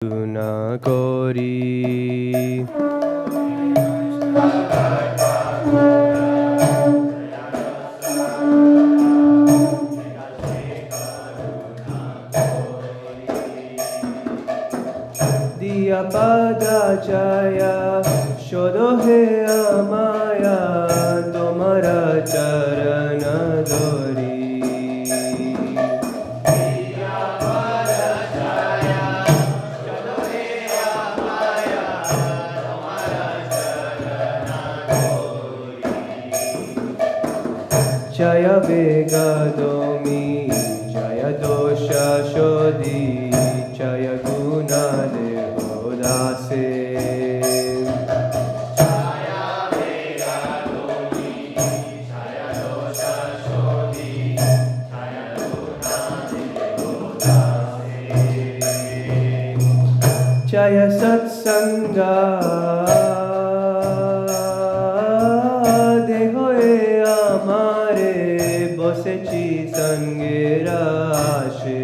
না করি। দিয়া পাদাচায়া শোধো হে আমায়া তোমারা চরণ ধরি। জয় বেগদমি জয় দোষ শোধি জয় গুণ দেবদাসে। জয় সৎসঙ্গা দেহয়ে আমারে বসেছি সঙ্গের আশে।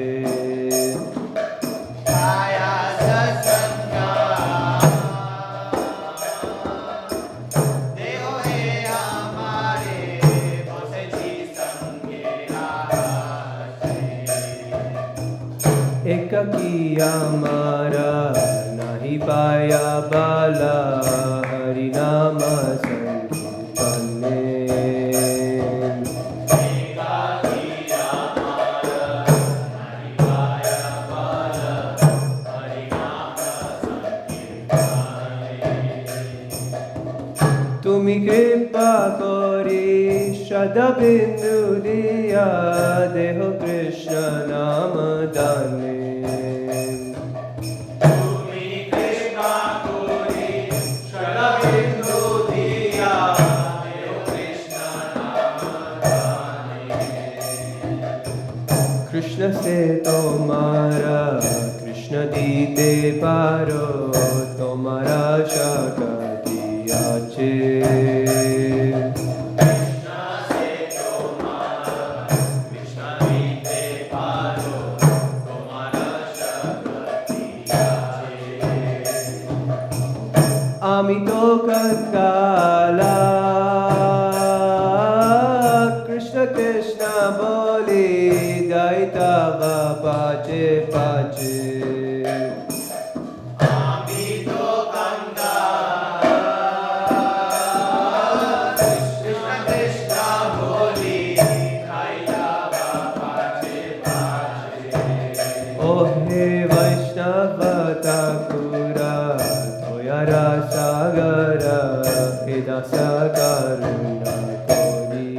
एकाकी आमारा नहीं पाया बाला हरि नाम संकीर्तने। तुमी कृपा करी श्रद्धा बिंदु दिया देह कृष्ण नाम दाने। कृष्ण से तुम्हारा कृष्ण दीते पारो तुम्हारा शक्ति आचे। आमी तो कंगाला कृष्ण कृष्ण बोली गायता पाचे पाचे। आमी तो कंगाला कृष्ण कृष्ण बोली गायता पाचे पाचे। ओ हे वैष्णव ठाकुरा सागर दास करुणा कोरी।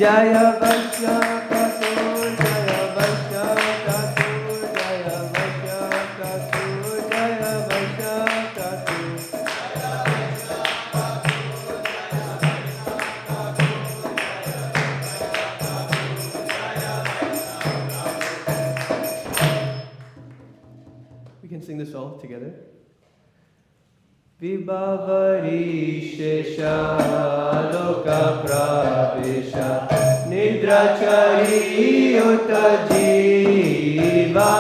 जय वैष्णव ठाकुर जय वैष्णव ठाकुर जय वैष्णव ठाकुर जय वैष्णव Thakur. We can sing this all together. Vibhavari shesha loka pravesha nidrachari uta jiva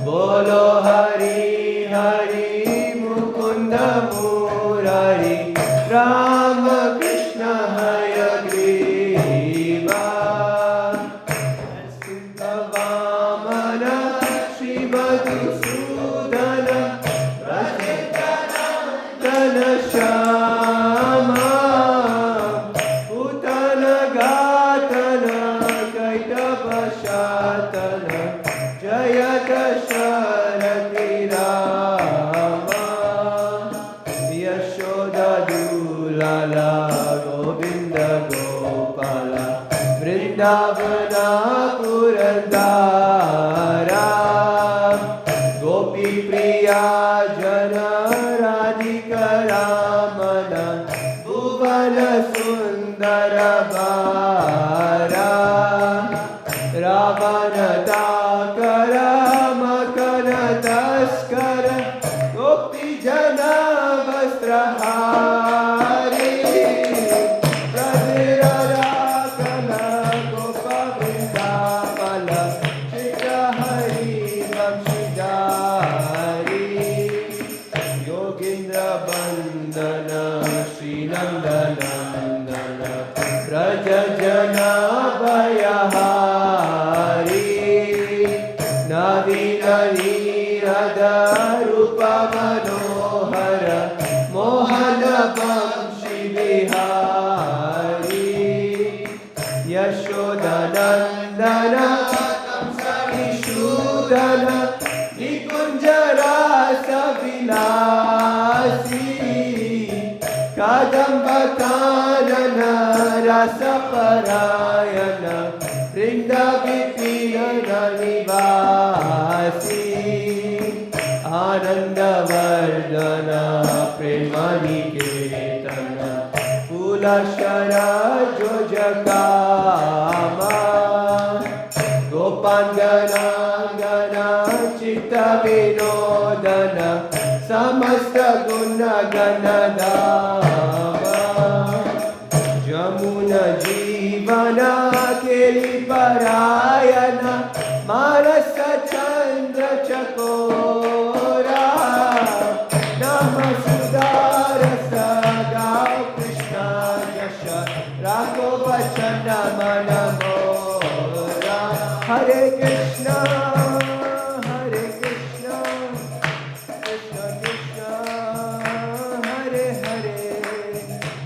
bolo hari hari mukunda murari rama krishna hayagriva vamana shrimati sudana Shama Utana Gatana Kaitava Shatana Jayata Sharati Rama Yashoda Dulala Govinda Gopala Vrindavana Purandara Gopi Priya Jana Radhika Ramana Bhuvana Sundara Bara Ravana Takara Makana Taskara Gopi Jana Vastra Bihari Radhirakana Gopa Vrindamala Shita Hari Vamshidhari Yogindra Bandana Shri Nandanandana Raja Jana Bhayahari Navina Nirada Rupa Manohara Mohana Vamshi Vihari Yashoda Nandana Ishudana Nikunjara Savilasi Kadamba Kanana Rasa Parayana Vrinda Vipiyana Nivasi Ananda Vardhana Premani Ketana Fulashara Jojakama Gopangana Gana Chitta Vinodana Samasta Guna Ganadama Jamuna Jivana Keli Parayana Marasa Chandra Chakora Namasudara Saga Krishna Yasha Rako Vachana Manamora Hare Krishna Hare Krishna Krishna Krishna Hare Hare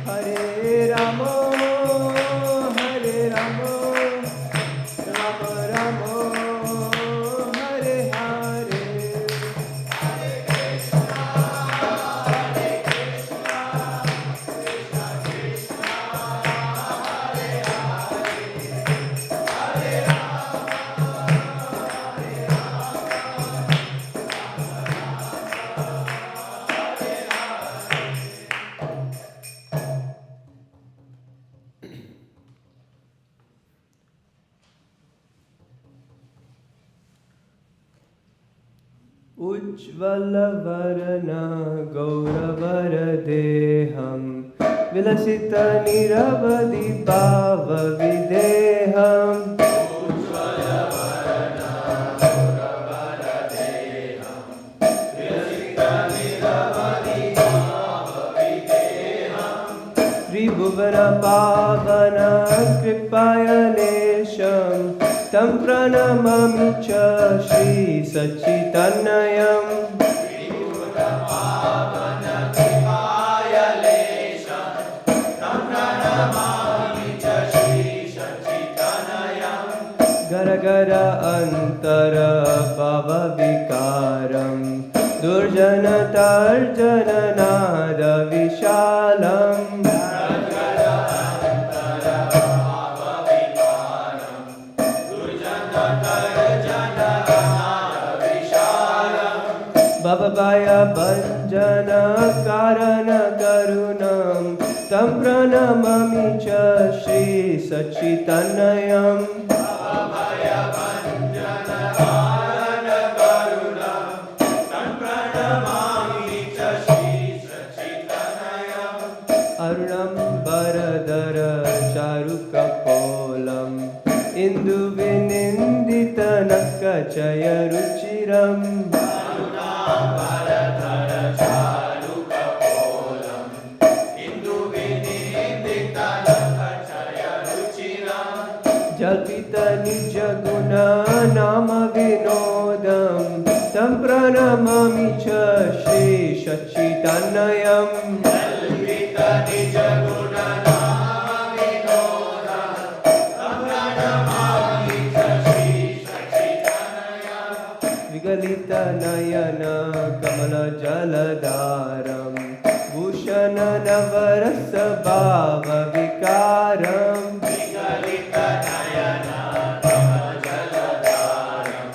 Hare Rama Hare Rama Rama Rama Hare Hare Ujjvalavarana Gauravaradeham Vilasita Niravadi Bhava Videham Ujjvalavarana Gauravaradeham Vilasita Niravadi Bhava Videham Tribhuvana Pavana Kripayalesham Tam pranamami cha Shri Saccitannayam Tribhuta Pavana Kripayalesham Tam pranamami cha Shri Saccitannayam Gara Gara Antara Bhava Vikaram Durjana Tarjana Nada Vishalam Bhavaya Bhanjana Karana Karunam Tam pranamami cha Shri Saccitannayam Bhavaya Bhanjana Karana Karunam Tam pranamami cha Shri Saccitannayam Arunam Baradara Charukapolam Indu Vinindita Nakachaya Ruchiram Jalpita Nija Guna Nama Vinodam Tam pranamami cha Shri Saccitannayam Jalpita Nija Guna Nama Vinodam Tam pranamami cha Shri Saccitannayam Vigalita Nayana Kamala Jaladaram Bhushana Navarasa Bhava Vikaram Vigalita Nayana Kamala Jaladaram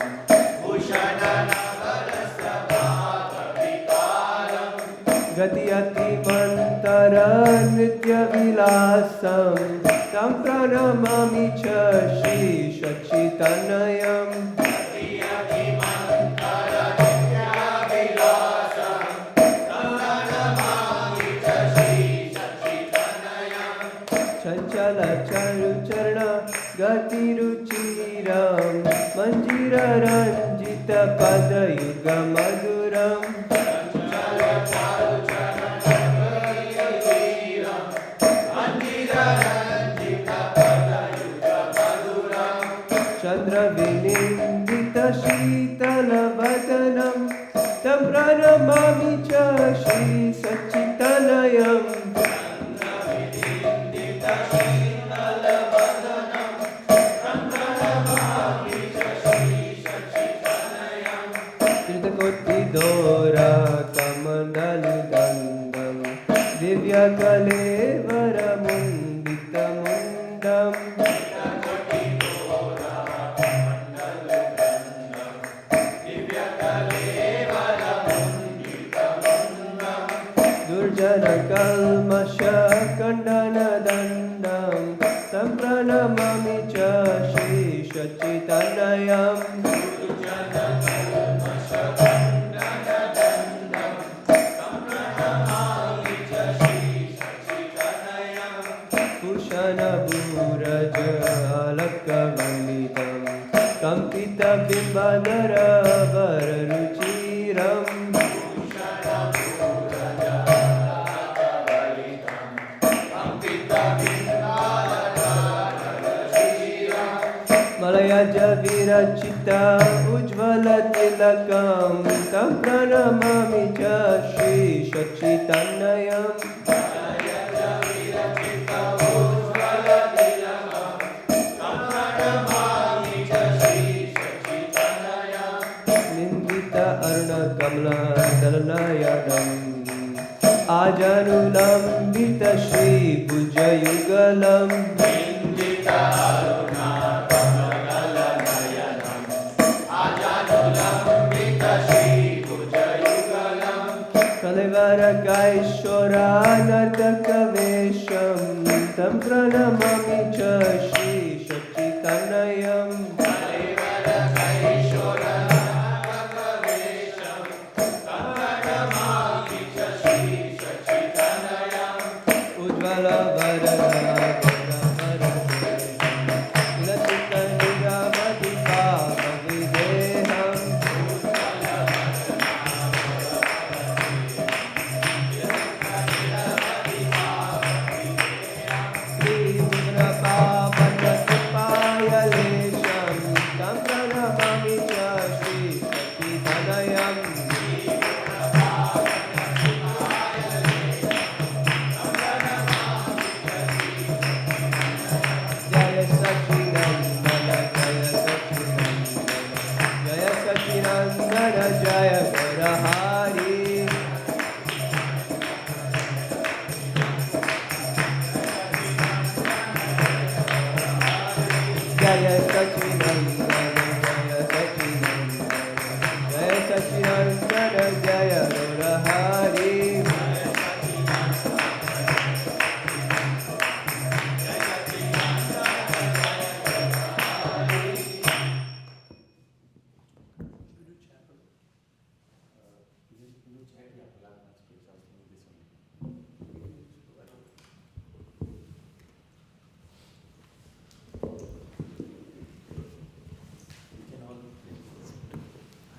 Bhushana Navarasa Bhava Vikaram Gatiyati Mantara Nitya Vilasam Tam pranamami cha Shri Saccitannayam Vigalita गतिरुचिरं मञ्जीररञ्जितपदयुगमधुरम् चन्द्रविनिन्दितशीतलवदनं तं प्रणमामि च श्री सच्चिदानन्दं कृतकोटिदोरकमण्डलुदण्डं दिव्यकलेवरमुण्डितमुण्डम् दुर्जनकल्मषखण्डनदण्डं तं प्रणमामि च श्री सच्चिदानन्दं भूषणभूरजालकवलितं कम्पितबिम्बधरवररुचिरम् मलयज विरचित उज्ज्वलतिलकं तं प्रणमामि च श्री सच्चिदानन्दं निन्दित अर्णकमलदलनयनं आजानुलम्बित श्रीभुजयुगलम् कलेवरकैश्वरानर्दकवेषं तं प्रणमामि च Shri सच्चिदानन्दं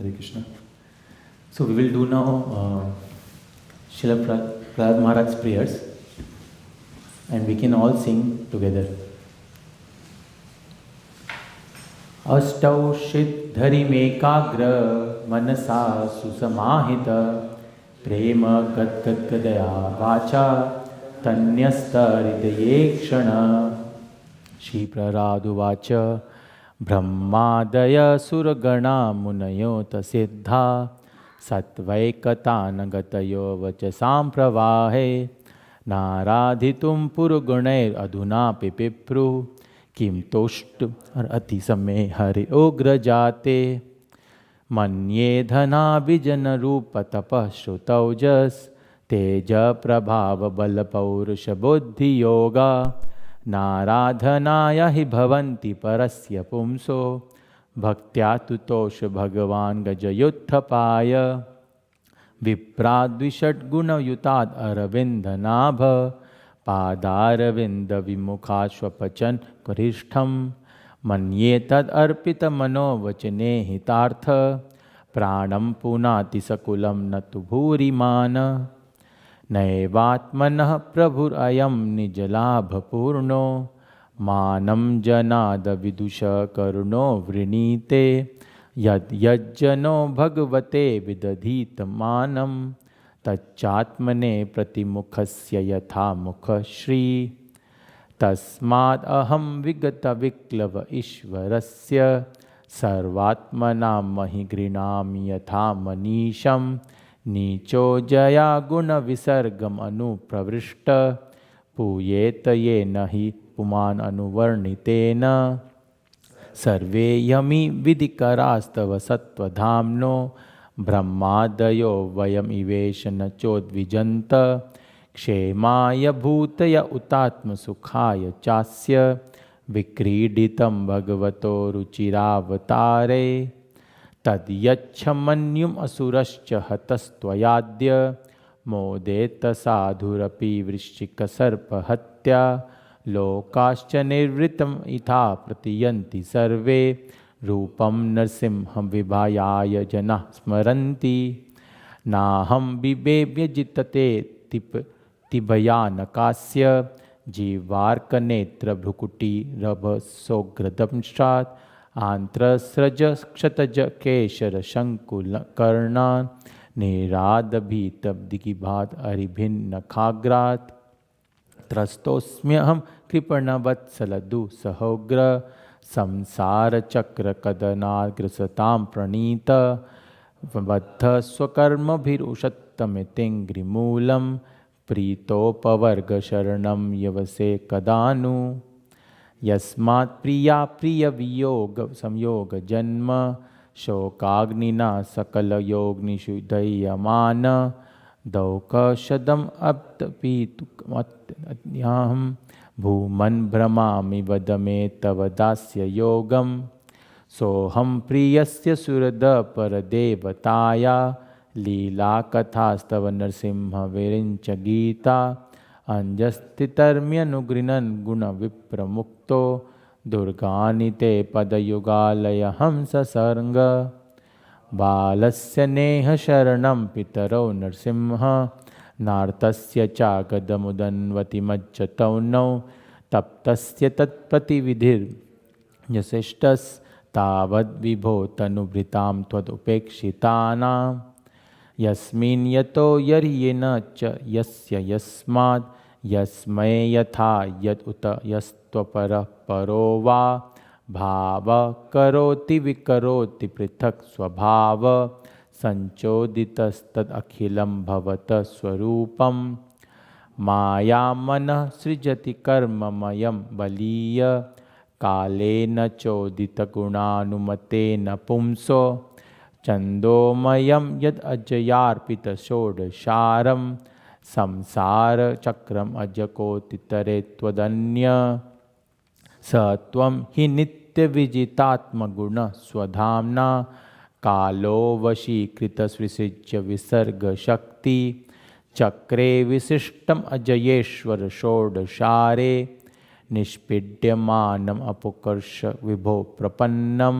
Hare Krishna. So we will do now Srila Prahlad Maharaj's prayers, and we can all sing together. Astau Shidharimekagra Manasa Susamahita Prema Gadgadgadaya Vacha Tanyasta Hridayekshana Shri Prahladu Vacha Brahmadaya Suragana Munayota Siddha Satvaikatanagataya Vachasam Pravahe Naradhitum Purugunair Adhuna Pipipru Kim Toshtu Ati Same Hari Ogra Jate Manye Dhana Vijana Rupa Tapashutaujas Teja Prabhava Bala Paurusha Buddhi Yoga Naradhanaya hi bhavanti parasya pumso bhaktya tutosha bhagavan gajayuthapaya vipradvishat guna yutad aravinda nabha padaravinda vimukhashvapachan karishtham मन्ये तदर्पितमनोवचने हितार्थ प्राणं पुनाति सकुलं न तु भूरिमान नैवात्मनः प्रभुरयं निजलाभपूर्णो मानं जनाद विदुष करुणो वृणीते यज्जनो भगवते विदधीतमानं तच्चात्मने प्रतिमुखस्य यथा मुखश्री तस्माद् अहं विगतविक्लव ईश्वरस्य सर्वात्मनां महि गृह्णामि यथा मनीषं नीचो जया गुणविसर्गम् अनुप्रविष्ट पूयेत येन हि पुमान् अनुवर्णितेन सर्वे यमि विधिकरास्तव सत्त्वधाम्नो ब्रह्मादयो वयमिवेश न चोद्विजन्त क्षेमाय भूतय उतात्मसुखाय चास्य विक्रीडितं भगवतो रुचिरावतारे तद्यच्छमन्युम् असुरश्च हतस्त्वयाद्य मोदेत साधुरपि वृश्चिकसर्पहत्या लोकाश्च निर्वृतम् इथा प्रतियन्ति सर्वे रूपं नरसिंहं विभायाय जनाः स्मरन्ति नाहं बिबेव्यजितते तिभयानकास्य जीवार्कनेत्रभ्रुकुटीरभसोग्रदंशात् आन्त्रस्रज क्षतज केशरशङ्कुलकर्णान् निरादभीतदिगिभात् अरिभिन्नखाग्रात् त्रस्तोऽस्म्यहं कृपणवत्सलदुसहोग्र संसारचक्रकदनाग्रसतां प्रणीत बद्धस्वकर्मभिरुषत्तमितिङ्घ्रिमूलं प्रीतोपवर्गशरणं यवसे कदानु यस्मात् प्रिया प्रियवियोगसंयोगजन्म शोकाग्निना सकलयोग्निषु दह्यमान दौकशदम् अप्तपीतुमत्यहं भूमन् भ्रमामि वद मे तव दास्ययोगं सोऽहं प्रियस्य सुरदपरदेवताया लीलाकथास्तव नरसिंहविरिञ्च गीता अञ्जस्थितर्म्यनुगृह्णन् गुणविप्रमुक्तो दुर्गानि ते पदयुगालय हंससर्ग बालस्य नेहशरणं पितरौ नरसिंह नार्तस्य चागदमुदन्वतिमज्जतौनौ तप्तस्य तत्प्रतिविधिर्यशिष्टस्तावद्विभो तनुभृतां त्वदुपेक्षितानां यस्मिन् यतो यर्येन च यस्य यस्माद् यस्मै यथा यद् उत यस्त्वपरः परो वा भाव करोति विकरोति पृथक् स्वभाव संचोदितस्तदखिलं भवत स्वरूपं मायामनः सृजति कर्ममयं बलीय कालेन चोदितगुणानुमतेन पुंसो छन्दोमयं यद् अजयार्पितषोडशारं संसारचक्रम् अजकोटितरे त्वदन्य स त्वं हि नित्यविजितात्मगुणः स्वधाम्ना कालो वशीकृतसृसिज्य विसर्गशक्ति चक्रे विशिष्टम् अजयेश्वर षोडशारे निष्पीड्यमानम् अपुकर्ष विभो प्रपन्नं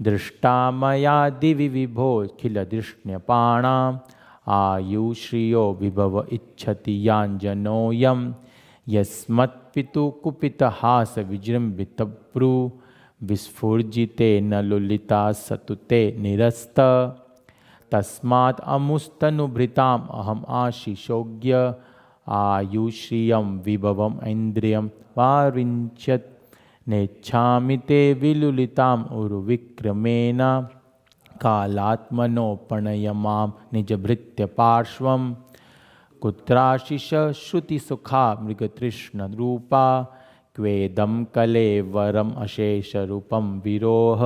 दृष्टा मया दिवि विभोऽखिलदृष्ण्यपाणाम् आयुश्रियो विभव इच्छति याञ्जनोऽयं यस्मत्पितुकुपितहासविजृम्भितभ्रू विस्फुर्जितेन लुलिता सतुते निरस्त तस्मात् अमुस्तनुभृताम् अहम् आशिषोज्ञ आयुश्रियं विभवम् ऐन्द्रियं वारिञ्चत् नेच्छामि ते विलुलिताम् उर्विक्रमेण कालात्मनोपणय मां निजभृत्यपार्श्वं कुत्राशिष श्रुतिसुखा मृगतृष्णरूपा क्वेदं कलेवरम् अशेषरूपं विरोह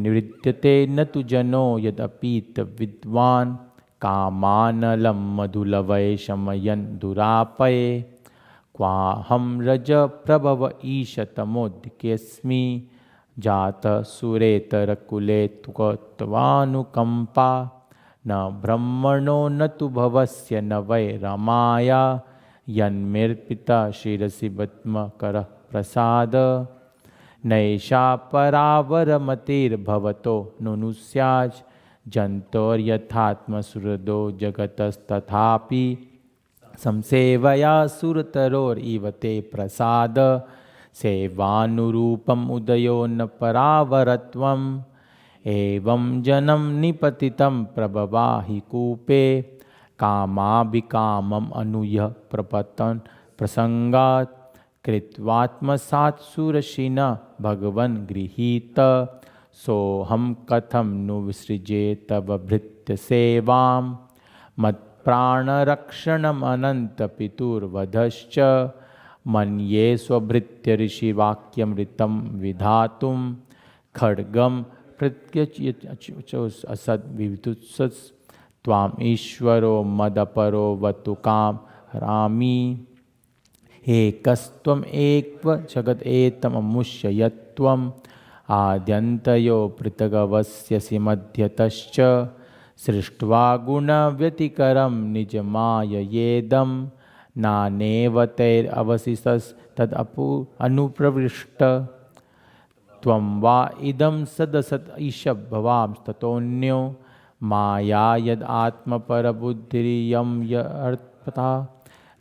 निवृत्यते न तु जनो यदपीत विद्वान् कामानलं मधुलवये शमयन् दुरापये क्वाहं रजप्रभव ईशतमोऽधिकेऽस्मि जातसुरेतरकुले त्वत्वानुकम्पा न ब्रह्मणो न तु भवस्य न वै रमाया यन्मेर्पिता शिरसि पद्मकरः प्रसाद नैषा परावरमतिर्भवतो नुनुस्याज जन्तोर्यथात्मसुहृदो जगतस्तथापि संसेवया सुरतरोरिव ते प्रसाद सेवानुरूपम् उदयो न परावरत्वम् एवं जनं निपतितं प्रभवाहि कूपे कामाभिकामम् अनुयः प्रपतन् प्रसंगात् कृत्वात्मसात् सुरशिना भगवन् गृहीत सोऽहं कथं नु विसृजे तव भृत्य सेवां मत्प्राणरक्षणम् अनन्तपितुर्वधश्च मन्ये स्वभृत्य ऋषिवाक्यमृतं विधातुं खड्गं प्रत्यच्युतसद्विदुत्सस् त्वाम् ईश्वरो मदपरो वतु काम रामी एकस्त्वम् एकव जगदेतममुष्य यत्त्वम् आद्यन्तयो पृथगवस्यसि मध्यतश्च सृष्ट्वा गुणव्यतिकरं निजमाययेदं नानेवतैरवसितस्तदपु अनुप्रविष्ट त्वं वा इदं सदसत् ईशभवांस्ततोऽन्यो माया यदात्मपरबुद्धिरियं यर्पता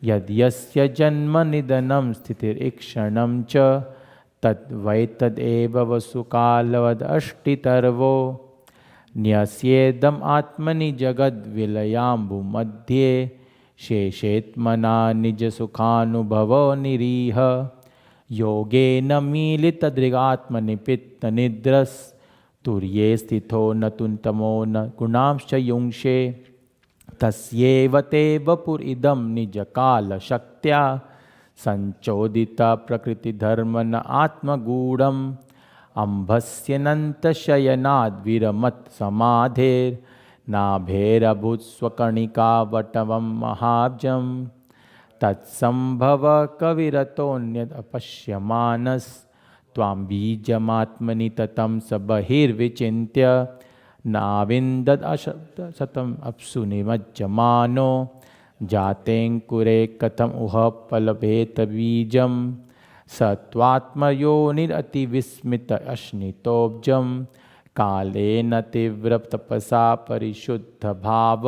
यद्यस्य जन्मनिधनं स्थितिरीक्षणं च तद्वैतदेव वसुकालवदष्टितर्वो न्यस्येदम् आत्मनि जगद्विलयाम्बुमध्ये शेषेत्मना निजसुखानुभवो निरीह योगेन मीलितदृगात्मनिपित्तनिद्रस् तुर्ये स्थितो न तुन्तमो न गुणांश्च युङ्क्षे तस्यैव ते वपुरिदं निजकालशक्त्या सञ्चोदिता प्रकृतिधर्म न आत्मगूढम् अम्भस्यनन्तशयनाद्विरमत्समाधेर्नाभेरभूत्स्वकणिकावटवं महाब्जं तत्सम्भव कविरतोऽन्यदपश्यमानस् त्वां बीजमात्मनि ततं स बहिर्विचिन्त्य नाविन्ददशतम् अप्सु निमज्जमानो जातेऽङ्कुरे कथम् उह पलभेत बीजं स त्वात्मयोनिरतिविस्मित अश्नितोऽब्जं कालेन तीव्रतपसा परिशुद्धभाव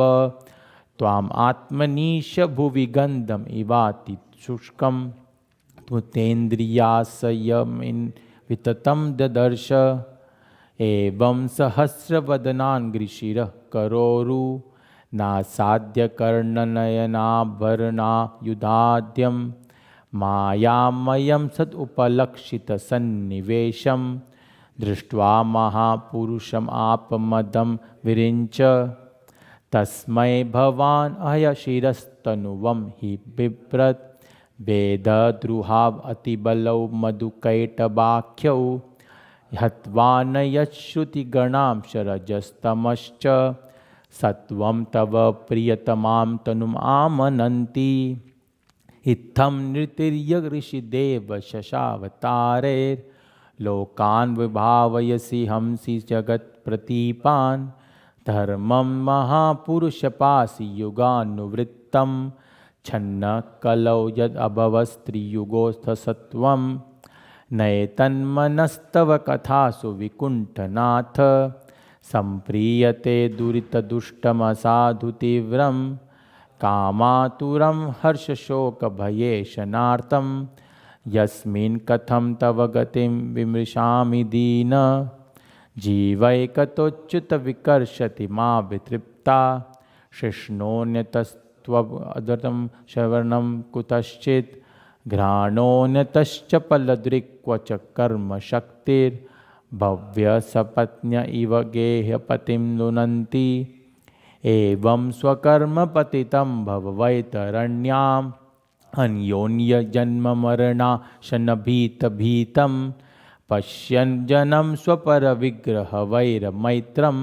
त्वाम् आत्मनीश भुवि गन्धम् इवाति शुष्कं त्वतेन्द्रियासयमिन् विततं ददर्श एवं सहस्रवदनान् गृशिरः करोरु नासाद्यकर्णनयनाभरणायुधाद्यं मायामयं सदुपलक्षितसन्निवेशं दृष्ट्वा महापुरुषम् आपमदं विरिञ्च तस्मै भवान् अयशिरस्तनुवं हि बिभ्रत् वेदद्रुहाव अतिबलौ मधुकैटबाख्यौ हत्वा न यच्छ्रुतिगणां शरजस्तमश्च सत्वं तव प्रियतमां तनुम् आमनन्ति इत्थं नृतिर्य ऋषिदेव शशावतारैर्लोकान् विभावयसि हंसि जगत्प्रतीपान् धर्मं महापुरुषपासि युगानुवृत्तं छन्न कलौ यदभवस्त्रियुगोऽस्थसत्वं नयतन्मनस्तव कथासु विकुण्ठनाथ सम्प्रीयते दुरितदुष्टमसाधु तीव्रं कामातुरं हर्षशोकभयेशनार्तं यस्मिन् कथं तव गतिं विमृशामि दीन जीवैकतोच्युतविकर्षति मा वितृप्ता शिष्णोऽन्यतस्त्वदृतं श्रवणं कुतश्चित् घ्राणोऽन्यतश्च फलदृक् च कर्मशक्तिर्भव्यसपत्न्य इव गेहपतिं लुनन्ति एवं स्वकर्मपतितं भव वैतरण्याम् अन्योन्यजन्ममरणाशनभीतं पश्यन् जनं स्वपरविग्रहवैरमैत्रं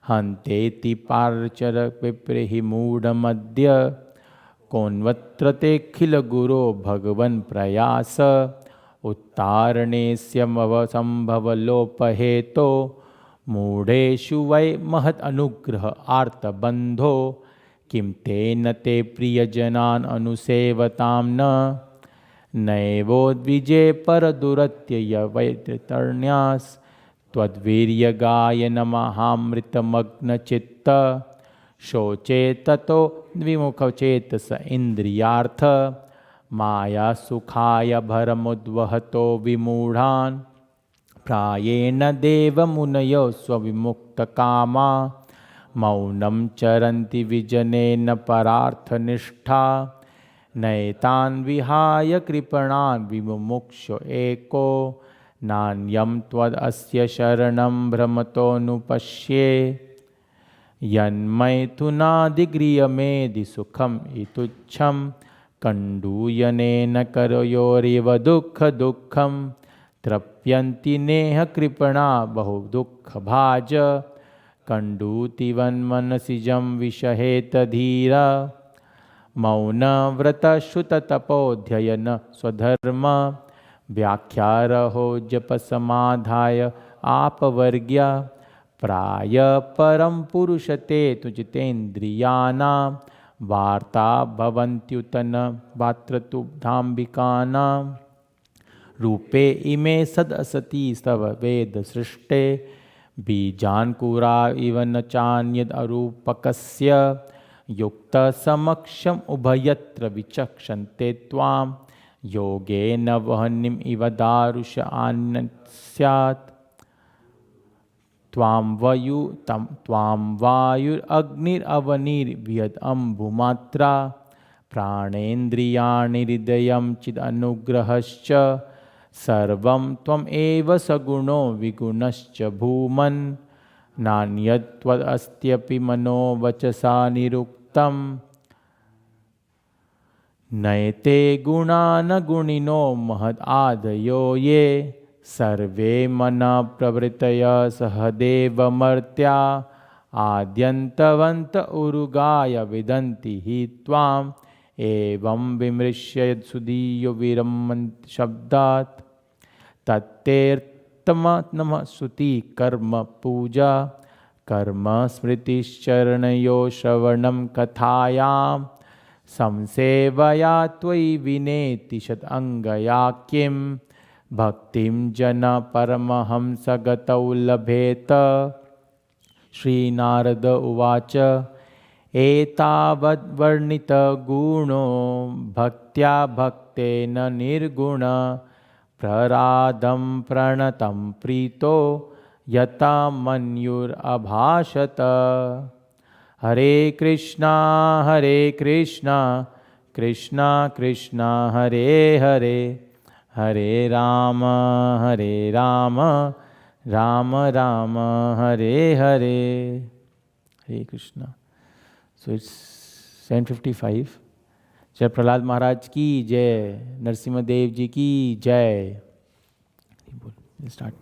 हन्तेति पार्चरविप्रेहि मूढमद्य कोन्वत्र तेऽखिलगुरो भगवन् प्रयास उत्तारणेस्य मवसम्भवलोपहेतो मूढेषु वै महत् अनुग्रह आर्तबन्धो किं तेन ते प्रियजनान् अनुसेवतां न नैवोद्विजे परदुरत्यय वैतरण्यास त्वद्वीर्यगायनमहामृतमग्नचित्त शोचे ततो विमुखचेतस इन्द्रियार्थ माया सुखाय भरमुद्वहतो विमूढान् प्रायेण देवमुनयो स्वविमुक्तकामा मौनं चरन्ति विजनेन परार्थनिष्ठा नैतान् विहाय कृपणान् विमुमुक्षु एको नान्यं त्वदस्य शरणं भ्रमतोऽनुपश्ये यन्मैथुनादिगृहमेदि सुखम् इतुच्छं कण्डूयनेन करयोरिव दुःखं तृप्यन्ति नेह कृपणा बहुदुःखभाज कण्डूतिवन्मनसिजं विषहेत धीरा मौनव्रतश्रुततपोध्ययन स्वधर्म व्याख्यारहो जपसमाधाय आपवर्ग्य प्राय परं पुरुषते तुजितेन्द्रियाणां वार्ता भवन्त्युतन वात्रतुब्धाम्बिकानां रूपे इमे सदसति स्तव वेद सृष्टे बीजान्कुरा इव न चान्यद् अरूपकस्य युक्तसमक्षम् उभयत्र विचक्षन्ते त्वां योगेन वह्निम् इव दारुष स्यात् त्वां वायुरग्निरवनिर्व्यद् अम्बुमात्रा प्राणेन्द्रियाणि हृदयं चिदनुग्रहश्च सर्वं त्वमेव सगुणो विगुणश्च भूमन् नान्यत्त्वदस्त्यपि मनो वचसा निरुक्तं नयते गुणा न गुणिनो महदादयो ये सर्वे मना प्रवृत्तय सहदेवमर्त्या आद्यन्तवन्त उरुगाय विदन्ति हि त्वाम् एवं विमृश्य सुदीयो विरमन्ति शब्दात् तत्तेऽर्थमनः श्रुति कर्म पूजा कर्म स्मृतिश्चरणयो श्रवणं कथायां संसेवया त्वयि विनेति शताङ्गया किं भक्तिं जन परमहंसगतौ लभेत। श्रीनारद उवाच एतावद्वर्णितगुणो भक्त्या भक्तेन निर्गुण प्ररादं प्रणतं प्रीतो यथा मन्युरभाषत। हरे कृष्णा कृष्णा कृष्णा हरे हरे हरे राम राम राम हरे हरे। हरे कृष्णा। So it's 7:55. जय प्रहलाद महाराज की जय, नरसिम्हदेव जी की जय। Start.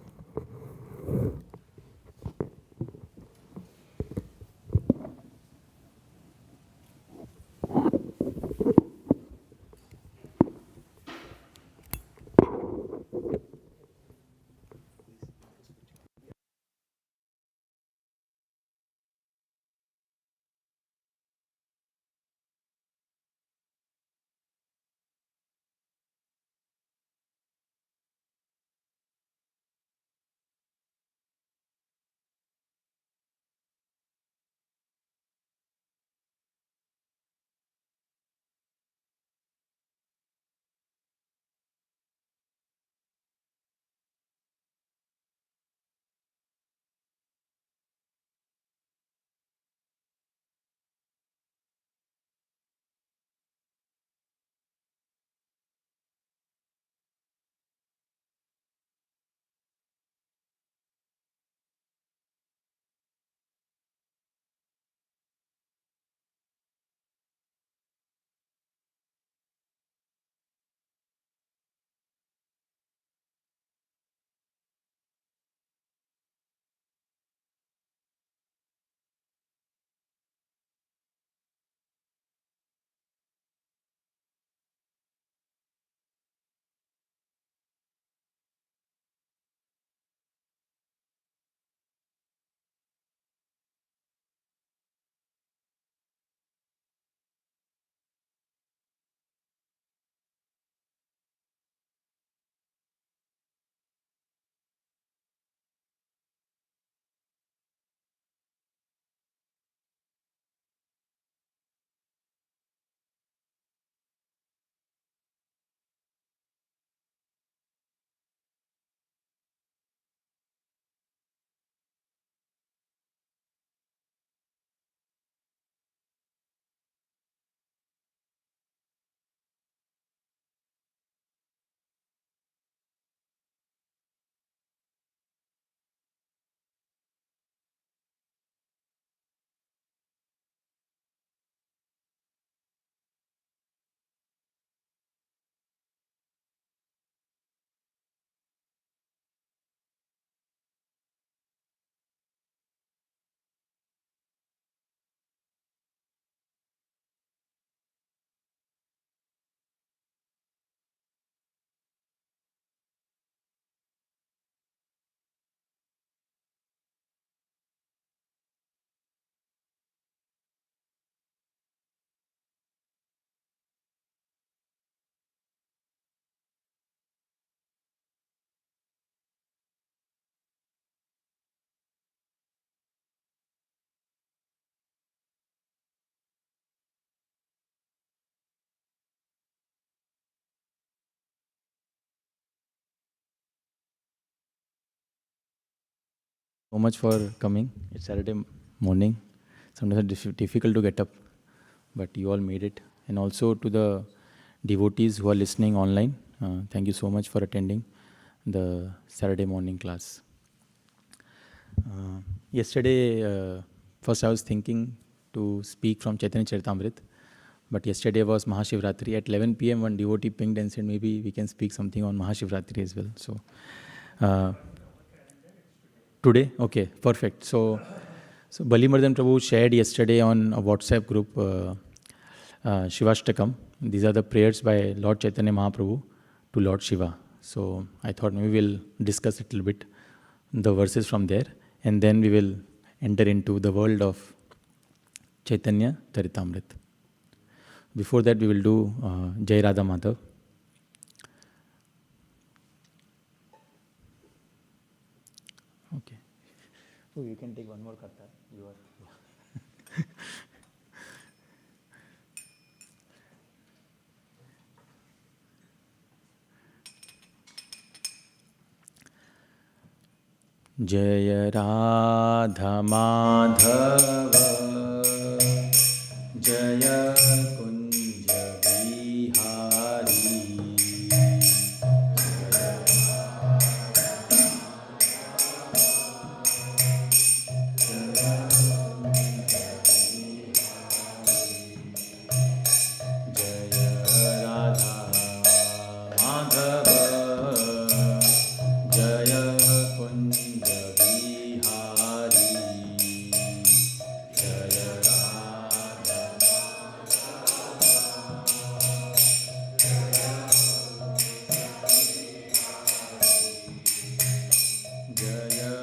so much for coming. It's Saturday morning. Sometimes it's difficult to get up, but you all made it. And also to the devotees who are listening online, thank you so much for attending the Saturday morning class. Yesterday, first I was thinking to speak from Chaitanya Charitamrita, but yesterday was Mahashivratri. At 11 p.m. one devotee pinged and said maybe we can speak something on Mahashivratri as well. So today, okay, perfect. So Balimardhan Prabhu shared yesterday on a WhatsApp group Shivashtakam. These are the prayers by Lord Chaitanya Mahaprabhu to Lord Shiva. So I thought maybe we'll discuss a little bit the verses from there, and then we will enter into the world of Chaitanya Charitamrita. Before that, we will do Jai Radha Madhav. Okay. Oh, you can take one more kartar. You are. Jaya Radha Madhava Jaya Kunja Vihari Jaya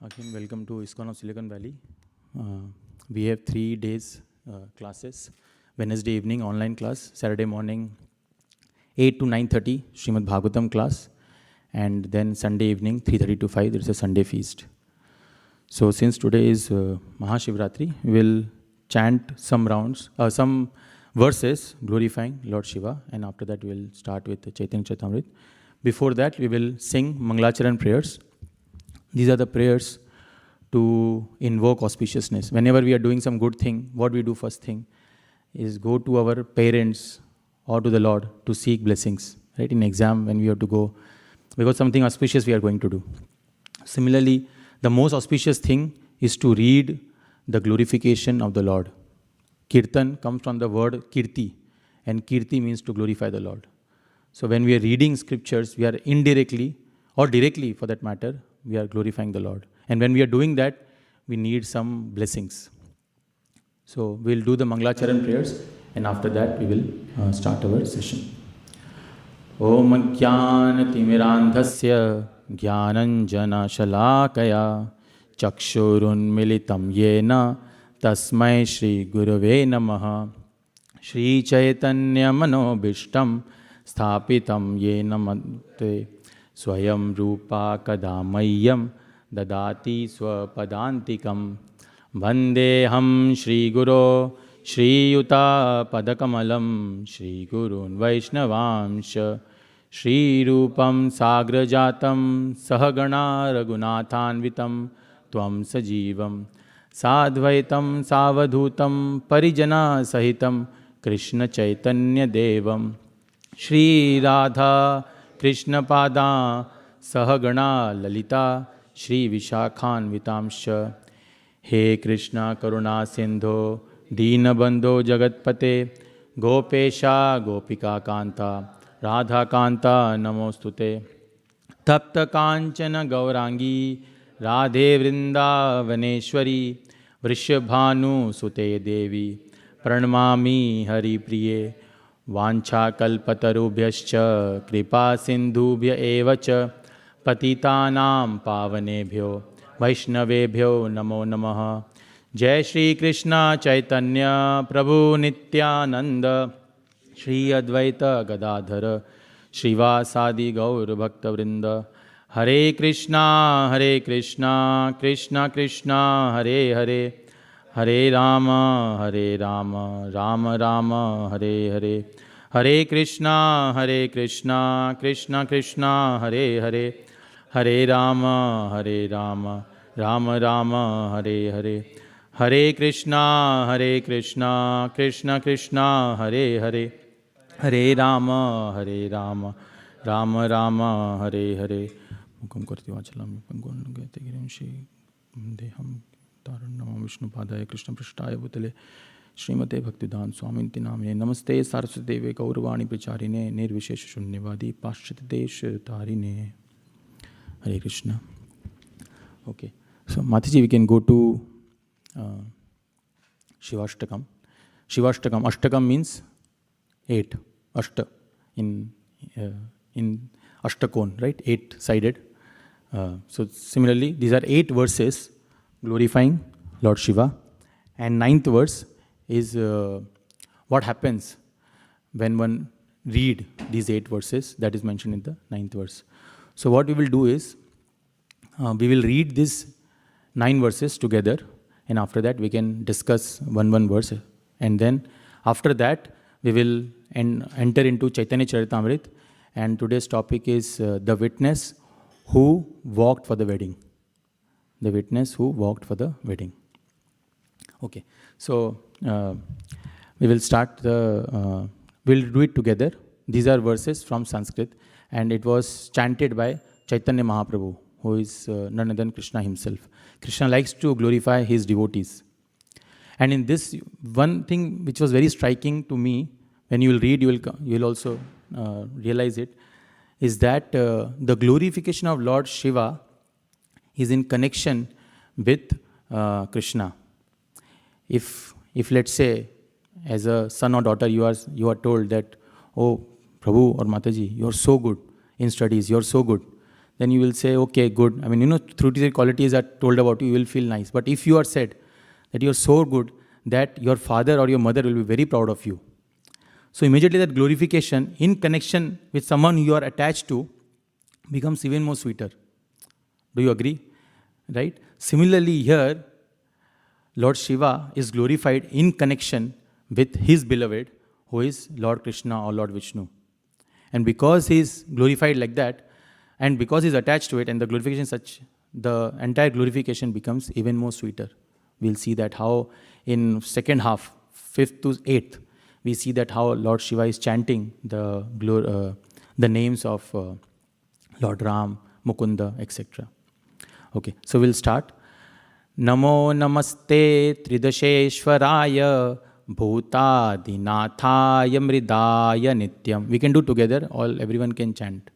Again, welcome to ISKCON of Silicon Valley. We have 3 days classes. Wednesday evening, online class. Saturday morning, 8 to 9:30, Srimad Bhagavatam class. And then Sunday evening, 3:30 to 5, there is a Sunday feast. So since today is Mahashivratri, we will chant some rounds, some verses glorifying Lord Shiva. And after that, we will start with the Chaitanya Charitamrita. Before that, we will sing Mangalacharan prayers. These are the prayers to invoke auspiciousness. Whenever we are doing some good thing, what we do first thing is go to our parents or to the Lord to seek blessings. Right? In exam, when we have to go, because something auspicious we are going to do. Similarly, the most auspicious thing is to read the glorification of the Lord. Kirtan comes from the word kirti, and kirti means to glorify the Lord. So when we are reading scriptures, we are indirectly or directly for that matter, we are glorifying the Lord. And when we are doing that, we need some blessings. So we'll do the Mangalacharan prayers, and after that we will start our session. Om Jnana-timirandhasya Jnananjana Shalakaya Chakshurunmilitam Yena Tasmai Shri Gurave Namaha Shri Chaitanya Manobishtam Sthapitam Yena Mante Swayam Rupa Kadamayyam Dadati Swapadantikam Vandeham Shri Guru Shri Yuta Padakamalam Shri Gurun Vaishnavamsha Shri Rupam Sagrajatam Sahagana Raghunathanvitam Tvam Sajivam Sadvaitam Savadhutam Parijana Sahitam Krishna Chaitanya Devam Shri Radha Krishna Pada Sahagana Lalita Shri Vishakhan Vitamsha. He Krishna Karuna Sindho Deenabandho Jagatpate Gopesha Gopika Kanta Radha Kanta Namostute. Tapta Kanchana Gaurangi Radhe Vrindavaneshwari Vrishabhanu Sute Devi Pranamami Hari Priye Vancha Kalpatarubhyascha Kripa Sindhubhya Evacha Patitanam Pavanebhyo Vaishnavebhyo Namo Namaha. Jai Shri Krishna Chaitanya Prabhu Nityananda Shri Advaita Gadadhara Shrivasadi Gaur Bhakta Vrinda. Hare Krishna Krishna Krishna Hare Hare Hare Rama Rama Rama Hare Hare. Hare Krishna Krishna Krishna Hare Hare Hare Rama Rama Rama Hare Hare. Hare Krishna Krishna Krishna Hare Hare Hare Rama Rama Rama Hare Hare. Mukam karti vachalam pangon gayate girim shri deham taranam Vishnu padaya Krishna prashtaya bhutale Srimate Bhaktivedanta Swamini Namine Namaste Saraswati Deve Gaurvani Pracharine Nirvishesha Shunyavadi Paschat Desh Tarine. Hare Krishna. Okay, so Mataji, we can go to Shivashtakam. Shivashtakam. Ashtakam means 8. Ashta in ISKCON, right? 8-sided. So similarly, these are 8 verses glorifying Lord Shiva, and 9th verse is what happens when one read these 8 verses that is mentioned in the 9th verse. So what we will do is we will read these 9 verses together, and after that we can discuss one verse, and then after that we will enter into Chaitanya Charitamrita, and today's topic is the witness who walked for the wedding. The witness who walked for the wedding. Okay, so we will start we'll do it together. These are verses from Sanskrit, and it was chanted by Chaitanya Mahaprabhu, who is none other than Krishna himself. Krishna likes to glorify his devotees. And in this, one thing which was very striking to me, when you will read, you will also realize it, is that the glorification of Lord Shiva is in connection with Krishna. If let's say, as a son or daughter, you are told that, oh, Prabhu or Mataji, you are so good in studies, you are so good, then you will say, okay, good. I mean, through these qualities are told about you will feel nice. But if you are said that you are so good that your father or your mother will be very proud of you, so immediately that glorification in connection with someone you are attached to becomes even more sweeter. Do you agree? Right? Similarly here, Lord Shiva is glorified in connection with his beloved, who is Lord Krishna or Lord Vishnu. And because he is glorified like that, and because he is attached to it, and the glorification is such, the entire glorification becomes even more sweeter. We'll see that how in second half, 5th to 8th, we see that how Lord Shiva is chanting the names of Lord Ram, Mukunda, etc. Okay, so we'll start. Namo namaste tridasheshwaraya bhutadinathaya mridaya nityam. We can do together, everyone can chant.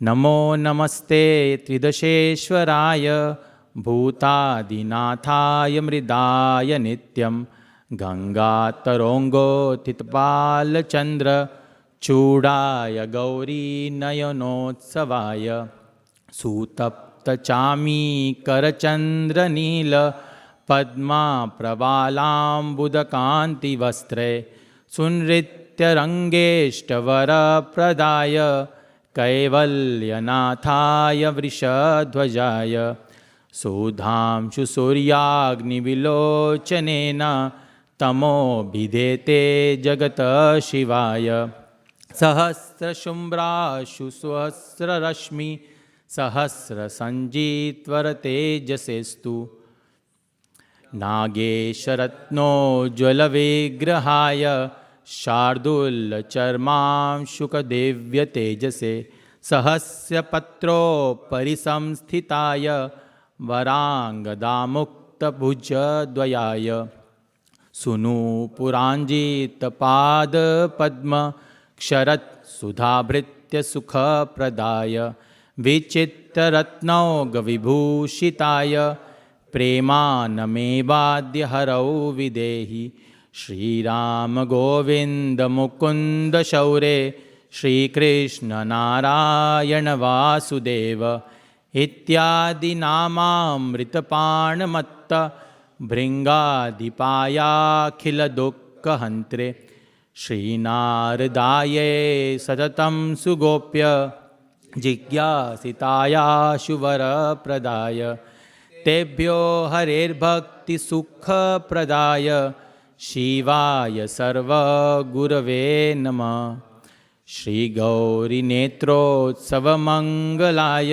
Namo namaste tridasheshwaraya bhutadinathaya mridaya nityam. Ganga tarongo titpal chandra chudaya gauri nayanotsavaya sutapta chami karachandra nila padma pravalam budakanti vastre sunritya rangeshtavara pradaya kaivalyanathaya vrishadvajaya sudhamshu suryagni vilochanena tamo bidete jagata shivaya sahasra shumbrashu suhasra rashmi sahasra sanjitvarate jasestu nagesharatno jwalavigrahaya शार्दूल चर्मां शुकदेव्य तेजसे सहस्य पत्रो परिसंस्थिताय वरांगदामुक्तभुज द्वयाय सुनु पुरांजित पाद पद्म क्षरत सुधाभृत्य सुखप्रदाय विचित्ररत्नौघ विभूषिताय प्रेमानमेवाद्य हरौ विदेहि श्रीराम गोविंद मुकुंद शौरे श्रीकृष्ण नारायण वासुदेव इत्यादि नामामृतपाणमत्त भृङ्गाधिपायाखिल दुःखहन्त्रे श्रीनारदाये सततं सुगोप्य जिज्ञासितायाशुवरप्रदाय तेभ्यो हरेर्भक्तिसुखप्रदाय शिवाय सर्वगुरवे नमः। श्रीगौरीनेत्रोत्सवमङ्गलाय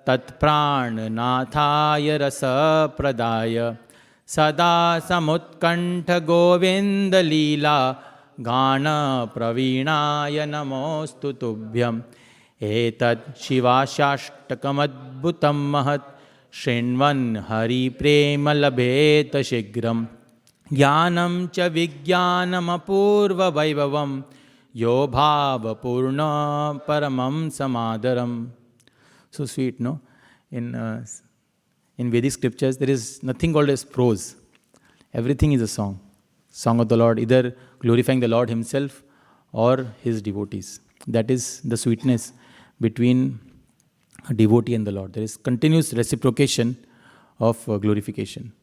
तत्प्राणनाथाय रसप्रदाय सदा समुत्कण्ठगोविन्दलीला गानप्रवीणाय नमोऽस्तु तुभ्यम्। एतत् शिवाष्टाकमद्भुतं महत् शृण्वन् हरिप्रेम लभेत शीघ्रं ज्ञानं च विज्ञानमपूर्ववैभवं यो भावपूर्ण परमं समादरम्. So sweet, no? In Vedic scriptures, there is nothing called as prose. Everything is a song. Song of the Lord, either glorifying the Lord himself or his devotees. That is the sweetness between a devotee and the Lord. There is continuous reciprocation of glorification.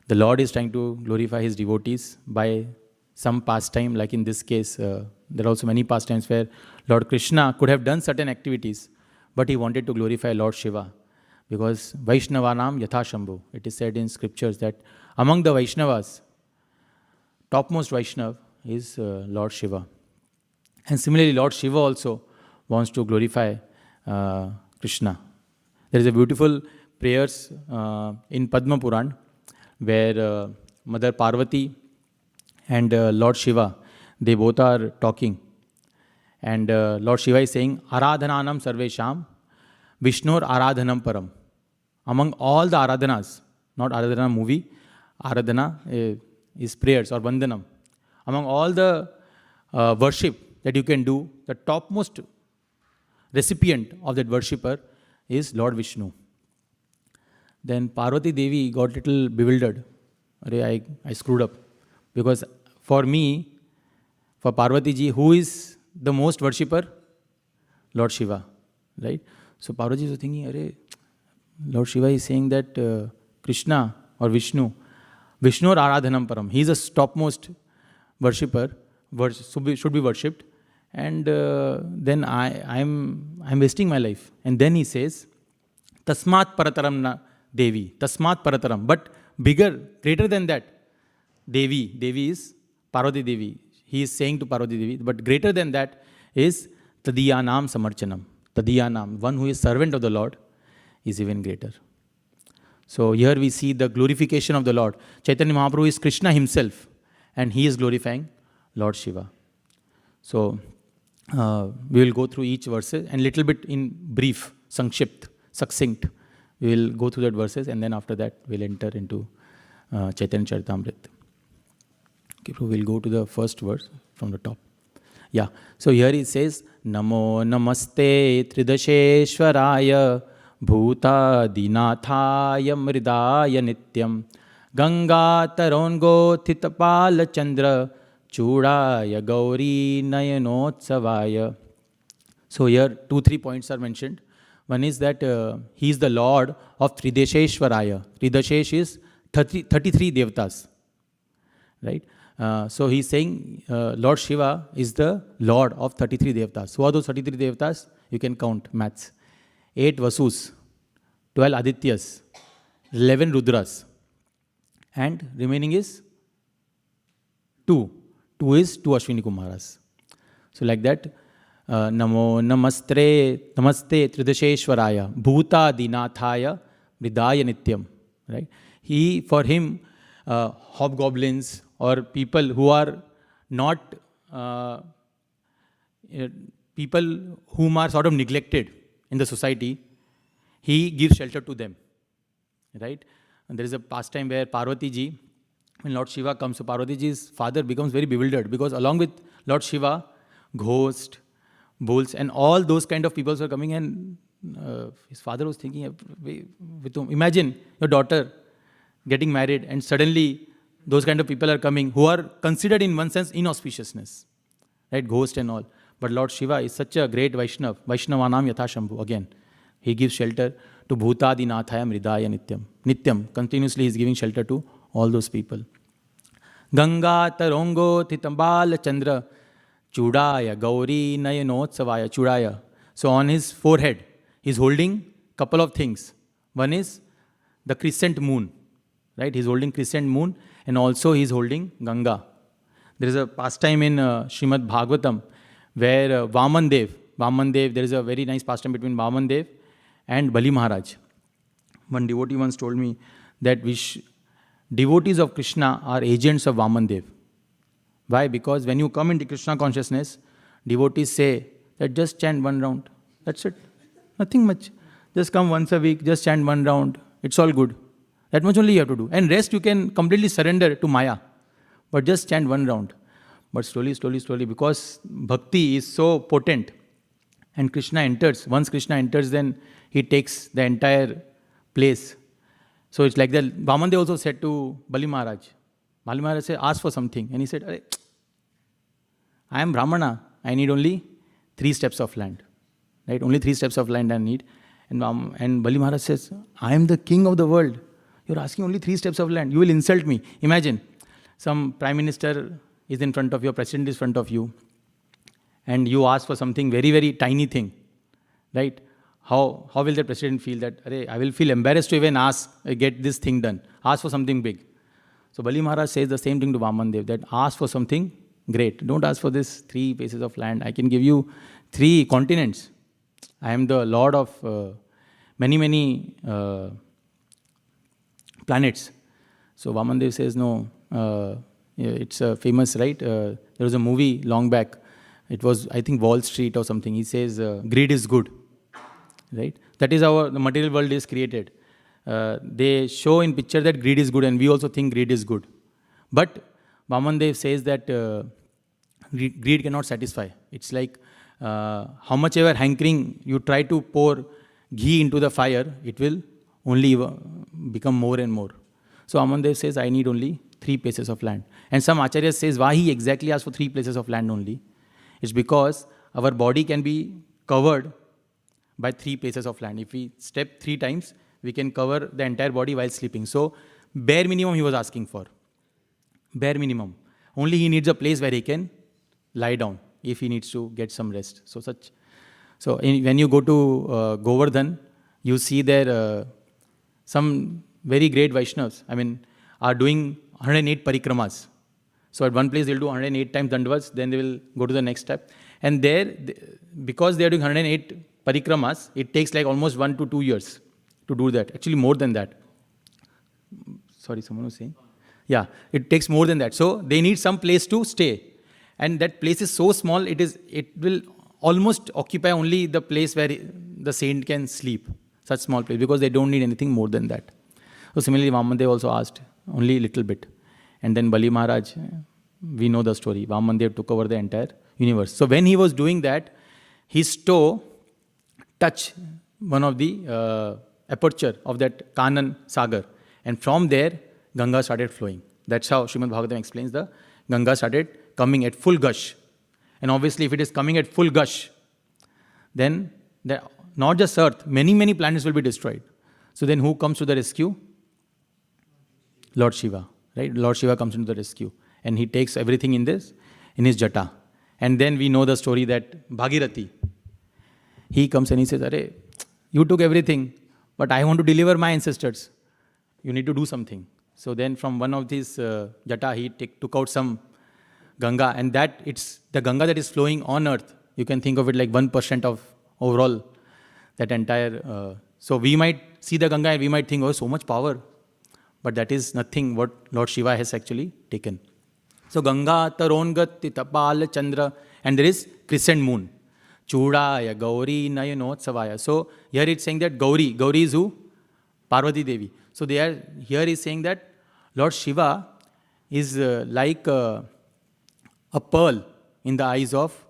The Lord is trying to glorify his devotees by some pastime, like in this case, there are also many pastimes where Lord Krishna could have done certain activities, but he wanted to glorify Lord Shiva. Because Vaishnavanam Yatha Shambhu. It is said in scriptures that among the Vaishnavas, topmost Vaishnav is Lord Shiva. And similarly, Lord Shiva also wants to glorify Krishna. There is a beautiful prayers in Padma Puran where Mother Parvati and Lord Shiva, they both are talking. And Lord Shiva is saying, Aradhananam Sarvesham Vishnur Aradhanam Param. Among all the Aradhanas, not Aradhana movie, Aradhana is prayers or Vandanam. Among all the worship that you can do, the topmost recipient of that worshipper is Lord Vishnu. Then Parvati Devi got little bewildered. I screwed up. Because for me, for Parvati ji, who is the most worshipper? Lord Shiva. Right? So Parvati ji was thinking, Lord Shiva is saying that Krishna or Vishnu or Aradhanam Param, he is a topmost worshipper, should be worshipped. And then I'm wasting my life. And then he says, Tasmat Parataram na Devi, Tasmat Parataram. But bigger, greater than that, Devi is Parvati Devi. He is saying to Parvati Devi, but greater than that is Tadiyanam Samarchanam. Tadiyanam, one who is servant of the Lord, is even greater. So here we see the glorification of the Lord. Chaitanya Mahaprabhu is Krishna himself, and he is glorifying Lord Shiva. So we will go through each verse and little bit in brief, succinct. We will go through that verses, and then after that we'll enter into Chaitanya Charitamrita. Okay, so we'll go to the first verse from the top. Yeah, so here it says, Namo Namaste Tridasheshwaraya Bhuta Dinathaya Mridaya Nityam Ganga Tarongo Thitapala Chandra Chudaya Gauri Nayanotsavaya. So here 2-3 points are mentioned. One is that he is the Lord of Tridasheshwaraya. Tridashesh is 33 Devatas. Right? So he's saying Lord Shiva is the Lord of 33 Devatas. Who are those 33 Devatas? You can count, maths. 8 Vasus, 12 Adityas, 11 Rudras. And remaining is 2. 2 is 2 Ashwini Kumaras. So like that, Namo Namaste Tridasheshwaraya Bhuta Dinathaya Mridaya Nityam. Right? For him, hobgoblins or people who are not uh, people whom are sort of neglected in the society, he gives shelter to them, right? And there is a pastime where Parvati ji, when Lord Shiva comes, so Parvati ji's father becomes very bewildered because along with Lord Shiva, ghost, bulls, and all those kind of people were coming, and his father was thinking, with whom? Imagine your daughter getting married, and suddenly those kind of people are coming who are considered in one sense inauspiciousness, right? Ghost and all. But Lord Shiva is such a great Vaishnav, Vaishnavanam Yatha Shambhu. Again, he gives shelter to Bhutadi Nathaya Mridaya Nityam. Nityam, continuously he is giving shelter to all those people. Ganga Tarongo Titambal Chandra Chudaya Gauri Nayanotsavaya Chudaya. So on his forehead, he is holding couple of things. One is the crescent moon, right? He is holding crescent moon, and also he is holding Ganga. There is a pastime in Srimad Bhagavatam where Vaman Dev, there is a very nice pastime between Vaman Dev and Bali Maharaj. One devotee once told me that devotees of Krishna are agents of Vaman Dev. Why? Because when you come into Krishna consciousness, devotees say that just chant one round. That's it. Nothing much. Just come once a week, just chant one round. It's all good. That much only you have to do. And rest you can completely surrender to Maya. But just chant one round. But slowly, because bhakti is so potent, and Krishna enters. Once Krishna enters, then he takes the entire place. So it's like that. Vamandev also said to Bali Maharaj. Bali Maharaj said, ask for something. And he said, I am Brahmana. I need only 3 steps of land. Right? Only 3 steps of land I need. And Bali Maharaj says, I am the king of the world. You're asking only 3 steps of land. You will insult me. Imagine, some prime minister is in front of you, president is in front of you, and you ask for something very, very tiny thing, right? How will the president feel that, I will feel embarrassed to even ask, get this thing done. Ask for something big. So Bali Maharaj says the same thing to Vaman Dev, that ask for something great. Don't ask for this 3 pieces of land. I can give you 3 continents. I am the lord of many planets. So Vaman Dev says, no, it's famous, right? There was a movie long back. It was, I think, Wall Street or something. He says, greed is good, right? That is how the material world is created. They show in picture that greed is good, and we also think greed is good. But Vaman Dev says that greed cannot satisfy. It's like how much ever hankering you try to pour ghee into the fire, it will only become more and more. So Vaman Dev says, I need only 3 places of land. And some acharyas says why he exactly asked for 3 places of land only. It's because our body can be covered by 3 places of land. If we step 3 times, we can cover the entire body while sleeping. So bare minimum he was asking for. Bare minimum. Only he needs a place where he can lie down if he needs to get some rest. So when you go to Govardhan, you see there some very great Vaishnavas, are doing 108 parikramas. So at one place they'll do 108 times dandavats, then they will go to the next step. And there, because they are doing 108 parikramas, it takes like almost 1 to 2 years to do that. Actually more than that. Sorry, someone was saying? Yeah, it takes more than that. So they need some place to stay. And that place is so small, it will almost occupy only the place where the saint can sleep. Such small place, because they don't need anything more than that. So similarly, Vamandev also asked only a little bit. And then Bali Maharaj, we know the story. Vamandev took over the entire universe. So when he was doing that, his toe touched one of the aperture of that Kanan Sagar. And from there, Ganga started flowing. That's how Srimad Bhagavatam explains the Ganga started coming at full gush. And obviously, if it is coming at full gush, then not just Earth, many planets will be destroyed. So then who comes to the rescue? Lord Shiva, right? Lord Shiva comes into the rescue. And he takes everything in his jata. And then we know the story that Bhagirathi, he comes and he says, you took everything, but I want to deliver my ancestors. You need to do something. So then from one of these jata, he took out some Ganga, and it's the Ganga that is flowing on earth. You can think of it like 1% of overall that entire. So we might see the Ganga and we might think, oh, so much power. But that is nothing what Lord Shiva has actually taken. So Ganga, Tarongat, Tapal, Chandra, and there is crescent moon. Chudaya, Gauri, Nayanotsavaya. So here it's saying that Gauri is who? Parvati Devi. So here is saying that Lord Shiva is like a pearl in the eyes of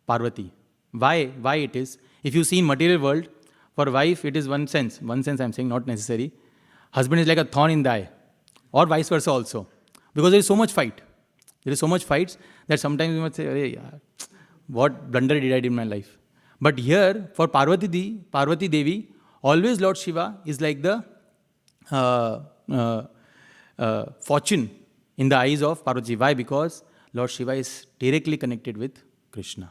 Parvati. Why? Why it is? If you see in material world, for wife it is one sense. One sense I'm saying, not necessary. Husband is like a thorn in the eye, or vice versa also, because there is so much fight. There is so much fights that sometimes we must say, "Arey yaar, what blunder did I do in my life?" But here for Parvati Devi, always Lord Shiva is like the fortune in the eyes of Parvati. Why? Because Lord Shiva is directly connected with Krishna.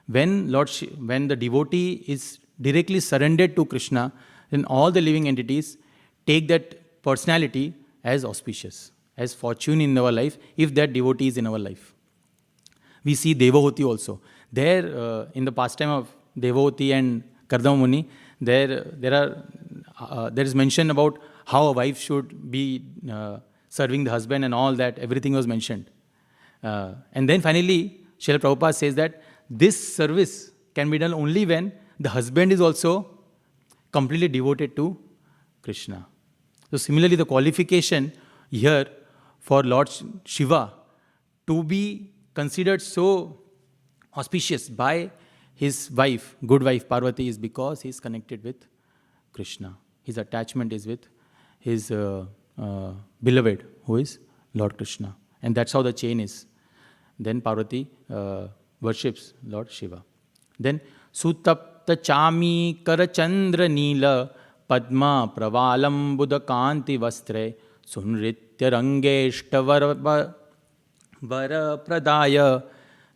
When the devotee is directly surrendered to Krishna, then all the living entities take that personality as auspicious, as fortune in our life, if that devotee is in our life. We see Devahuti also. There, in the pastime of Devahuti and Kardama Muni, there is mention about how a wife should be serving the husband and all that. Everything was mentioned. And then finally, Srila Prabhupada says that this service can be done only when the husband is also completely devoted to Krishna. So similarly, the qualification here for Lord Shiva to be considered so auspicious by his wife, good wife Parvati, is because he is connected with Krishna. His attachment is with his beloved, who is Lord Krishna. And that's how the chain is. Then Parvati worships Lord Shiva. Then Sutapta Chami Karachandra Neela Padma Pravalam Buddha Kanti Vastre Sunritya Rangeshta Vara Pradaya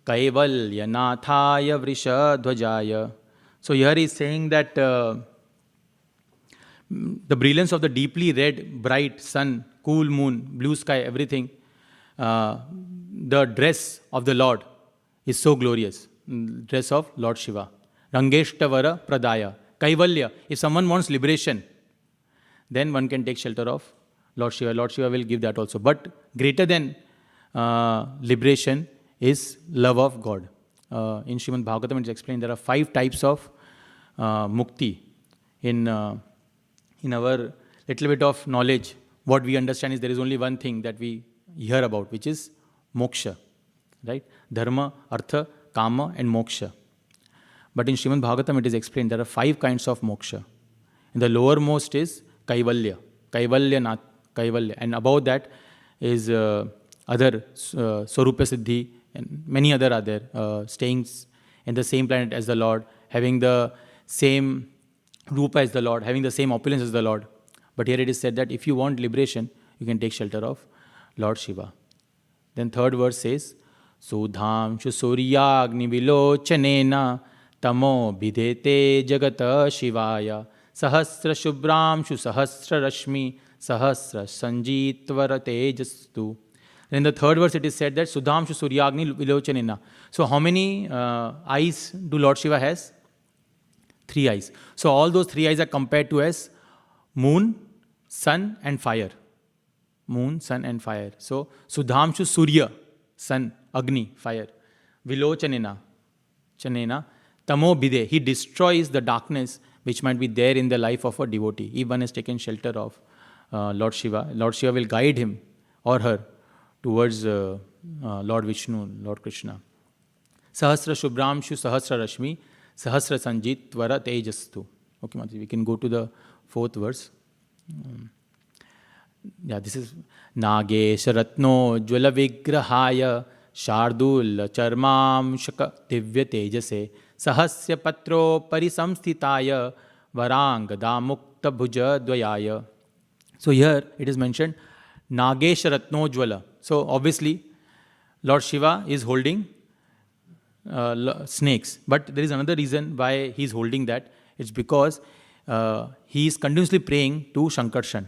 Kaivalya Nathaya Vrishadhvajaya. So here he is saying that the brilliance of the deeply red, bright sun, cool moon, blue sky, everything, the dress of the Lord is so glorious. Dress of Lord Shiva. Rangeshtavara Pradaya. Kaivalya. If someone wants liberation, then one can take shelter of Lord Shiva. Lord Shiva will give that also. But greater than liberation is love of God. In Srimad Bhagavatam it is explained there are 5 types of mukti. In our little bit of knowledge, what we understand is there is only one thing that we hear about, which is moksha. Right? Dharma, Artha, Kama and moksha. But in Srimad Bhagavatam it is explained there are 5 kinds of moksha. And the lowermost is Kaivalya. Kaivalya. And above that is other Swarupa Siddhi and many other are there. Staying in the same planet as the Lord, having the same Rupa as the Lord, having the same opulence as the Lord. But here it is said that if you want liberation, you can take shelter of Lord Shiva. Then third verse says, Sudhamshu Suryagni Vilochanena Tamo Bidete Jagata Shivaya Sahasra Shubramshu Sahasra Rashmi Sahasra Sanjitwara Tejastu. In the third verse it is said that Sudhamshu Suryagni Vilochanena. So how many eyes do Lord Shiva has? 3 eyes. So all those 3 eyes are compared to as moon, sun and fire. Moon, sun and fire. So Sudhamshu Surya, sun, Agni, fire. Vilochanena, Tamo Bide. He destroys the darkness which might be there in the life of a devotee. If one has taken shelter of Lord Shiva will guide him or her towards Lord Vishnu, Lord Krishna. Sahasra Shubramshu Sahasra Rashmi Sahasra Sanjit Tvara Tejastu. Okay, Mataji, we can go to the 4th verse. This is Nagesha Ratno Jwala Vigrahaya Shardul Charmam Shaka Divya Tejase Sahasya Patro Parisamstitaya Varangada Mukta Bhuja Dvayaya. So here it is mentioned Nagesha Ratno Jwala. So obviously Lord Shiva is holding snakes. But there is another reason why he is holding that. It's because he is continuously praying to Shankarshan,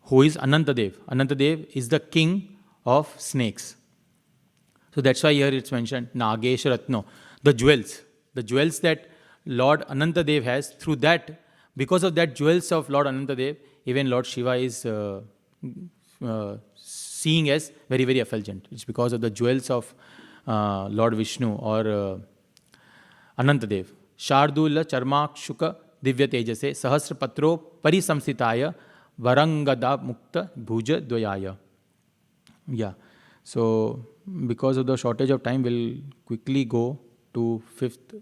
who is Anantadev. Anantadev is the king of snakes. So that's why here it's mentioned Nagesh Ratno. The jewels that Lord Anantadev has, through that, because of that jewels of Lord Anantadev, even Lord Shiva is seeing as very, very effulgent. It's because of the jewels of Lord Vishnu or Anantadev. Shardula Charmakshuka Divya Tejase Sahasra Patro Parisamsitaya Varangada Mukta Bhuja Dvayaya. Yeah. So, because of the shortage of time, we'll quickly go to fifth.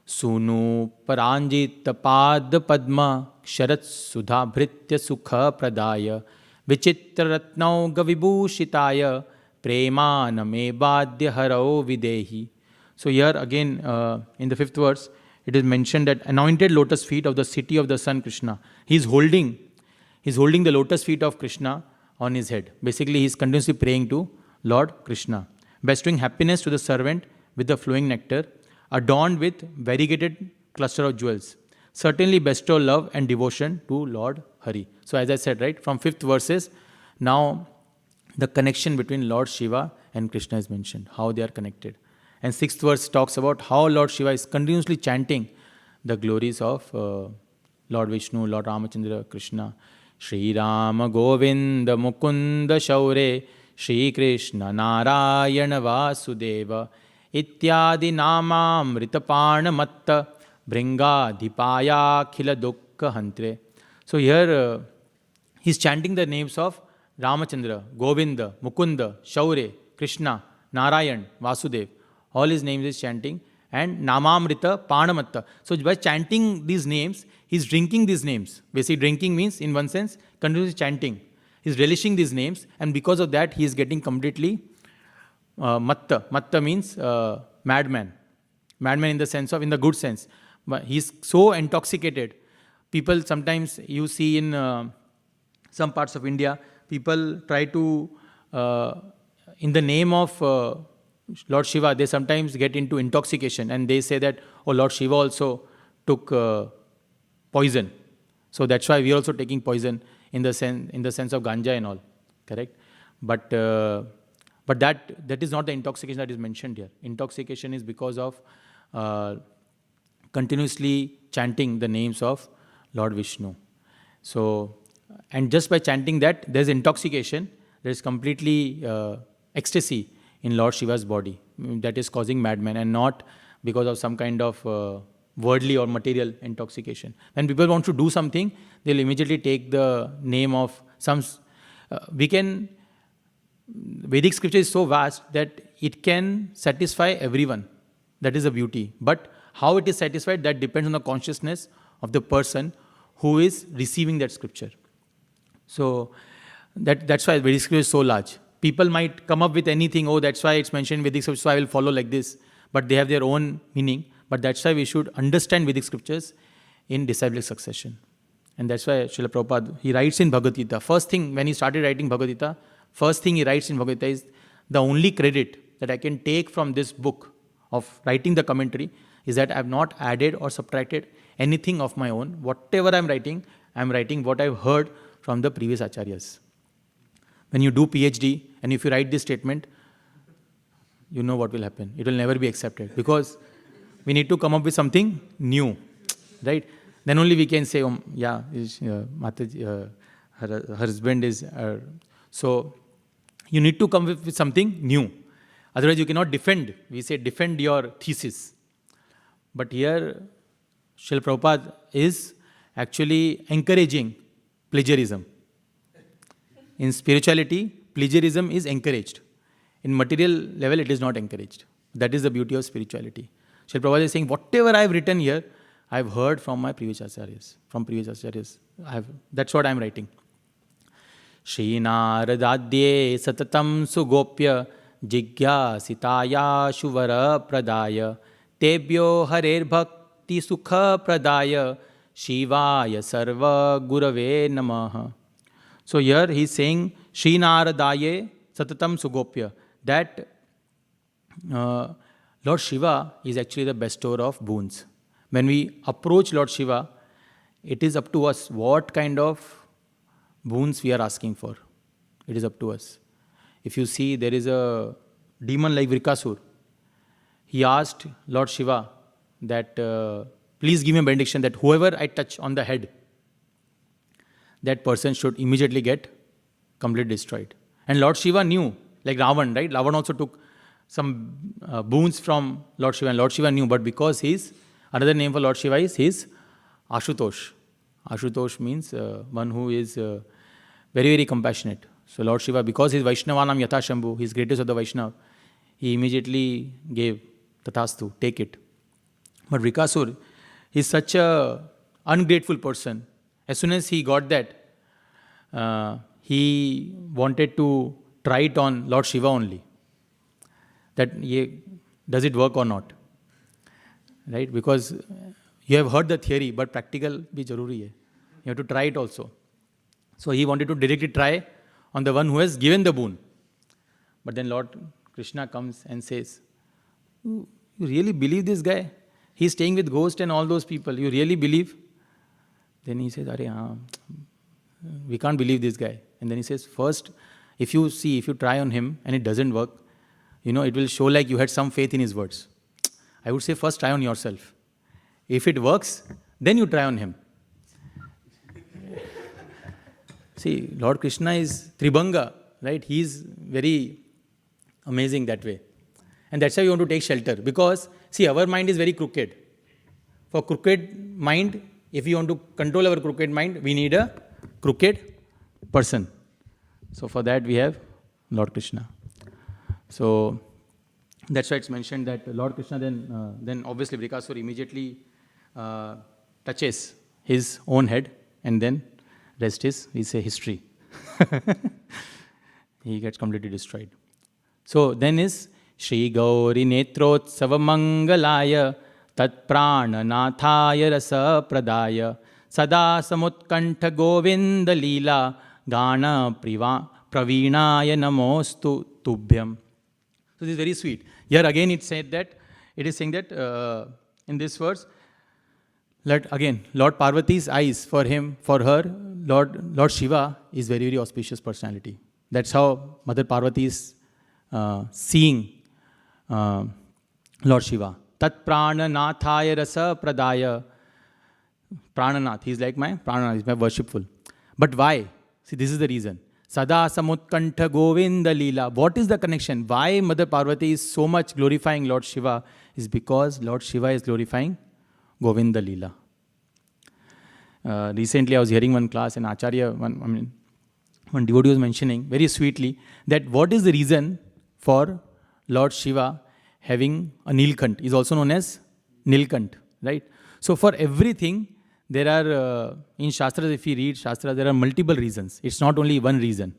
Sunu Paranjit Pad Padma Ksharat Sudha Bhritya Sukha Pradaya Vichitra Ratnau Gavibhushitaya Premaname Badya Harao Videhi. So here again in the fifth verse, it is mentioned that anointed lotus feet of the city of the sun Krishna. He's holding the lotus feet of Krishna on his head. Basically, he's continuously praying to Lord Krishna, bestowing happiness to the servant with the flowing nectar, adorned with variegated cluster of jewels. Certainly bestow love and devotion to Lord Hari. So as I said, right, from fifth verses, now the connection between Lord Shiva and Krishna is mentioned, how they are connected. And sixth verse talks about how Lord Shiva is continuously chanting the glories of Lord Vishnu, Lord Ramachandra, Krishna. Shri Rama Govinda Mukunda Shaure Shri Krishna Narayana Vasudeva Ityadi Namamritapana Matta Bringadhipaya Khila Dukkha Hantre. So here he's chanting the names of Ramachandra, Govinda, Mukunda, Shaure, Krishna, Narayan, Vasudev. All his names is chanting, and Namamrita Panamatta. So by chanting these names, he's drinking these names. Basically, drinking means, in one sense, continuously chanting. He's relishing these names, and because of that, he is getting completely matta. Matta means madman. Madman in the sense of, in the good sense. But he's so intoxicated. People sometimes, you see in some parts of India, people try to, in the name of Lord Shiva, they sometimes get into intoxication, and they say that, oh, Lord Shiva also took poison. So that's why we are also taking poison in the sense of ganja and all, correct? But that is not the intoxication that is mentioned here. Intoxication is because of continuously chanting the names of Lord Vishnu. So, and just by chanting that, there's intoxication, there's completely ecstasy in Lord Shiva's body that is causing madman, and not because of some kind of worldly or material intoxication. When people want to do something, they'll immediately take the name of some. Vedic scripture is so vast that it can satisfy everyone. That is the beauty. But how it is satisfied, that depends on the consciousness of the person who is receiving that scripture. So that's why Vedic scripture is so large. People might come up with anything, oh, that's why it's mentioned in Vedic scripture, so I will follow like this. But they have their own meaning. But that's why we should understand Vedic scriptures in disciplic succession. And that's why Srila Prabhupada, he writes in Bhagavad Gita. First thing, when he started writing Bhagavad Gita, first thing he writes in Bhagavad Gita is, the only credit that I can take from this book of writing the commentary is that I have not added or subtracted anything of my own. Whatever I'm writing what I've heard from the previous acharyas. When you do PhD, and if you write this statement, you know what will happen. It will never be accepted, because we need to come up with something new, right? Then only we can say, her husband is... so, you need to come up with something new. Otherwise, you cannot defend. We say, defend your thesis. But here, Srila Prabhupada is actually encouraging plagiarism. In spirituality, plagiarism is encouraged. In material level, it is not encouraged. That is the beauty of spirituality. Srila Prabhupada is saying, whatever I have written here, I have heard from my previous acharyas. That's what I am writing. Shri Naradadye Satatam Sugopya Jigyasitaya Shuvara Pradaya Tebyo Harer Bhakti Sukha Pradaya Shivaya Sarva Gurave Namaha. So here he is saying, Shri Naradaye Satatam Sugopya, that Lord Shiva is actually the bestower of boons. When we approach Lord Shiva, it is up to us what kind of boons we are asking for. It is up to us. If you see, there is a demon like Vrikasur. He asked Lord Shiva that, please give me a benediction that whoever I touch on the head, that person should immediately get completely destroyed. And Lord Shiva knew, like Ravan, right? Ravan also took some boons from Lord Shiva, and Lord Shiva knew, but because another name for Lord Shiva is his Ashutosh. Ashutosh means one who is very, very compassionate. So Lord Shiva, because he is Vaishnavanam Yatha Shambhu, he is greatest of the Vaishnav, he immediately gave Tathastu, take it. But Vrikasur is such a ungrateful person. As soon as he got that, he wanted to try it on Lord Shiva only. That does it work or not? Right? Because you have heard the theory, but practical bhi jaruri hai. You have to try it also. So he wanted to directly try on the one who has given the boon. But then Lord Krishna comes and says, you really believe this guy? He's staying with ghosts and all those people. You really believe? Then he says, we can't believe this guy. And then he says, first, if you try on him and it doesn't work, it will show like you had some faith in his words. I would say first try on yourself. If it works, then you try on him. See, Lord Krishna is Tribhanga, right? He is very amazing that way. And that's why we want to take shelter. Because, see, our mind is very crooked. For crooked mind, if we want to control our crooked mind, we need a crooked person. So for that we have Lord Krishna. So that's why it's mentioned that Lord Krishna then obviously Vrikasur immediately touches his own head, and then rest is, we say, history. He gets completely destroyed. So then is Shri Gauri Netrotsava Mangalaya Tat Prana Nathaya Rasa Pradaya Sada Samutkantha Govinda Leela Gana Pravinaya Namostu Tubhyam. So this is very sweet. Here again it is saying that in this verse, again, Lord Parvati's eyes for her, Lord Shiva is very, very auspicious personality. That's how Mother Parvati is seeing Lord Shiva. Tat Prananathaya Rasa Pradaya. Prananath, he's like my Prananath, he's my worshipful. But why? See, this is the reason. Sada Samutkantha Govinda Leela. What is the connection? Why Mother Parvati is so much glorifying Lord Shiva is because Lord Shiva is glorifying Govinda Leela. Recently I was hearing one class and Acharya, one devotee was mentioning very sweetly that what is the reason for Lord Shiva having a Nilkant, is also known as Nilkant, right? So for everything, there are, in Shastras, if you read Shastras, there are multiple reasons. It's not only one reason.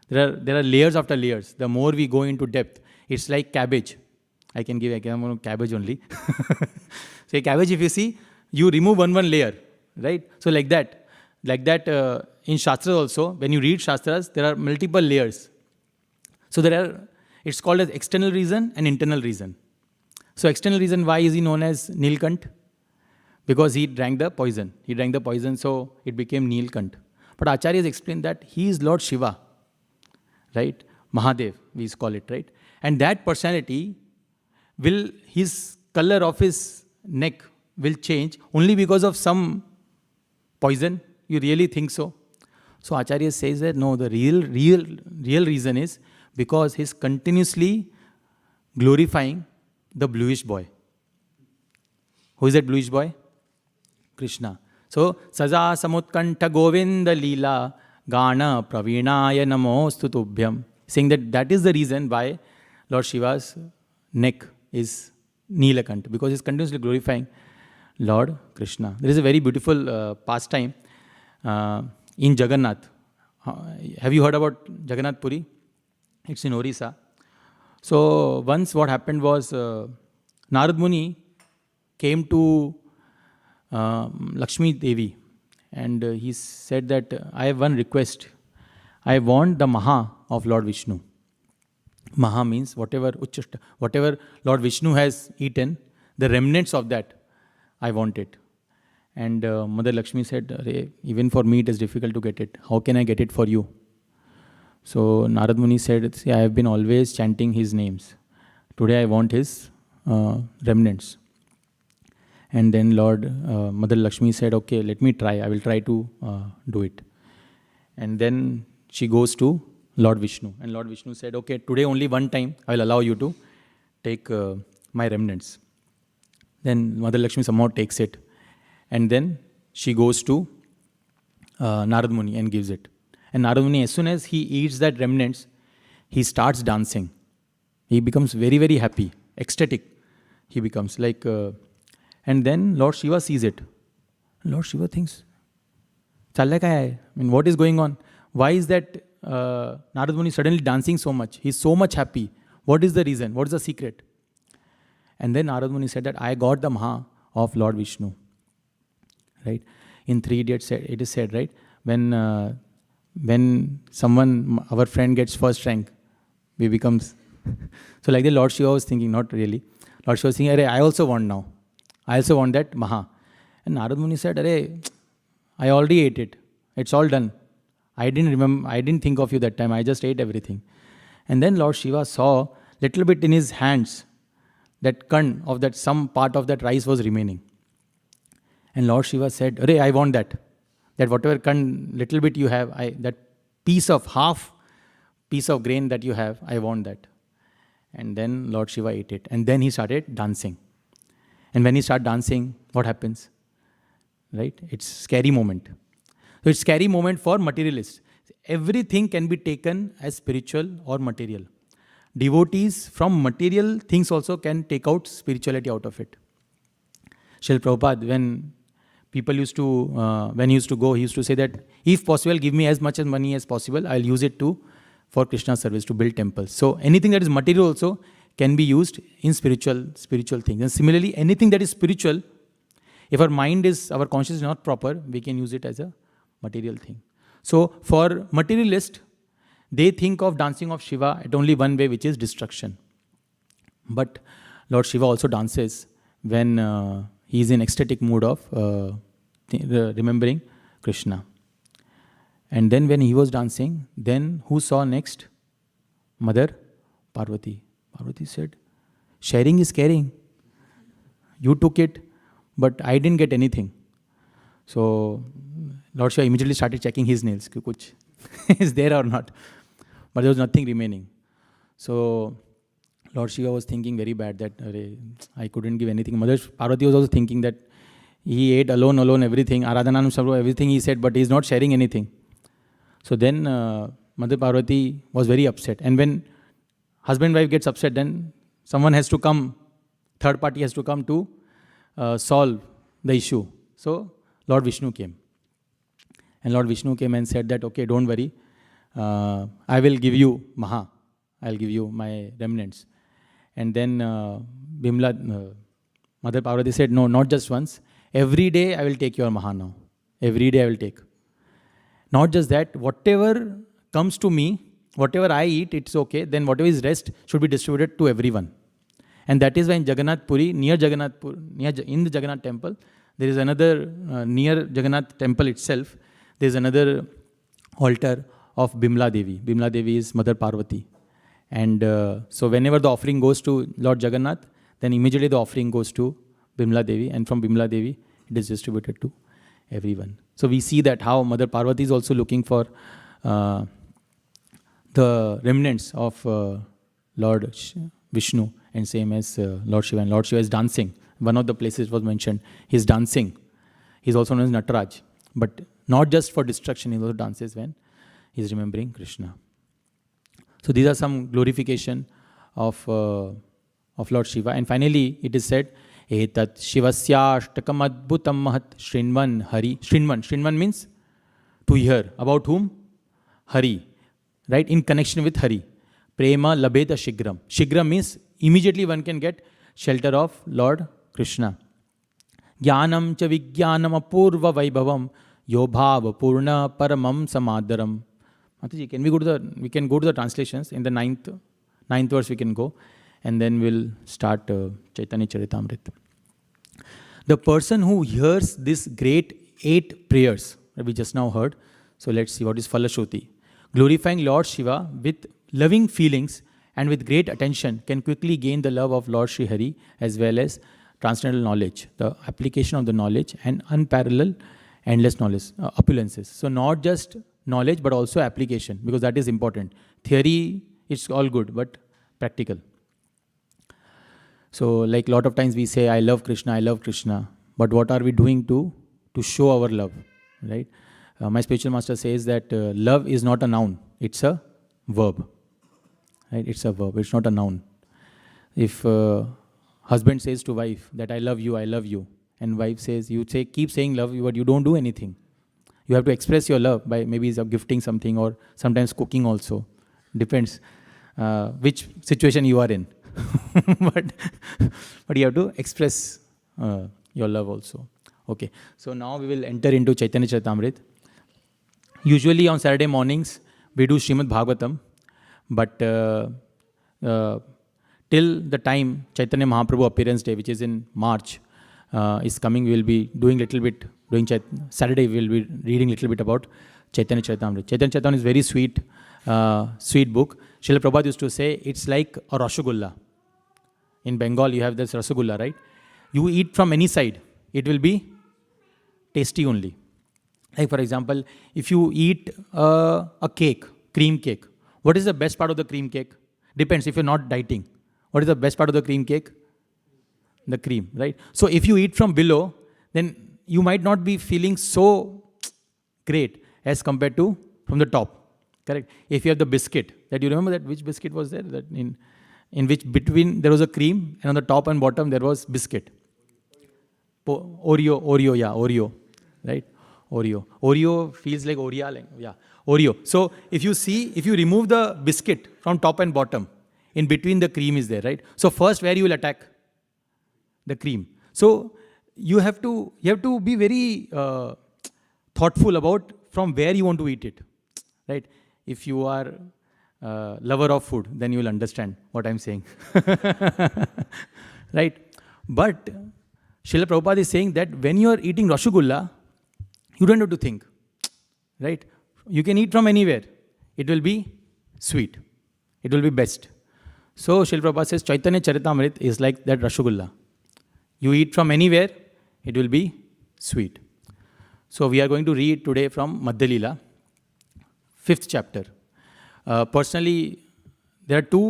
There are layers after layers. The more we go into depth, it's like cabbage. I can give example of cabbage only. So cabbage, if you see, you remove one layer, right? So like that in Shastras also, when you read Shastras, there are multiple layers. So it's called as external reason and internal reason. So external reason, why is he known as Nilkant? Because he drank the poison. So it became Nilkant. But Acharyas explained that he is Lord Shiva, right? Mahadev, we call it, right? And that personality his color of his neck will change only because of some poison. You really think so? So Acharya says that no, the real reason is because he's continuously glorifying the bluish boy. Who is that bluish boy? Krishna. So, Saza Samutkantha Govinda Leela Gana Pravinaya Namostu Tubhyam. Saying that is the reason why Lord Shiva's neck is Nilakanta, because he's continuously glorifying Lord Krishna. There is a very beautiful pastime in Jagannath. Have you heard about Jagannath Puri? It's in Orissa. So once what happened was Narad Muni came to Lakshmi Devi and he said that I have one request. I want the Maha of Lord Vishnu. Maha means whatever Lord Vishnu has eaten, the remnants of that, I want it. And Mother Lakshmi said, even for me it is difficult to get it. How can I get it for you? So Narad Muni said, see, I have been always chanting his names. Today I want his remnants. And then Mother Lakshmi said, okay, let me try. I will try to do it. And then she goes to Lord Vishnu. And Lord Vishnu said, okay, today only one time I will allow you to take my remnants. Then Mother Lakshmi somehow takes it. And then she goes to Narad Muni and gives it. And Narad Muni, as soon as he eats that remnants, he starts dancing. He becomes very, very happy, ecstatic. He becomes like, and then Lord Shiva sees it. Lord Shiva thinks, Challa kya hai? I mean, what is going on? Why is that Narad Muni suddenly dancing so much? He's so much happy. What is the reason? What is the secret? And then Narad Muni said that I got the Maha of Lord Vishnu. Right? In 3 Idiots, it is said, right? When someone, our friend gets first rank, we becomes... So like the Lord Shiva was thinking, not really. Lord Shiva was thinking, Arey, I also want now. I also want that Maha. And Narad Muni said, Arey, I already ate it. It's all done. I didn't think of you that time. I just ate everything. And then Lord Shiva saw little bit in his hands that kan of that, some part of that rice was remaining. And Lord Shiva said, Arey, I want that. That whatever kan, little bit you have, that half piece of grain that you have, I want that. And then Lord Shiva ate it. And then he started dancing. And when he started dancing, what happens? Right? It's scary moment. So it's scary moment for materialists. Everything can be taken as spiritual or material. Devotees from material things also can take out spirituality out of it. Srila Prabhupada, when people used to, when he used to go, he used to say that, if possible, give me as much money as possible. I'll use it for Krishna service, to build temples. So anything that is material also can be used in spiritual things. And similarly, anything that is spiritual, if our conscience is not proper, we can use it as a material thing. So for materialist, they think of dancing of Shiva at only one way, which is destruction. But Lord Shiva also dances when he is in ecstatic mood of remembering Krishna. And then when he was dancing, then who saw next? Mother Parvati. Parvati said, sharing is caring. You took it, but I didn't get anything. So Lord Shiva immediately started checking his nails. Kuch is there or not? But there was nothing remaining. So Lord Shiva was thinking very bad that I couldn't give anything. Mother Parvati was also thinking that he ate alone everything. Aradhanam Sabro, everything he said, but he is not sharing anything. So then Mother Parvati was very upset. And when husband and wife gets upset, then someone has to come, third party has to come to solve the issue. So Lord Vishnu came. And Lord Vishnu came and said that, okay, don't worry. I will give you Maha. I'll give you my remnants. And then Mother Parvati said, no, not just once. Every day I will take your Maha now. Every day I will take. Not just that, whatever comes to me, whatever I eat, it's okay. Then whatever is rest should be distributed to everyone. And that is why in Jagannath Puri, in the Jagannath temple, there is another, near Jagannath temple itself, there is another altar of Bimla Devi. Bimla Devi is Mother Parvati. And so whenever the offering goes to Lord Jagannath, then immediately the offering goes to Bimla Devi. And from Bimla Devi, it is distributed to everyone. So we see that how Mother Parvati is also looking for the remnants of Lord Vishnu, and same as Lord Shiva. And Lord Shiva is dancing. One of the places was mentioned, he's dancing. He's also known as Nataraj. But not just for destruction, he also dances when he's remembering Krishna. So these are some glorification of Lord Shiva. And finally, it is said, Etat Shivashtakam adbhutam mahat Shrinvan Hari. Shrinvan means to hear. About whom? Hari. Right? In connection with Hari. Prema labeta shigram. Shigram means immediately one can get shelter of Lord Krishna. Jnanam cha vijnanam apurva vaibhavam yobhav purna paramam samadaram. Mataji, we can go to the translations. In the ninth verse we can go. And then we'll start Chaitanya Charitamrita. The person who hears this great 8 prayers that we just now heard. So let's see what is Falashruti. Glorifying Lord Shiva with loving feelings and with great attention can quickly gain the love of Lord Sri Hari as well as transcendental knowledge, the application of the knowledge and unparalleled endless knowledge, opulences. So not just knowledge but also application, because that is important. Theory, it's all good, but practical. So like a lot of times we say, I love Krishna, but what are we doing to show our love, right? My spiritual master says that love is not a noun, it's a verb, right? It's a verb, it's not a noun. If husband says to wife that I love you, and wife says, keep saying love you, but you don't do anything. You have to express your love by maybe gifting something, or sometimes cooking also. Depends which situation you are in. but you have to express your love also. Okay, so now we will enter into Chaitanya Charitamrita. Usually on Saturday mornings, we do Srimad Bhagavatam, but till the time Chaitanya Mahaprabhu appearance day, which is in March, is coming, we will be doing little bit, Saturday we will be reading little bit about Chaitanya Charitamrita. Chaitanya Charitamrita is very sweet, sweet book. Srila Prabhupada used to say, it's like a Rasgulla. In Bengal, you have this Rasgulla, right? You eat from any side, it will be tasty only. Like for example, if you eat a cake, cream cake, what is the best part of the cream cake? Depends if you're not dieting. What is the best part of the cream cake? The cream, right? So if you eat from below, then you might not be feeling so great as compared to from the top, correct? If you have the biscuit, that you remember that which biscuit was there? That in which between there was a cream, and on the top and bottom there was biscuit. Oreo, right? Oreo feels like Oreo. So if you remove the biscuit from top and bottom, in between the cream is there, right? So first where you will attack? The cream. So you have to be very thoughtful about from where you want to eat it, right? If you are lover of food, then you will understand what I'm saying. Right? But Srila Prabhupada is saying that when you are eating Rasgulla, you don't have to think, right? You can eat from anywhere. It will be sweet. It will be best. So Srila Prabhupada says Chaitanya Charitamrita is like that Rasgulla. You eat from anywhere, it will be sweet. So we are going to read today from Madhya Leela, 5th chapter. Personally, there are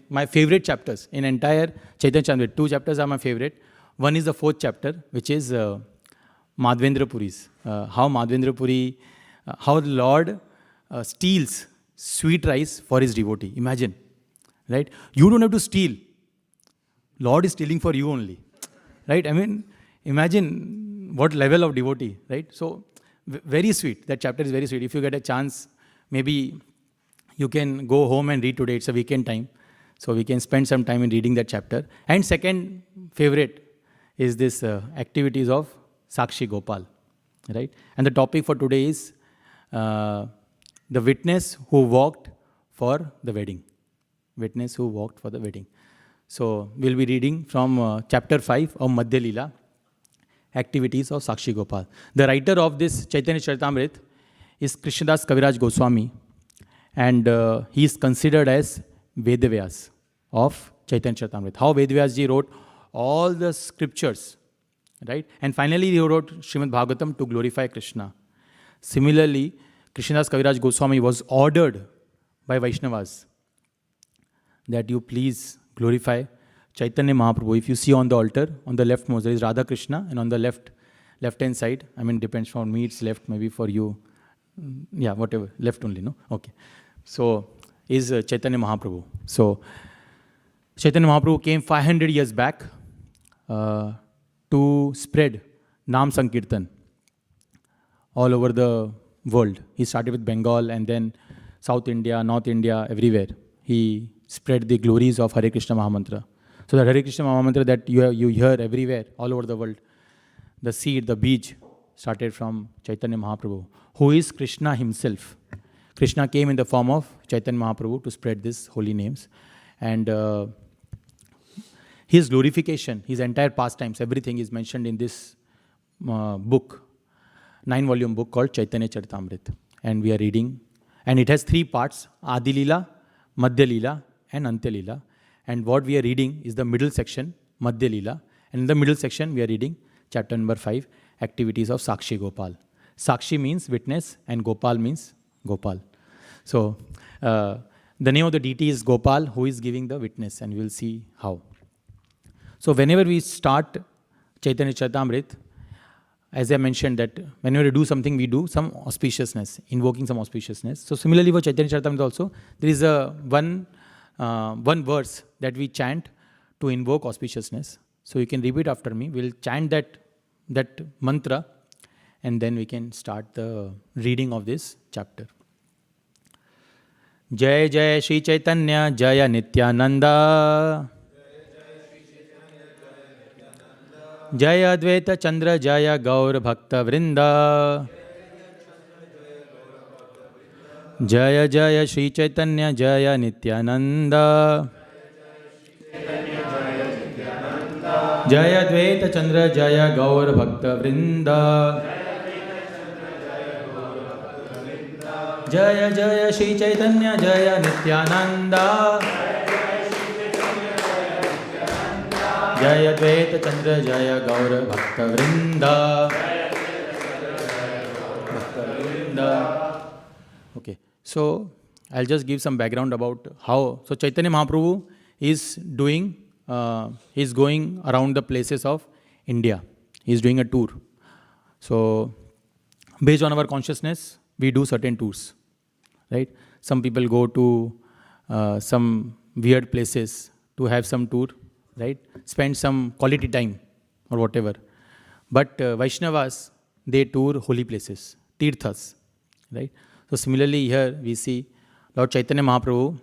my favorite chapters in entire Chaitanya Charitamrita. 2 chapters are my favorite. One is the 4th chapter, which is Madhvendra Puri's. How Madhvendra Puri, how the Lord steals sweet rice for his devotee. Imagine, right? You don't have to steal. Lord is stealing for you only, right? I mean, imagine what level of devotee, right? So, very sweet. That chapter is very sweet. If you get a chance, maybe you can go home and read today. It's a weekend time. So, we can spend some time in reading that chapter. And second favorite is this activities of Sakshi Gopal, right? And the topic for today is the witness who walked for the wedding. Witness who walked for the wedding. So, we'll be reading from chapter 5 of Madhya Leela, activities of Sakshi Gopal. The writer of this Chaitanya Charitamrita is Krishnadas Kaviraj Goswami, and he is considered as Vedavyas of Chaitanya Charitamrita. How Vedavyas ji wrote all the scriptures, right? And finally he wrote Srimad Bhagavatam to glorify Krishna. Similarly, Krishnadas Kaviraj Goswami was ordered by Vaishnavas that you please glorify Chaitanya Mahaprabhu. If you see on the altar, on the left most, there is Radha Krishna, and on the left-hand side, I mean, depends for me, it's left, maybe for you, yeah, whatever, left only, no? Okay. So, is Chaitanya Mahaprabhu. So, Chaitanya Mahaprabhu came 500 years back to spread Nam Sankirtan all over the world. He started with Bengal, and then South India, North India, everywhere. He spread the glories of Hare Krishna Mahamantra. So the Hare Krishna Mahamantra that you hear everywhere, all over the world, the seed, the beej, started from Chaitanya Mahaprabhu, who is Krishna himself. Krishna came in the form of Chaitanya Mahaprabhu to spread these holy names. And his glorification, his entire pastimes, everything is mentioned in this book, 9-volume book called Chaitanya Charitamrita. And we are reading. And it has 3 parts, Adi Leela, Madhya Leela, and Antya Leela. And what we are reading is the middle section, Madhya Leela. And in the middle section, we are reading chapter number 5, activities of Sakshi Gopal. Sakshi means witness and Gopal means Gopal. So the name of the deity is Gopal, who is giving the witness, and we will see how. So whenever we start Chaitanya Charitamrita, as I mentioned that whenever we do something, we do some auspiciousness, invoking some auspiciousness. So similarly for Chaitanya Charitamrita also, there is one verse that we chant to invoke auspiciousness. So you can repeat after me. We'll chant that mantra, and then we can start the reading of this chapter. Jai Jai Shri Chaitanya Jaya Nityananda Jaya Advaita Chandra Jaya Gaur Bhakta Vrinda Jaya Jaya Shri Chaitanya Jaya Nityananda Jaya Advaita Chandra Jaya Gaur Bhakta Vrinda Jaya Jaya Shri Chaitanya Jaya Nityananda Jaya Advaita Chandra Jaya Gaur Bhakta Vrinda. Okay, so I'll just give some background about how. So Chaitanya Mahaprabhu is doing, he's going around the places of India. He's doing a tour. So based on our consciousness, we do certain tours, right? Some people go to some weird places to have some tour, right? Spend some quality time or whatever. But Vaishnavas, they tour holy places, tirthas, right? So similarly here we see Lord Chaitanya Mahaprabhu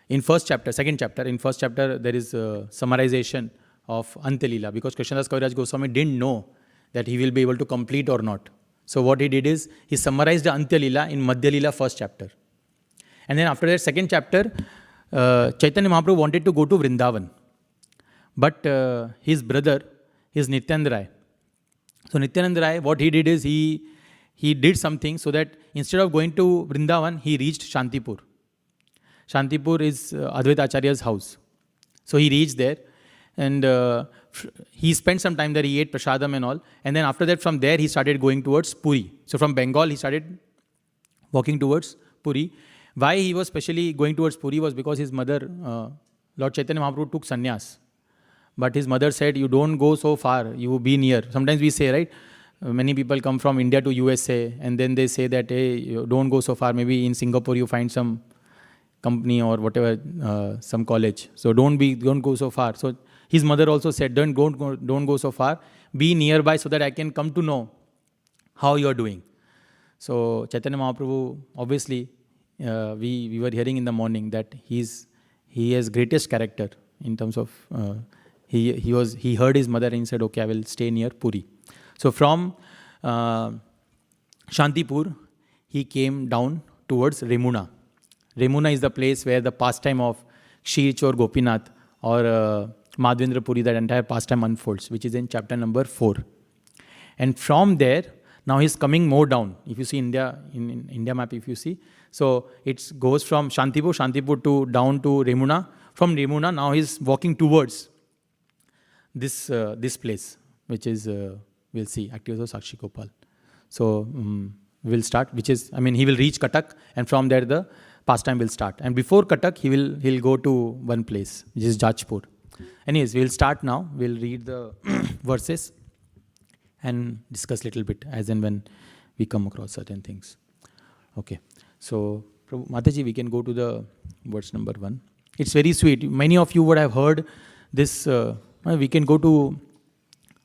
in second chapter, there is a summarization of Antyalila, because Krishnadas Kaviraj Goswami didn't know that he will be able to complete or not. So what he did is, he summarized the Antyalila in Madhyalila first chapter. And then after that second chapter, Chaitanya Mahaprabhu wanted to go to Vrindavan. But his brother, his Nityananda Rai. So Nityananda Rai, what he did is, he did something so that instead of going to Vrindavan, he reached Shantipur. Shantipur is Advaita Acharya's house. So he reached there, and he spent some time there, he ate prasadam and all. And then after that, from there, he started going towards Puri. So from Bengal, he started walking towards Puri. Why he was specially going towards Puri was because his mother, Lord Chaitanya Mahaprabhu, took sannyas. But his mother said, you don't go so far, you be near. Sometimes we say, right, many people come from India to USA, and then they say that, hey, you don't go so far. Maybe in Singapore you find some company or whatever, some college. So don't go so far. So his mother also said, don't go so far. Be nearby so that I can come to know how you are doing. So Chaitanya Mahaprabhu, obviously, we were hearing in the morning that he has greatest character in terms of he heard his mother and he said, okay, I will stay near Puri. So from Shantipur, he came down towards Remuna. Remuna is the place where the pastime of Kshirchor Gopinath or Madhvendra Puri, that entire pastime unfolds, which is in chapter number 4. And from there, now he's coming more down. If you see India, in India map, if you see, so it goes from Shantipur to down to Remuna. From Remuna, now he's walking towards this place, which is, we'll see, activities of Sakshi Gopal. So we'll start, which is, he will reach Cuttack, and from there the pastime will start. And before Cuttack, he'll go to one place, which is Jajpur. Anyways, we'll start now. We'll read the verses and discuss a little bit as and when we come across certain things. Okay. So, Mataji, we can go to the verse number 1. It's very sweet. Many of you would have heard this. We can go to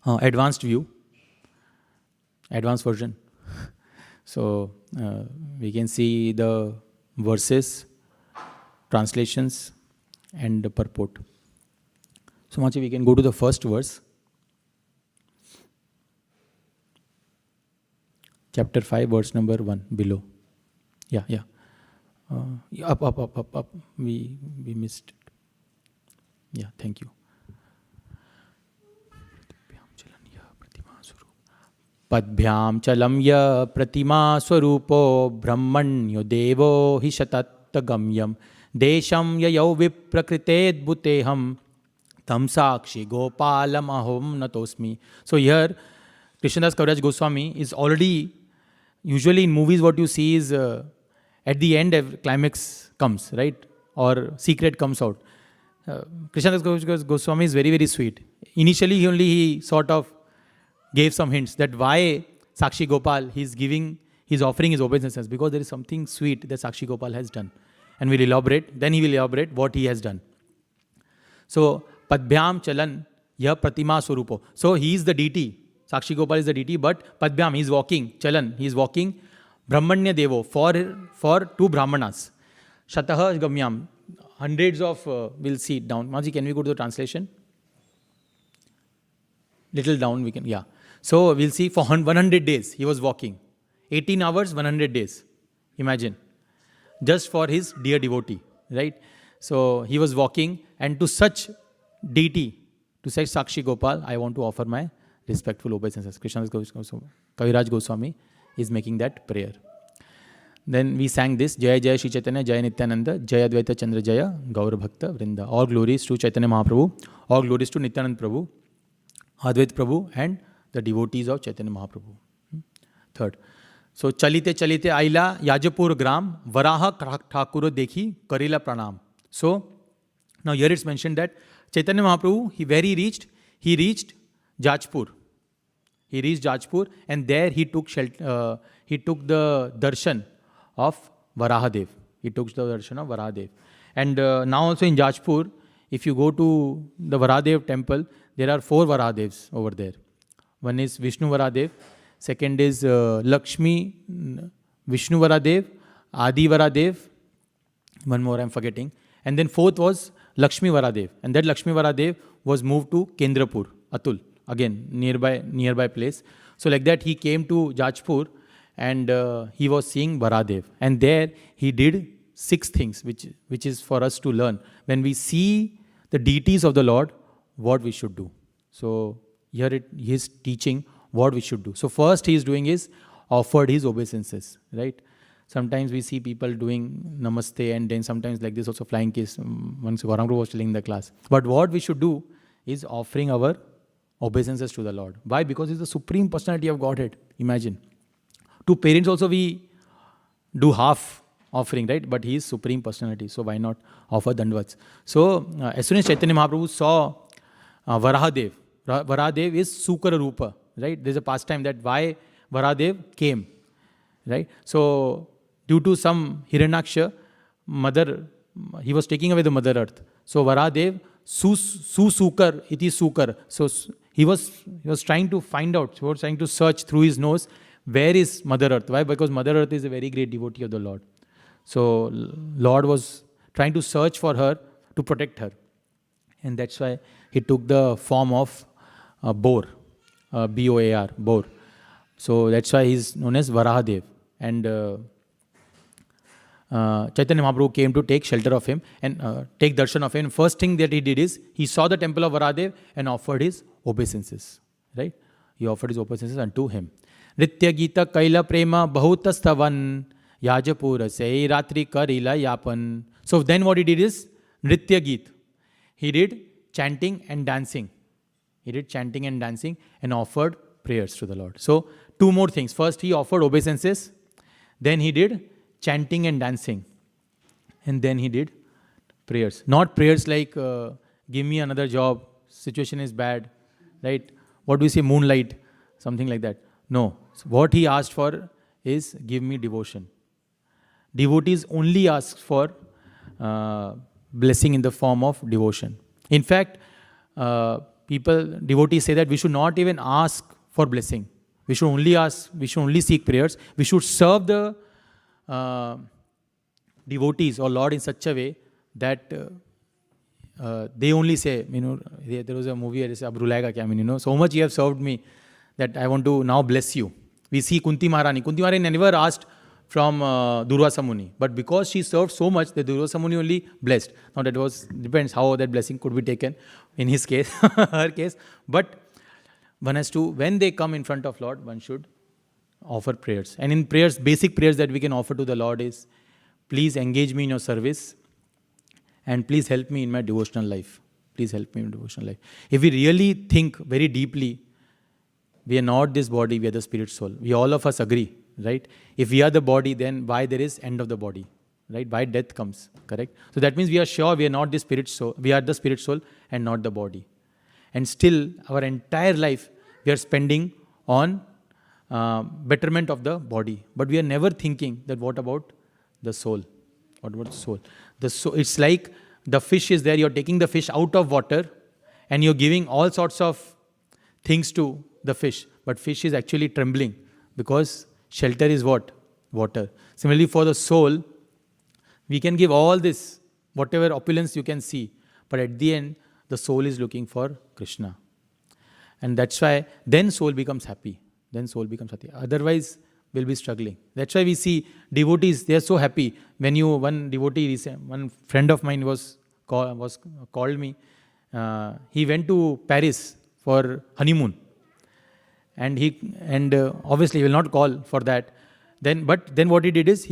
advanced view, advanced version. So, we can see the verses, translations, and the purport. So, Mataji, we can go to the first verse. Chapter 5, verse number 1, below. Yeah. Up. We missed it. Yeah, thank you. Padbhyam chalam ya pratima swarupo brahmanyo devo hi shatattagamyam desham yayau viprakrite bhuteham tam sakshi gopalam ahom natosmi. So here Krishnadas Kaviraj Goswami is already, usually in movies what you see is at the end climax comes, right? Or secret comes out. Krishnadas Kaviraj Goswami is very, very sweet. Initially he sort of gave some hints that why Sakshi Gopal, he's offering his obeisances, because there is something sweet that Sakshi Gopal has done. And then he will elaborate what he has done. So, Padbhyam Chalan, Yah Pratima Swarupo. So, he is the deity. Sakshi Gopal is the deity, but Padbhyam, he is walking. Chalan, he is walking. Brahmanya Devo, for two Brahmanas. Shataha Gamyam, hundreds of, we'll see it down. Maji, can we go to the translation? Little down we can, yeah. So, we'll see for 100 days he was walking. 18 hours, 100 days. Imagine. Just for his dear devotee, right? So he was walking, and to such deity, to such Sakshi Gopal, I want to offer my respectful obeisances. Krishnadas Kaviraj Goswami is making that prayer. Then we sang this, Jaya Jaya Shri Chaitanya, Jaya Nityananda, Jaya Advaita Chandra Jaya, Gaur Bhakta Vrinda. All glories to Chaitanya Mahaprabhu, all glories to Nityanand Prabhu, Advait Prabhu, and the devotees of Chaitanya Mahaprabhu. Third. So, Chalite Chalite Aila Yajapur Gram Varaha Thakura Dekhi Karila Pranam. So, now here it's mentioned that Chaitanya Mahaprabhu, where he reached Jajpur. He reached Jajpur, and there he took the darshan of Varahadev. He took the darshan of Varahadev. And now also in Jajpur, if you go to the Varahadev temple, there are 4 Varahadevs over there. One is Vishnu Varahadev. Second is Lakshmi, Vishnu Varadev, Adi Varadev. One more I'm forgetting. And then fourth was Lakshmi Varadev. And that Lakshmi Varadev was moved to Kendrapur, Atul. Again, nearby place. So like that he came to Jajpur, and he was seeing Varadev. And there he did 6 things which is for us to learn. When we see the deities of the Lord, what we should do. So here he is teaching what we should do. So first he is doing is offered his obeisances, right? Sometimes we see people doing namaste, and then sometimes like this also flying kiss. Once Gauranga was telling in the class. But what we should do is offering our obeisances to the Lord. Why? Because he's the Supreme Personality of Godhead. Imagine. To parents also we do half offering, right? But he is Supreme Personality. So why not offer dandavats? So as soon as Chaitanya Mahaprabhu saw Varahadev, Varahadev is Sukara Rupa. Right? There's a pastime that why Varahadev came. Right? So, due to some Hiranyaksha, he was taking away the Mother Earth. So, Varahadev, Sukar, iti Sukar. So, he was trying to find out, he was trying to search through his nose, where is Mother Earth? Why? Because Mother Earth is a very great devotee of the Lord. So, Lord was trying to search for her to protect her. And that's why he took the form of boar. B-O-A-R, boar. So that's why he's known as Varahadev. And Chaitanya Mahaprabhu came to take shelter of him and take darshan of him. First thing that he did is, he saw the temple of Varahadev and offered his obeisances. Right? He offered his obeisances unto him. Nritya Gita Kaila Prema Bahutastavan Yajapura Sei Ratri Karila Yapan. So then what he did is, Nritya Geet. He did chanting and dancing. He did chanting and dancing and offered prayers to the Lord. So, 2 more things. First, he offered obeisances. Then he did chanting and dancing. And then he did prayers. Not prayers like, give me another job, situation is bad, right? What do we say, moonlight, something like that. No. So what he asked for is, give me devotion. Devotees only ask for blessing in the form of devotion. In fact, devotees say that we should not even ask for blessing. We should only seek prayers. We should serve the devotees or Lord in such a way that they only say, there was a movie where they say, Ab rulayega kya? So much you have served me that I want to now bless you. We see Kunti Maharani. Kunti Maharani never asked from Durvasa Muni. But because she served so much, the Durvasa Muni only blessed. Now that depends how that blessing could be taken in his case, her case. But one has to, when they come in front of Lord, one should offer prayers. And in prayers, basic prayers that we can offer to the Lord is, please engage me in your service and please help me in my devotional life. Please help me in devotional life. If we really think very deeply, we are not this body, we are the spirit soul. We all of us agree, right? If we are the body, then why there is end of the body, right? Why death comes, correct? So that means we are sure we are not the spirit soul, we are the spirit soul and not the body. And still, our entire life, we are spending on betterment of the body. But we are never thinking that what about the soul? What about the soul? The soul, it's like the fish is there, you're taking the fish out of water and you're giving all sorts of things to the fish. But fish is actually trembling because shelter is what? Water. Similarly, for the soul, we can give all this, whatever opulence you can see. But at the end, the soul is looking for Krishna. And that's why then soul becomes happy. Then soul becomes happy. Otherwise, we'll be struggling. That's why we see devotees, they are so happy. When one devotee, one friend of mine called me. He went to Paris for honeymoon. And obviously he will not call for that. But then what he did is,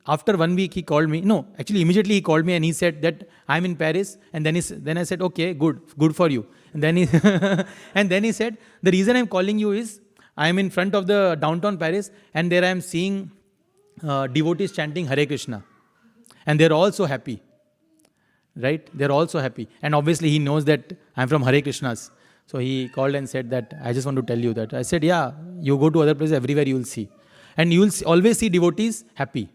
after 1 week he called me. No, actually immediately he called me and he said that I'm in Paris. And then I said, okay, good for you. And then he said, the reason I'm calling you is, I'm in front of the downtown Paris and there I am seeing devotees chanting Hare Krishna. And they're all so happy. Right? They're all so happy. And obviously he knows that I'm from Hare Krishnas. So he called and said that, I just want to tell you that. I said, yeah, you go to other places, everywhere you will see. And you will always see devotees happy.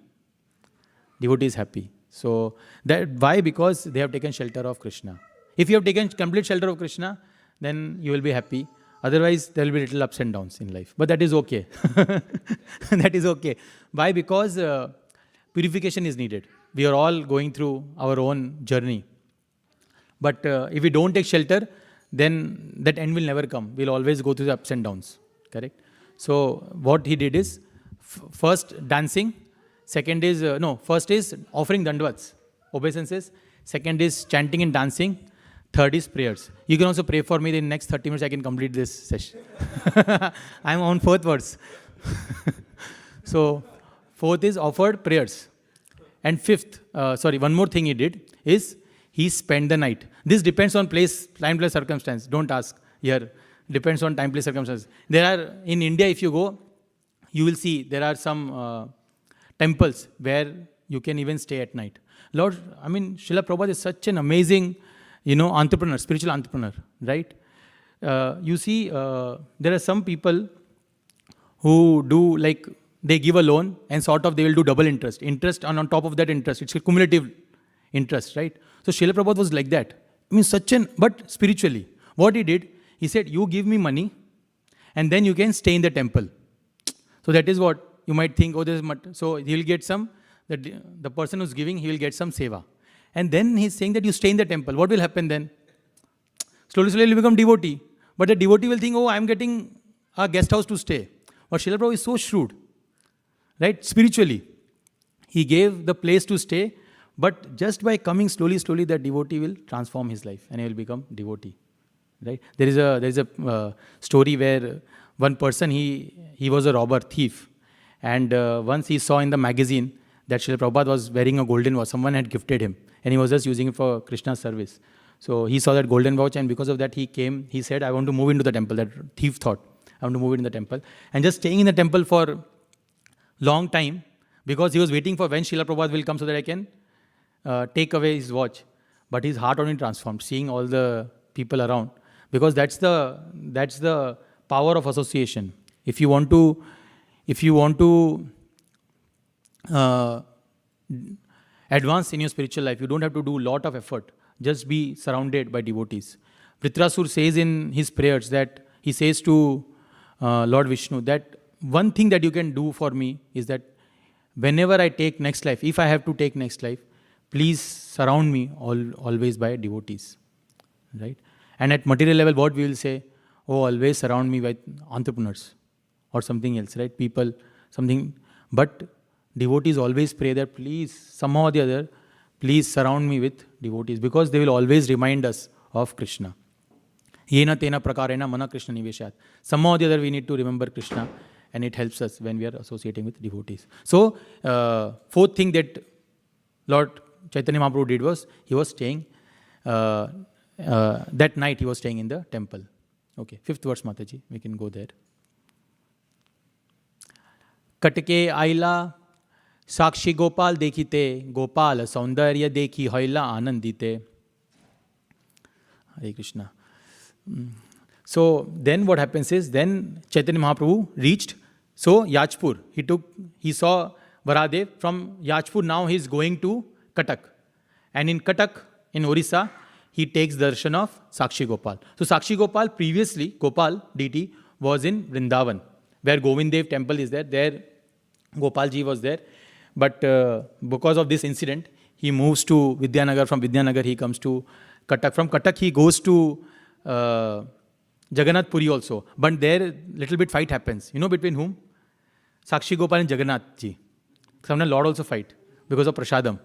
Devotees happy. So why? Because they have taken shelter of Krishna. If you have taken complete shelter of Krishna, then you will be happy. Otherwise, there will be little ups and downs in life. But that is okay. That is okay. Why? Because purification is needed. We are all going through our own journey. But if we don't take shelter, then that end will never come. We'll always go through the ups and downs. Correct? So what he did is, first dancing. Second is, first is offering dandavats, obeisances. Second is chanting and dancing. Third is prayers. You can also pray for me. In the next 30 minutes, I can complete this session. I'm on 4th verse. So, 4th is offered prayers. And 5th, one more thing he did is, he spent the night. This depends on time, place, circumstance. Don't ask here. Depends on time, place, circumstance. In India, if you go, you will see there are some temples where you can even stay at night. Srila Prabhupada is such an amazing, entrepreneur, spiritual entrepreneur, right? You see, there are some people who do they give a loan and they will do double interest. Interest on top of that interest. It's a cumulative interest, right? So Srila Prabhupada was like that. But spiritually. What he did, he said, you give me money and then you can stay in the temple. So that is what you might think, so he'll get some, the person who's giving, he will get some seva. And then he's saying that you stay in the temple. What will happen then? Slowly you become devotee. But the devotee will think, I'm getting a guest house to stay. But Srila Prabhupada is so shrewd, right? Spiritually. He gave the place to stay, but just by coming slowly, the devotee will transform his life and he will become devotee, right? There is a story where one person, he was a robber, thief. And once he saw in the magazine that Srila Prabhupada was wearing a golden watch. Someone had gifted him and he was just using it for Krishna's service. So he saw that golden watch and because of that he said, I want to move into the temple. That thief thought, I want to move into the temple. And just staying in the temple for long time because he was waiting for when Srila Prabhupada will come so that I can take away his watch. But his heart only transformed, seeing all the people around. Because that's the power of association. If you want to advance in your spiritual life, you don't have to do a lot of effort. Just be surrounded by devotees. Vritrasur says in his prayers that he says to Lord Vishnu that one thing that you can do for me is that whenever I take next life, if I have to take next life, please surround me always by devotees. Right? And at material level, what we will say, always surround me with entrepreneurs or something else, right? People, something. But devotees always pray that please, somehow or the other, please surround me with devotees because they will always remind us of Krishna. Yena tena prakarena mana Krishna niveshat. Somehow or the other we need to remember Krishna and it helps us when we are associating with devotees. So, fourth thing that Lord Chaitanya Mahaprabhu did was, he was staying, that night he was staying in the temple. Okay, fifth verse Mataji, we can go there. कटके आईला साक्षी गोपाल देखिते, गोपाल सौंदर्य देखी होइला आनंदिते. Hare Krishna. So then what happens is, then Chaitanya Mahaprabhu reached, so Yajpur, he saw Varadev. From Yajpur now he is going to Katak. And in Katak, in Orissa, he takes darshan of Sakshi Gopal. So Sakshi Gopal, previously, Gopal deity, was in Vrindavan, where Govindev temple is there. There Gopalji was there. But because of this incident, he moves to Vidyanagar. From Vidyanagar, he comes to Katak. From Katak, he goes to Jagannath Puri also. But there, little bit fight happens. You know between whom? Sakshi Gopal and Jagannath ji. Sometimes Lord also fight because of Prasadam.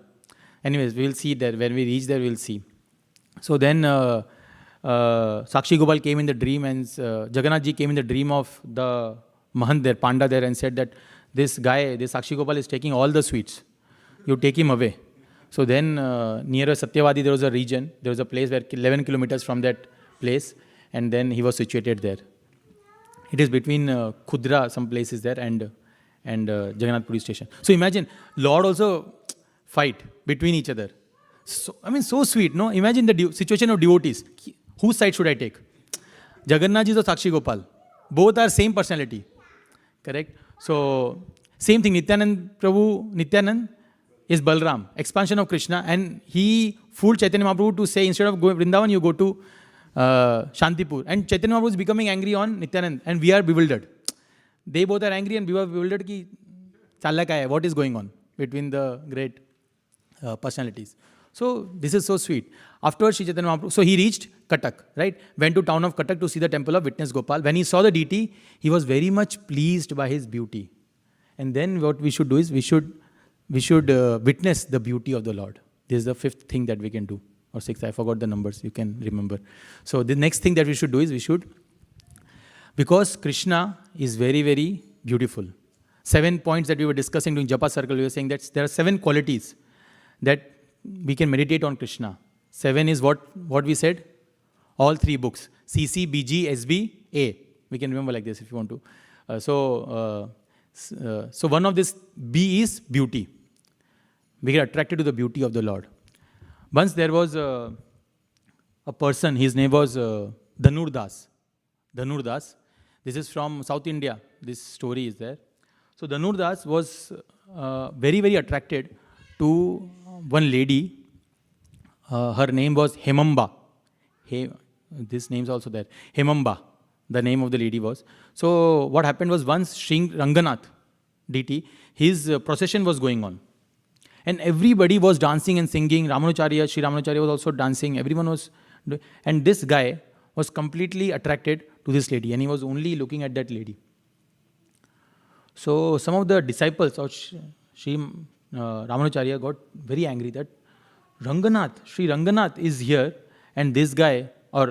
Anyways, we will see there. When we reach there, we will see. So then Sakshi Gopal came in the dream, and Jagannath ji came in the dream of the Mahant there, Panda there, and said that this guy, this Sakshi Gopal is taking all the sweets. You take him away. So then near Satyavadi, there was a region, there was a place where 11 kilometers from that place, and then he was situated there. It is between Khudra, some places there, and Jagannath Puri station. So imagine, Lord also fight between each other. So, I mean, so sweet, no? Imagine the situation of devotees. Whose side should I take? Jagannath ji or Sakshi Gopal? Both are same personality. Correct? So, same thing, Nityanand is Balram, expansion of Krishna, and he fooled Chaitanya Mahaprabhu to say, instead of going Vrindavan, you go to Shantipur. And Chaitanya Mahaprabhu is becoming angry on Nityanand, and we are bewildered. They both are angry, and we are bewildered ki challa kya hai, what is going on between the great personalities. So this is so sweet. Afterwards, Sri Chaitanya Mahaprabhu, so he reached Katak, right? Went to town of Katak to see the temple of Witness Gopal. When he saw the deity, he was very much pleased by his beauty. And then what we should do is, we should witness the beauty of the Lord. This is the fifth thing that we can do. Or sixth, I forgot the numbers, you can remember. So the next thing that we should do is, because Krishna is very, very beautiful. 7 points that we were discussing during Japa circle, we were saying that there are 7 qualities that we can meditate on Krishna. 7 is what we said? All 3 books. CC, BG, SB, A. We can remember like this if you want to. So one of this B is beauty. We get attracted to the beauty of the Lord. Once there was a person, his name was Dhanur Das. Dhanur Das. This is from South India. This story is there. So Dhanur Das was very, very attracted to one lady. Her name was Hemamba. This name is also there. Hemamba, the name of the lady was. So what happened was, once Sri Ranganath deity, his procession was going on. And everybody was dancing and singing. Sri Ramanujacharya was also dancing. Everyone was, and this guy was completely attracted to this lady, and he was only looking at that lady. So some of the disciples of Sri Ramanujacharya got very angry that Sri Ranganath is here, and this guy, or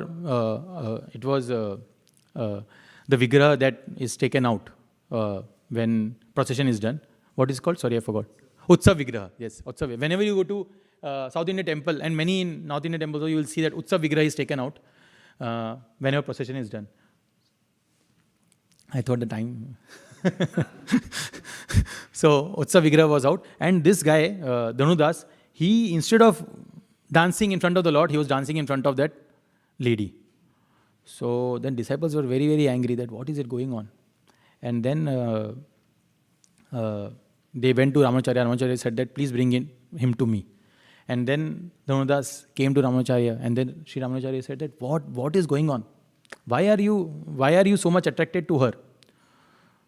it was the Vigraha that is taken out when procession is done. What is it called? Sorry, I forgot. Utsav Vigraha. Yes, Utsav. Whenever you go to South Indian temple, and many in North Indian temples, you will see that Utsav Vigraha is taken out whenever procession is done. I thought the time. So Utsav Vigraha was out, and this guy, Dhanudas, he, instead of dancing in front of the Lord, he was dancing in front of that lady. So then disciples were very, very angry that what is it going on? And then they went to Ramanujacharya. Ramanujacharya said that please bring him to me. And then Dhanudas came to Ramanujacharya, and then Sri Ramanujacharya said that what is going on? Why are you so much attracted to her?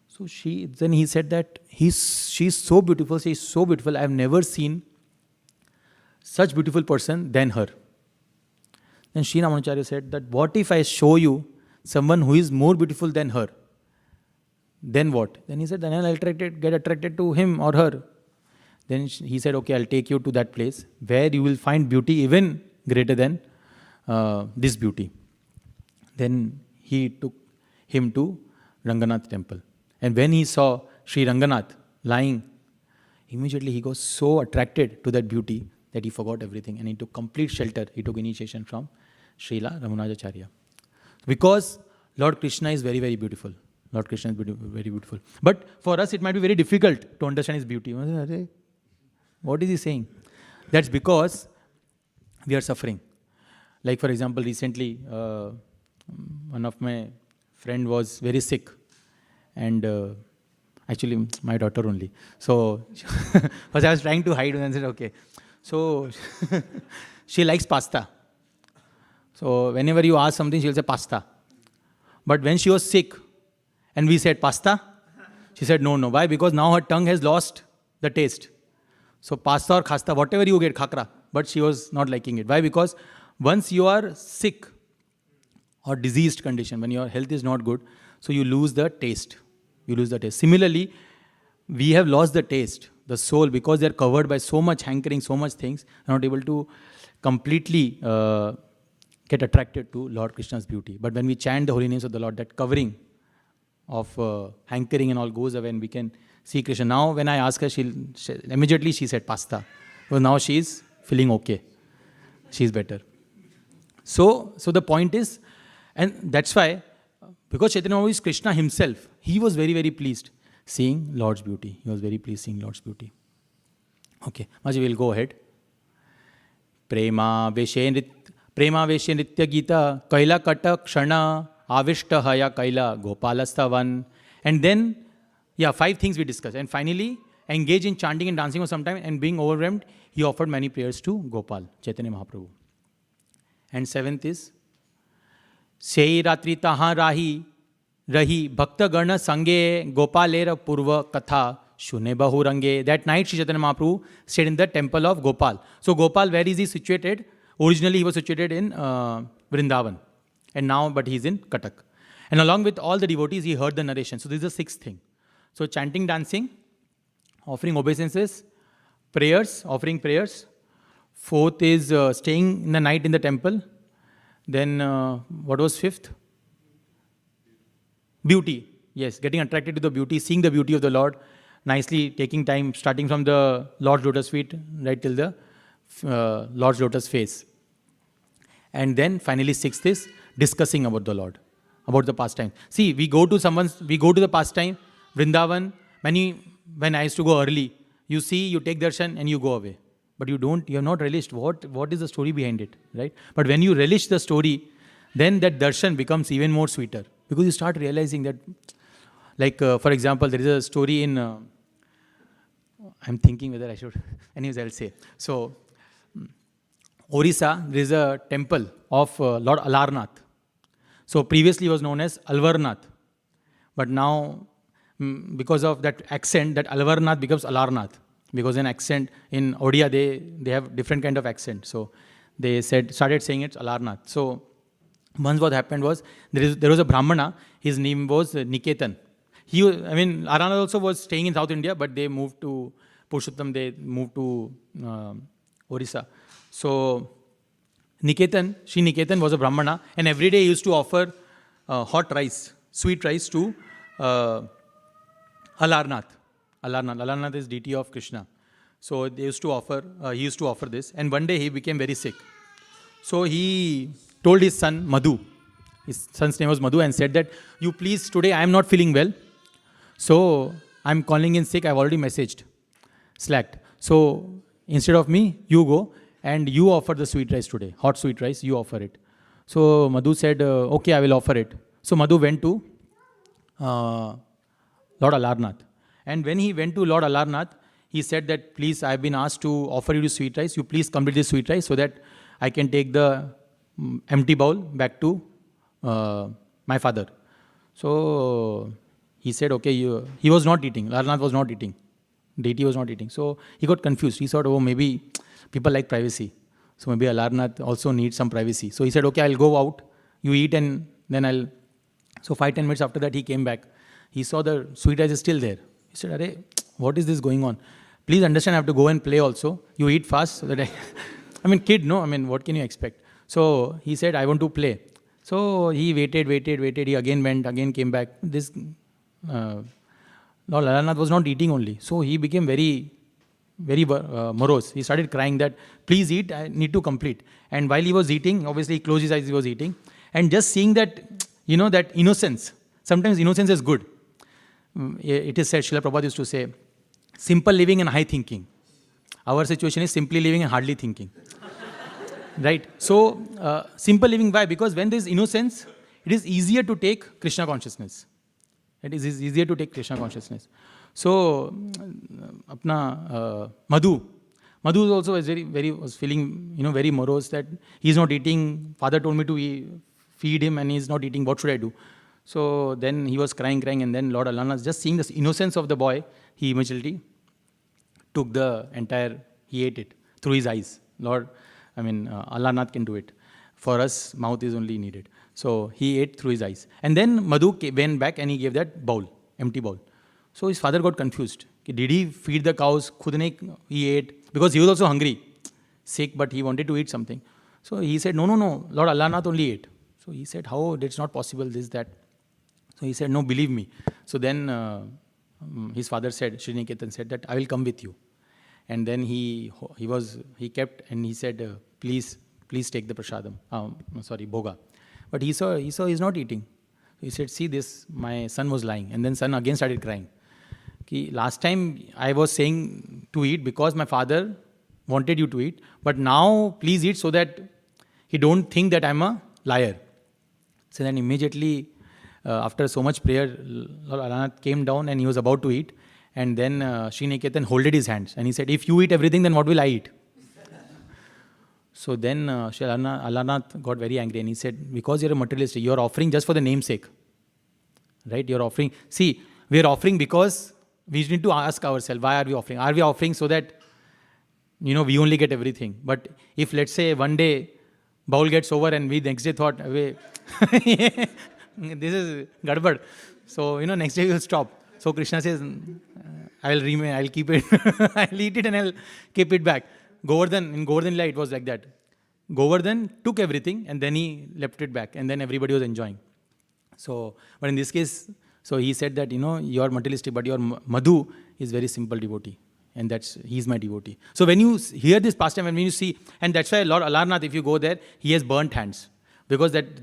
So then he said that she's so beautiful, she is so beautiful. I have never seen such beautiful person than her. Then Sri Ramanujacharya said that what if I show you someone who is more beautiful than her? Then what? Then he said, then I'll get attracted to him or her. Then he said, okay, I'll take you to that place where you will find beauty even greater than this beauty. Then he took him to Ranganath temple. And when he saw Sri Ranganath lying, immediately he got so attracted to that beauty that he forgot everything, and he took complete shelter. He took initiation from Srila Ramanujacharya. Because Lord Krishna is very, very beautiful. Lord Krishna is very beautiful. But for us, it might be very difficult to understand his beauty. What is he saying? That's because we are suffering. Like for example, recently, one of my friend was very sick, and actually my daughter only. So, because I was trying to hide and I said, okay. So, she likes pasta. So, whenever you ask something, she'll say pasta. But when she was sick, and we said pasta, she said no. Why? Because now her tongue has lost the taste. So, pasta or khasta, whatever you get, khakra. But she was not liking it. Why? Because once you are sick or diseased condition, when your health is not good, so you lose the taste. You lose the taste. Similarly, we have lost the taste, the soul, because they are covered by so much hankering, so much things, are not able to completely get attracted to Lord Krishna's beauty. But when we chant the holy names of the Lord, that covering of hankering and all goes away, and we can see Krishna. Now, when I ask her, immediately she said pasta. Because now she is feeling okay. She is better. So the point is, and that's why, because Chaitanya Mahaprabhu is Krishna himself, he was very, very pleased seeing Lord's beauty. He was very pleased seeing Lord's beauty. Okay, Maji, we'll go ahead. Prema Veshe Nritya Gita Kaila Kata Kshana Avishta Haya Kaila Gopalastavan. And then, 5 things we discussed. And finally, engage in chanting and dancing for some time, and being overwhelmed, he offered many prayers to Gopal, Chaitanya Mahaprabhu. And 7th is, Sei Ratri Taha Rahi Bhakta Garna Sange Gopalera Purva Katha Shune Bahu Range. That night, Sri Chaitanya Mahaprabhu stayed in the temple of Gopal. So Gopal, where is he situated? Originally, he was situated in Vrindavan. And now, but he's in Katak. And along with all the devotees, he heard the narration. So this is the 6th thing. So chanting, dancing, offering obeisances, prayers, offering prayers. 4th is staying in the night in the temple. Then, what was 5th? Beauty. Yes, getting attracted to the beauty, seeing the beauty of the Lord, nicely taking time, starting from the Lord's lotus feet, right till the Lord's lotus face. And then finally 6th is discussing about the Lord, about the pastime. See, we go to the pastime, Vrindavan, when I used to go early, you see, you take darshan and you go away. But you have not relished what is the story behind it, right? But when you relish the story, then that darshan becomes even more sweeter. Because you start realizing that, like, for example, there is a story in, I'm thinking whether I should, anyways, I'll say. So, Orissa, there is a temple of Lord Alarnath. So, previously was known as Alvarnath. But now, because of that accent, that Alvarnath becomes Alarnath. Because in accent, in Odia, they have different kind of accent. So, they started saying it's Alarnath. So, once what happened was, there was a Brahmana, his name was Niketan. Alarnath also was staying in South India, but they moved to Purushottam, they moved to Orissa. So, Sri Niketan was a Brahmana, and every day he used to offer hot rice, sweet rice to Alarnath. Alarnath is deity of Krishna. So, he used to offer this, and one day he became very sick. So, he told his son Madhu, his son's name was Madhu, and said that, you please, today I am not feeling well. So, I am calling in sick, I have already messaged, slacked. So, instead of me, you go and you offer the sweet rice today, hot sweet rice, you offer it. So, Madhu said, okay, I will offer it. So, Madhu went to Lord Alarnath. And when he went to Lord Alarnath, he said that, please, I have been asked to offer you the sweet rice. You please complete this sweet rice so that I can take the empty bowl back to my father. So, he said, okay, he was not eating. Alarnath was not eating. Deity was not eating. So, he got confused. He thought, maybe people like privacy. So, maybe Alarnath also needs some privacy. So, he said, okay, I'll go out. You eat and then So, 5-10 minutes after that, he came back. He saw the sweet rice is still there. He said, Arey, what is this going on? Please understand, I have to go and play also. You eat fast so that kid, no? What can you expect? So, he said, I want to play. So, he waited. He again went, again came back. This Lord Alarnath was not eating only. So, he became very, very morose. He started crying that, please eat, I need to complete. And while he was eating, obviously he closed his eyes, he was eating. And just seeing that, that innocence, sometimes innocence is good. It is said, Srila Prabhupada used to say, simple living and high thinking. Our situation is simply living and hardly thinking. Right? So, simple living, why? Because when there is innocence, it is easier to take Krishna consciousness. It is easier to take Krishna consciousness. So, Madhu also was feeling, very morose that he is not eating. Father told me to feed him and he is not eating. What should I do? So then he was crying, and then Lord Alana, just seeing the innocence of the boy, he immediately took he ate it through his eyes. Allah Nath can do it. For us, mouth is only needed. So he ate through his eyes. And then Madhu went back and he gave that bowl, empty bowl. So his father got confused. Did he feed the cows? He ate. Because he was also hungry, sick, but he wanted to eat something. So he said, no, Lord Allah Nath only ate. So he said, how? It's not possible, this, that. So he said, no, believe me. So then his father said, Sri Niketan said that, I will come with you. And then he kept and he said, please take the prasadam, bhoga. But he saw he's not eating. He said, see this, my son was lying. And then son again started crying. Last time I was saying to eat because my father wanted you to eat. But now please eat so that he don't think that I'm a liar. So then immediately after so much prayer, Lord Alanath came down and he was about to eat. And then Sri Niketan holded his hands and he said, if you eat everything, then what will I eat? So then Sri Alanath got very angry and he said, because you're a materialist, you're offering just for the namesake. Right? You're offering. See, we're offering because we need to ask ourselves, why are we offering? Are we offering so that, we only get everything? But if, let's say, one day, bowl gets over and we next day thought, this is gadbad. So, next day we'll stop. So Krishna says, I'll keep it. I'll eat it and I'll keep it back. In Govardhan Lila, it was like that. Govardhan took everything and then he left it back and then everybody was enjoying. So, but in this case, so he said that, you're materialistic, but your Madhu is very simple devotee. And he's my devotee. So when you hear this pastime and when you see, and that's why Lord Alarnath, if you go there, he has burnt hands. Because that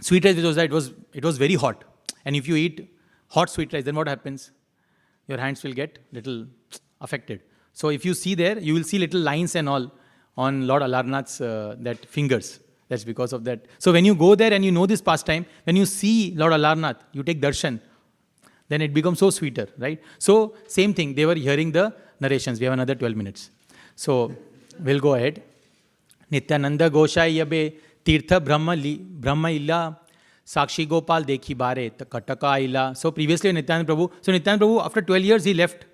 sweet rice which was there, it was very hot. And if you eat hot sweet rice, then what happens? Your hands will get little affected. So if you see there, you will see little lines and all on Lord Alarnath's that fingers. That's because of that. So when you go there and you know this pastime, when you see Lord Alarnath, you take darshan, then it becomes so sweeter, right? So same thing, they were hearing the narrations. We have another 12 minutes. So we'll go ahead. Nityananda Goshai Yabe Tirtha Brahma Illa Sakshi Gopal Dekhi Bare Kataka Illa. So previously Nityananda Prabhu. So Nityananda Prabhu, after 12 years, he left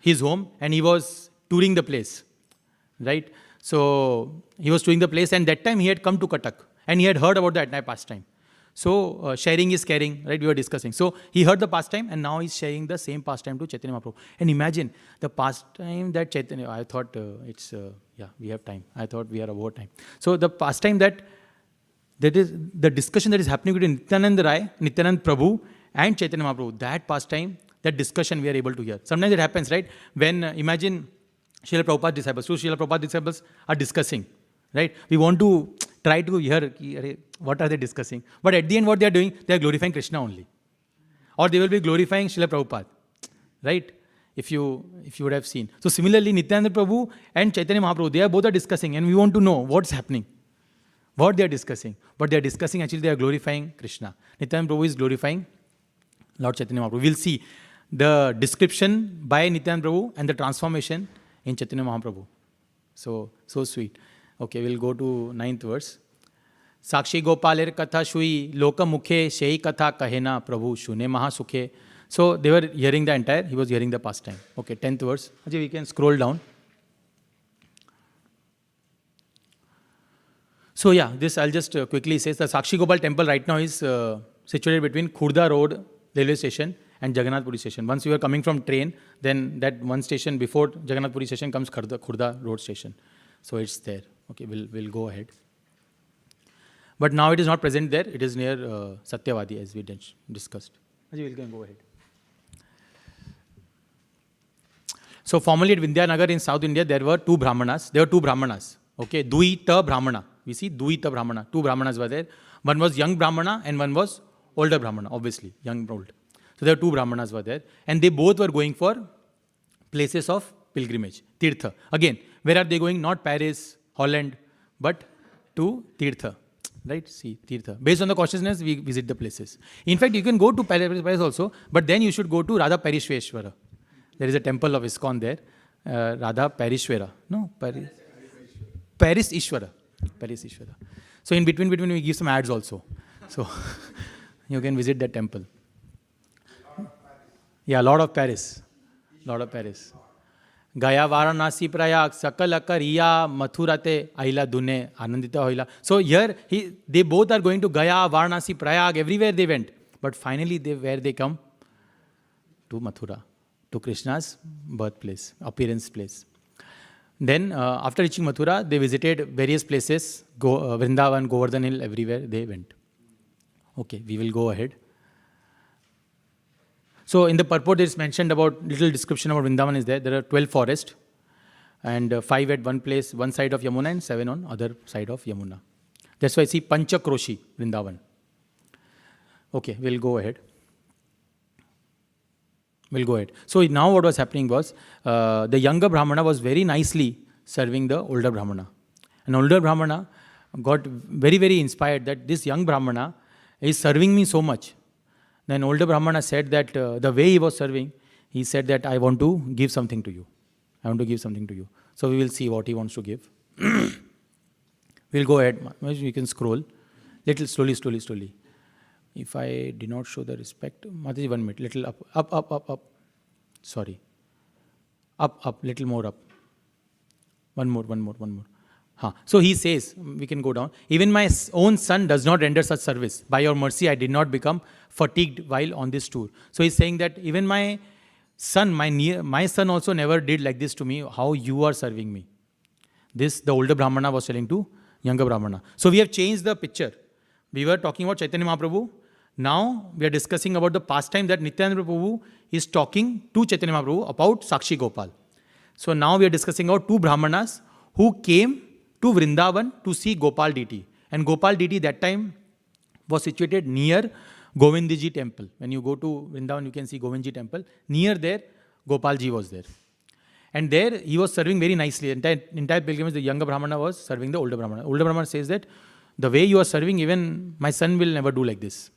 his home and he was touring the place, right? So he was touring the place and that time he had come to Katak and he had heard about the at-night pastime. So sharing is caring, right? We were discussing. So he heard the pastime and now he's sharing the same pastime to Chaitanya Mahaprabhu. And imagine the pastime that Chaitanya, I thought we have time. I thought we are about time. So the pastime that is the discussion that is happening between Nityananda Rai, Nityananda Prabhu and Chaitanya Mahaprabhu, that pastime, that discussion we are able to hear. Sometimes it happens, right? When imagine Srila Prabhupada's disciples, two Srila Prabhupada's disciples are discussing, right? We want to try to hear what are they discussing. But at the end, what they are doing, they are glorifying Krishna only. Or they will be glorifying Srila Prabhupada, right? If you would have seen. So similarly, Nityananda Prabhu and Chaitanya Mahaprabhu, they are both are discussing and we want to know what's happening. What they are discussing. But they are discussing, actually they are glorifying Krishna. Nityananda Prabhu is glorifying Lord Chaitanya Mahaprabhu. We'll see the description by Nityananda Prabhu and the transformation in Chaitanya Mahaprabhu. So sweet. Okay, we'll go to 9th verse. Sakshi Gopaler Katha Shui Loka Mukhe Shei Katha Kahena Prabhu Shune Mahasukhe. So they were hearing the entire, he was hearing the pastime. Okay, 10th verse. Ajay, we can scroll down. So yeah, this I'll just quickly say. The Sakshi Gopal temple right now is situated between Khurda Road railway station and Jagannath Puri station. Once you are coming from train, then that one station before Jagannath Puri station comes Khurda Road station. So it's there. Okay, we'll go ahead. But now it is not present there. It is near Satyavadi as we discussed. Ajay, we can go ahead. So formerly at Vindhyanagar in South India, there were two Brahmanas. Okay, Duita Brahmana. We see Duita Brahmana. Two Brahmanas were there. One was young Brahmana and one was older Brahmana, obviously, young and old. So there were two Brahmanas were there. And they both were going for places of pilgrimage, Tirtha. Again, where are they going? Not Paris, Holland, but to Tirtha. Right? See, Tirtha. Based on the consciousness, we visit the places. In fact, you can go to Paris also, but then you should go to Radha Parishveshwara. There is a temple of ISKCON there. Radha Parishvara. No, Paris Ishvara. Paris Ishvara. So in between we give some ads also. So you can visit that temple. Yeah, Lord of Paris. Lord of Paris. Gaya Varanasi Prayag Sakala Kariya Mathurate Aila Dune Anandita Hoila. So here they both are going to Gaya, Varanasi, Prayag, everywhere they went. But finally where they come? To Mathura, to Krishna's birthplace, appearance place. Then after reaching Mathura, they visited various places, Vrindavan, Govardhan Hill, everywhere they went. Okay, we will go ahead. So in the purport, there is mentioned about, little description about Vrindavan is there. There are 12 forests and 5 at one place, one side of Yamuna and 7 on other side of Yamuna. That's why I see Pancha Kroshi, Vrindavan. Okay, we'll go ahead. So now what was happening was, the younger Brahmana was very nicely serving the older Brahmana. And older Brahmana got very, very inspired that this young Brahmana is serving me so much. Then older Brahmana said that the way he was serving, he said that I want to give something to you. So we will see what he wants to give. We'll go ahead. We can scroll. Little slowly. If I did not show the respect, Mataji, 1 minute. Little up. Sorry. Up, little more up. One more. So he says, we can go down. Even my own son does not render such service. By your mercy, I did not become fatigued while on this tour. So he's saying that even my son, my son also never did like this to me, how you are serving me. This, the older Brahmana was telling to younger Brahmana. So we have changed the picture. We were talking about Chaitanya Mahaprabhu. Now we are discussing about the pastime that Nityananda Prabhu is talking to Chaitanya Mahaprabhu about Sakshi Gopal. So now we are discussing about two Brahmanas who came to Vrindavan to see Gopal deity. And Gopal deity that time was situated near Govindji temple. When you go to Vrindavan, you can see Govindji temple. Near there, Gopalji was there. And there, he was serving very nicely. Entire pilgrimage, the younger Brahmana was serving the older Brahmana. Older Brahmana says that, the way you are serving, even my son will never do like this.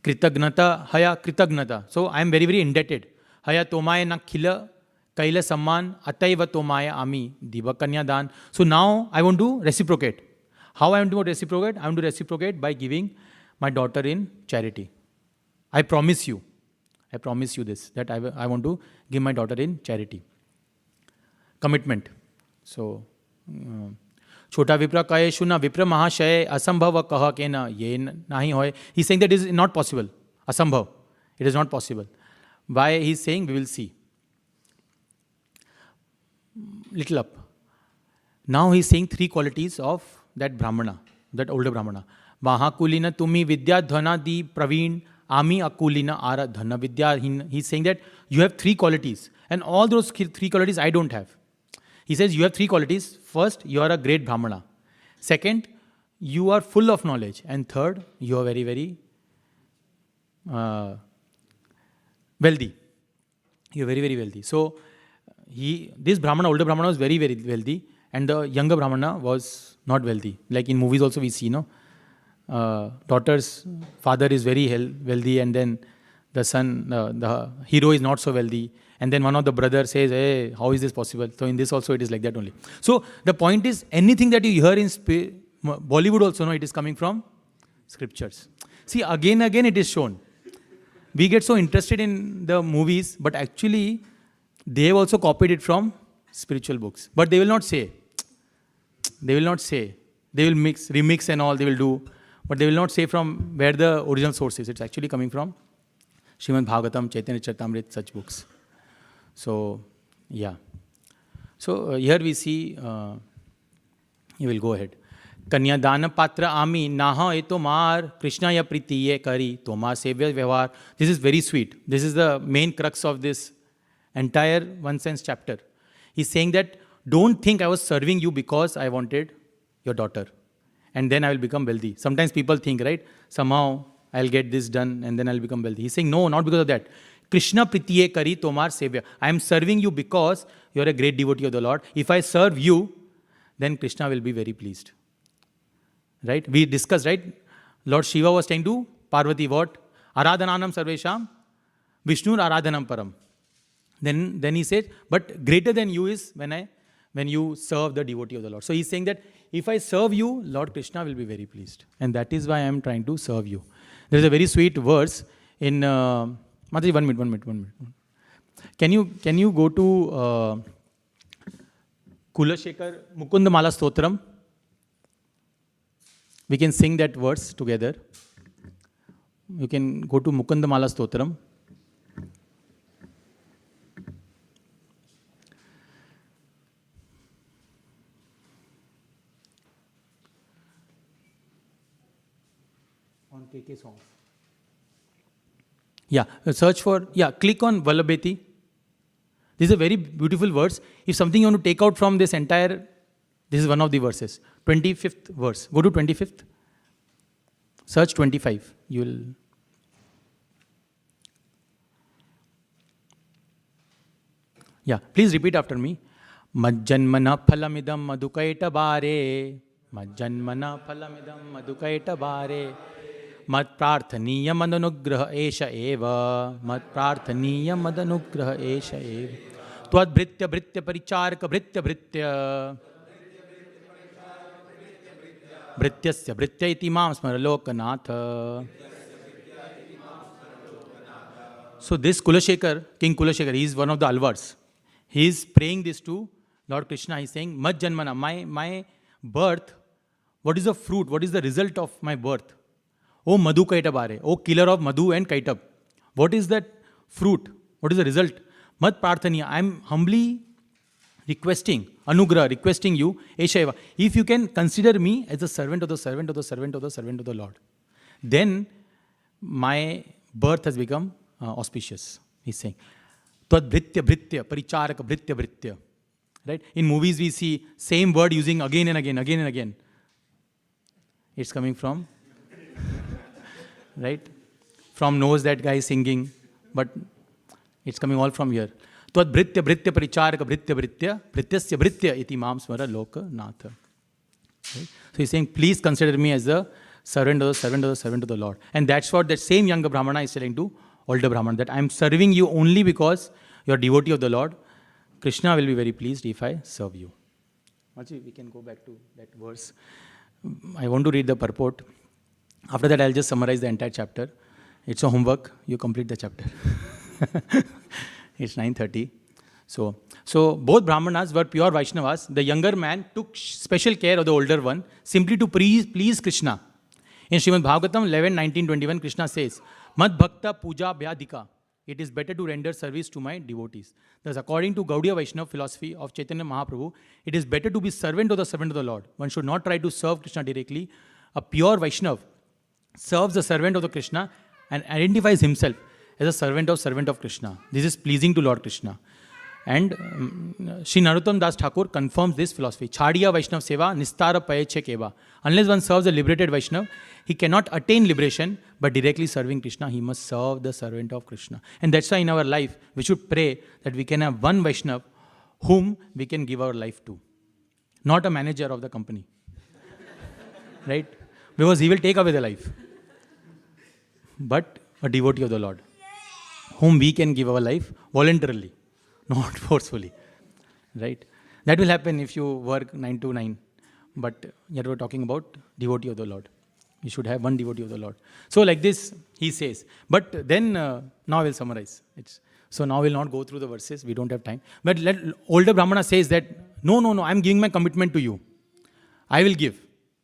Kritagnata, haya kritagnata. So I am very, very indebted. Haya tomaya na khila kaila samman ataiva tomaya ami diva kanya dan. So now I want to reciprocate. How I want to reciprocate? I want to reciprocate by giving my daughter in charity. I promise you this, that I want to give my daughter in charity. Commitment. So, Chota Vipra kaye shuna Vipra Mahashaya asambhava kaha kena ye nahi hoy. He's saying that it is not possible. Asambhav. It is not possible. Why he's saying, we will see. Little up. Now he's saying 3 qualities of that Brahmana, that older Brahmana. Mahakulina tumi vidya dhana di praveen ami akulina ara dhana vidya. He's saying that you have 3 qualities. And all those 3 qualities I don't have. He says you have 3 qualities. First, you are a great Brahmana. Second, you are full of knowledge. And third, you are very, very wealthy. You are very, very wealthy. So, this Brahmana, older Brahmana was very, very wealthy. And the younger Brahmana was not wealthy. Like in movies also we see, daughter's father is very wealthy, and then the son, the hero is not so wealthy. And then one of the brothers says, hey, how is this possible? So in this also it is like that only. So the point is, anything that you hear in Bollywood also, it is coming from scriptures. See, again it is shown. We get so interested in the movies, but actually they have also copied it from spiritual books. But they will not say. They will remix and all they will do. But they will not say from where the original source is. It's actually coming from Srimad Bhagavatam, Chaitanya Charitamrita, such books. So, yeah. So, here we see, you will go ahead. Kanya dana patra ami naha eto mar Krishna ya priti ye kari toma sevya vyavhar. This is very sweet. This is the main crux of this entire one sense chapter. He's saying that don't think I was serving you because I wanted your daughter. and then I will become wealthy. Sometimes people think, right, somehow I'll get this done and then I'll become wealthy. He's saying, no, not because of that. Krishna pritiye kari tomar sevya. I am serving you because you're a great devotee of the Lord. If I serve you, then Krishna will be very pleased. Right? We discussed, right? Lord Shiva was saying to Parvati, what? Aradhananam sarvesham, Vishnur aradhanam param. Then he said, but greater than you is when you serve the devotee of the Lord. So he's saying that if I serve you, Lord Krishna will be very pleased. And that is why I am trying to serve you. There is a very sweet verse in... Mataji, one minute. Can you go to Kulashekar Mukunda Mala Stotram? We can sing that verse together. You can go to Mukunda Mala Stotram. On KK songs. Yeah, search for, click on Vallabheti. This is a very beautiful verse. If something you want to take out from this entire, this is one of the verses. 25th verse. Go to 25th. Search 25. You will. Yeah, please repeat after me. Majjanmana phalamidam madhukaita bare. Majjanmana phalamidam madhukaita bare. Mat prarthaniya madanugraha esha eva. Mat prarthaniya madanugraha esha eva. Tvad bhritya bhritya paricharaka bhritya bhritya. Bhrityasya bhritya iti mam smara lokanatha. So this Kulashekar, King Kulashekar, he is one of the Alvars. He is praying this to Lord Krishna. He is saying, Mad Janmana, my birth, what is the fruit, what is the result of my birth? O Madhu Kaitabare, O killer of Madhu and Kaitab. What is that fruit? What is the result? Mad Prarthaniya, I am humbly requesting, Anugrah, requesting you, Eshaiva, if you can consider me as a servant of the servant of the servant of the servant of the Lord, then my birth has become auspicious. He's saying, Tvad bhritya bhritya, paricharaka bhritya bhritya. Right? In movies we see same word using again and again. It's coming from, right? From nose that guy is singing, but it's coming all from here. Tvad bhritya bhritya paricharaka bhritya bhritya, bhrityasya bhritya iti mam smara loka natha. Right? So he's saying, please consider me as the servant of the servant of the servant of the Lord. And that's what that same younger Brahmana is telling to older Brahman, that I am serving you only because you are devotee of the Lord. Krishna will be very pleased if I serve you. Actually, we can go back to that verse. I want to read the purport. After that, I'll just summarize the entire chapter. It's a homework. You complete the chapter. It's 9:30. So both Brahmanas were pure Vaishnavas. The younger man took special care of the older one simply to please Krishna. In Srimad Bhagavatam 11:19-21, Krishna says, Mad Bhakta Puja Bhyadika. It is better to render service to my devotees. Thus, according to Gaudiya Vaishnava philosophy of Chaitanya Mahaprabhu, it is better to be servant of the Lord. One should not try to serve Krishna directly. A pure Vaishnava serves the servant of the Krishna and identifies himself as a servant of Krishna. This is pleasing to Lord Krishna. And Sri Narottam Das Thakur confirms this philosophy. Chadiya Vaishnava Seva Nistara Payeche Keva. Unless one serves a liberated Vaishnava, he cannot attain liberation, but directly serving Krishna, he must serve the servant of Krishna. And that's why in our life, we should pray that we can have one Vaishnava whom we can give our life to. Not a manager of the company. Right? Because he will take away the life. But a devotee of the Lord, whom we can give our life voluntarily, not forcefully. Right? That will happen if you work 9 to 9. But yet we're talking about devotee of the Lord. You should have one devotee of the Lord. So like this, he says. But then, now I will summarize. So now we'll not go through the verses. We don't have time. But older Brahmana says that, no, I'm giving my commitment to you. I will give.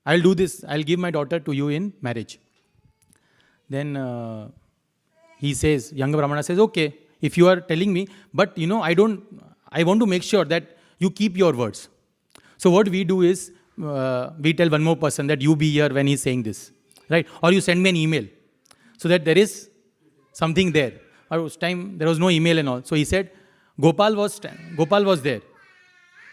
I will do this. I will give my daughter to you in marriage. Then he says, younger Brahmana says, okay, if you are telling me, but I want to make sure that you keep your words. So what we do is, we tell one more person that you be here when he's saying this, right? Or you send me an email so that there is something there. Or this time there was no email and all. So he said, Gopal was there.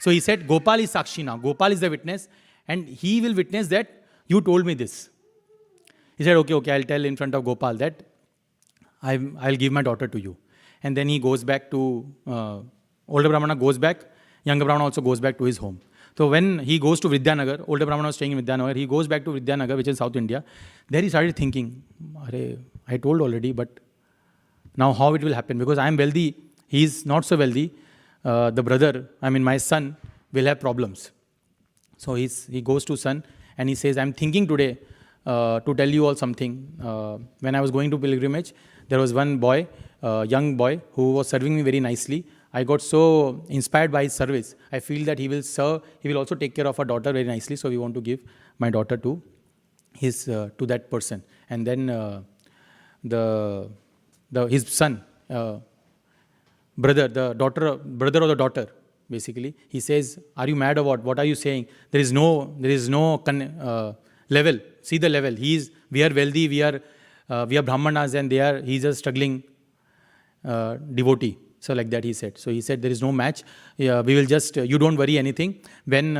So he said, Gopal is Sakshi now. Gopal is the witness, and he will witness that you told me this. He said, okay, I'll tell in front of Gopal that I'll give my daughter to you. And then he goes back to, older Brahmana goes back, younger Brahmana also goes back to his home. So when he goes to Vidyanagar, older Brahmana was staying in Vidyanagar, he goes back to Vidyanagar, which is South India. There he started thinking, I told already, but now how it will happen? Because I am wealthy, he is not so wealthy. The brother, my son, will have problems. So he goes to son and he says, I'm thinking today to tell you all something. When I was going to pilgrimage, there was one boy, young boy, who was serving me very nicely. I got so inspired by his service. I feel that he will serve, he will also take care of our daughter very nicely. So we want to give my daughter to that person. And then his son, brother or the daughter, basically, he says, are you mad or what? What are you saying? There is no level. See the level. We are wealthy, we are Brahmanas, and he's a struggling devotee. So like that he said. So he said, there is no match. We will just, you don't worry anything. When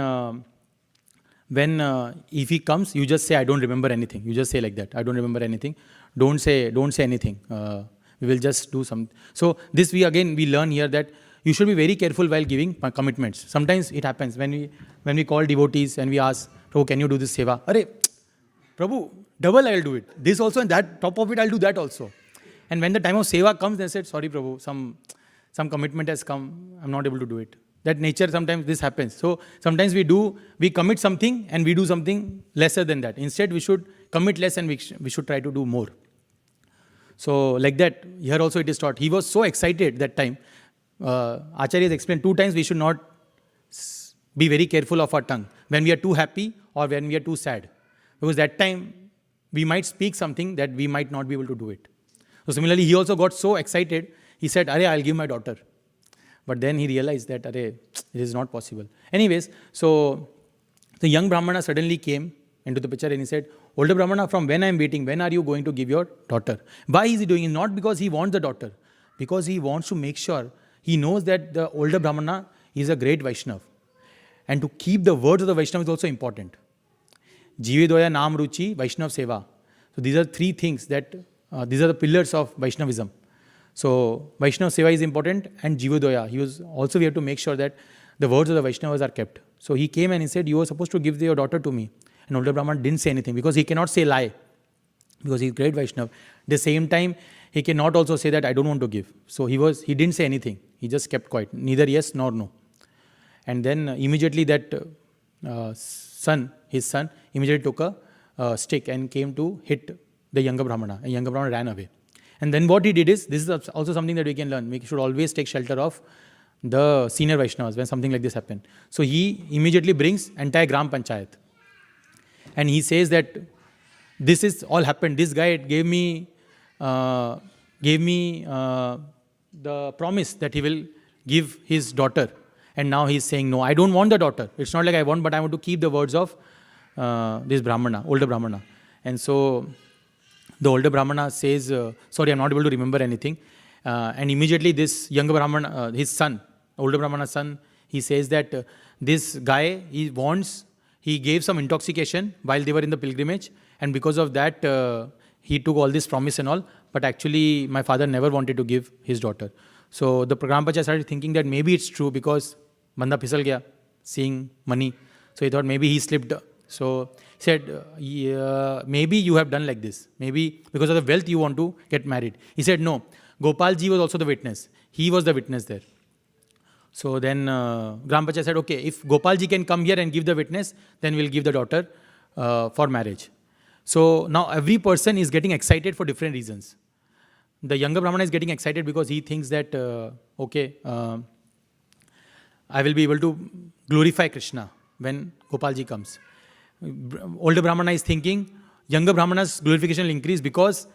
if he comes, you just say, I don't remember anything. You just say like that, I don't remember anything. Don't say anything. We will just do something. So this we learn here that you should be very careful while giving commitments. Sometimes it happens when we call devotees and we ask, Prabhu, can you do this seva? Prabhu, double I'll do it. This also, and that top of it I'll do that also. And when the time of seva comes, they said, sorry Prabhu, some commitment has come, I'm not able to do it. That nature, sometimes this happens. So sometimes we commit something and we do something lesser than that. Instead, we should commit less and we should try to do more. So like that, here also it is taught. He was so excited that time. Acharya has explained 2 times we should not be very careful of our tongue. When we are too happy or when we are too sad. Because that time, we might speak something that we might not be able to do it. So similarly, he also got so excited, he said, I'll give my daughter. But then he realized that, it is not possible. Anyways, so the young Brahmana suddenly came into the picture and he said, older Brahmana, from when I'm waiting, when are you going to give your daughter? Why is he doing it? Not because he wants the daughter. Because he wants to make sure, he knows that the older Brahmana is a great Vaishnav. And to keep the words of the Vaishnav is also important. Jivedoya, Nam, Ruchi, Vaishnav, Seva. So these are 3 things that, these are the pillars of Vaishnavism. So Vaishnav Seva is important and Jivodoya. We have to make sure that the words of the Vaishnavas are kept. So he came and he said, you were supposed to give your daughter to me. And older Brahman didn't say anything because he cannot say lie. Because he's great Vaishnav. At the same time, he cannot also say that I don't want to give. So he didn't say anything. He just kept quiet. Neither yes nor no. And then immediately that his son immediately took a stick and came to hit the younger Brahmana. And younger Brahmana ran away. And then what he did is, this is also something that we can learn. We should always take shelter of the senior Vaishnavas when something like this happens. So he immediately brings entire Gram Panchayat. And he says that this is all happened. This guy gave me the promise that he will give his daughter. And now he's saying, no, I don't want the daughter. It's not like I want, but I want to keep the words of this Brahmana, older Brahmana. And so the older Brahmana says, sorry, I'm not able to remember anything. And immediately this younger Brahmana, his son, older Brahmana's son, he says that this guy, he gave some intoxication while they were in the pilgrimage. And because of that, he took all this promise and all. But actually, my father never wanted to give his daughter. So the Gram Panchayat started thinking that maybe it's true because Banda phisal gaya, seeing money. So he thought maybe he slipped. So he said, maybe you have done like this. Maybe because of the wealth you want to get married. He said, no. Gopalji was also the witness. He was the witness there. So then Gram Panchayat said, okay, if Gopalji can come here and give the witness, then we'll give the daughter for marriage. So now every person is getting excited for different reasons. The younger Brahmana is getting excited because he thinks that, I will be able to glorify Krishna when Gopalji comes. Older Brahmana is thinking, younger Brahmana's glorification will increase because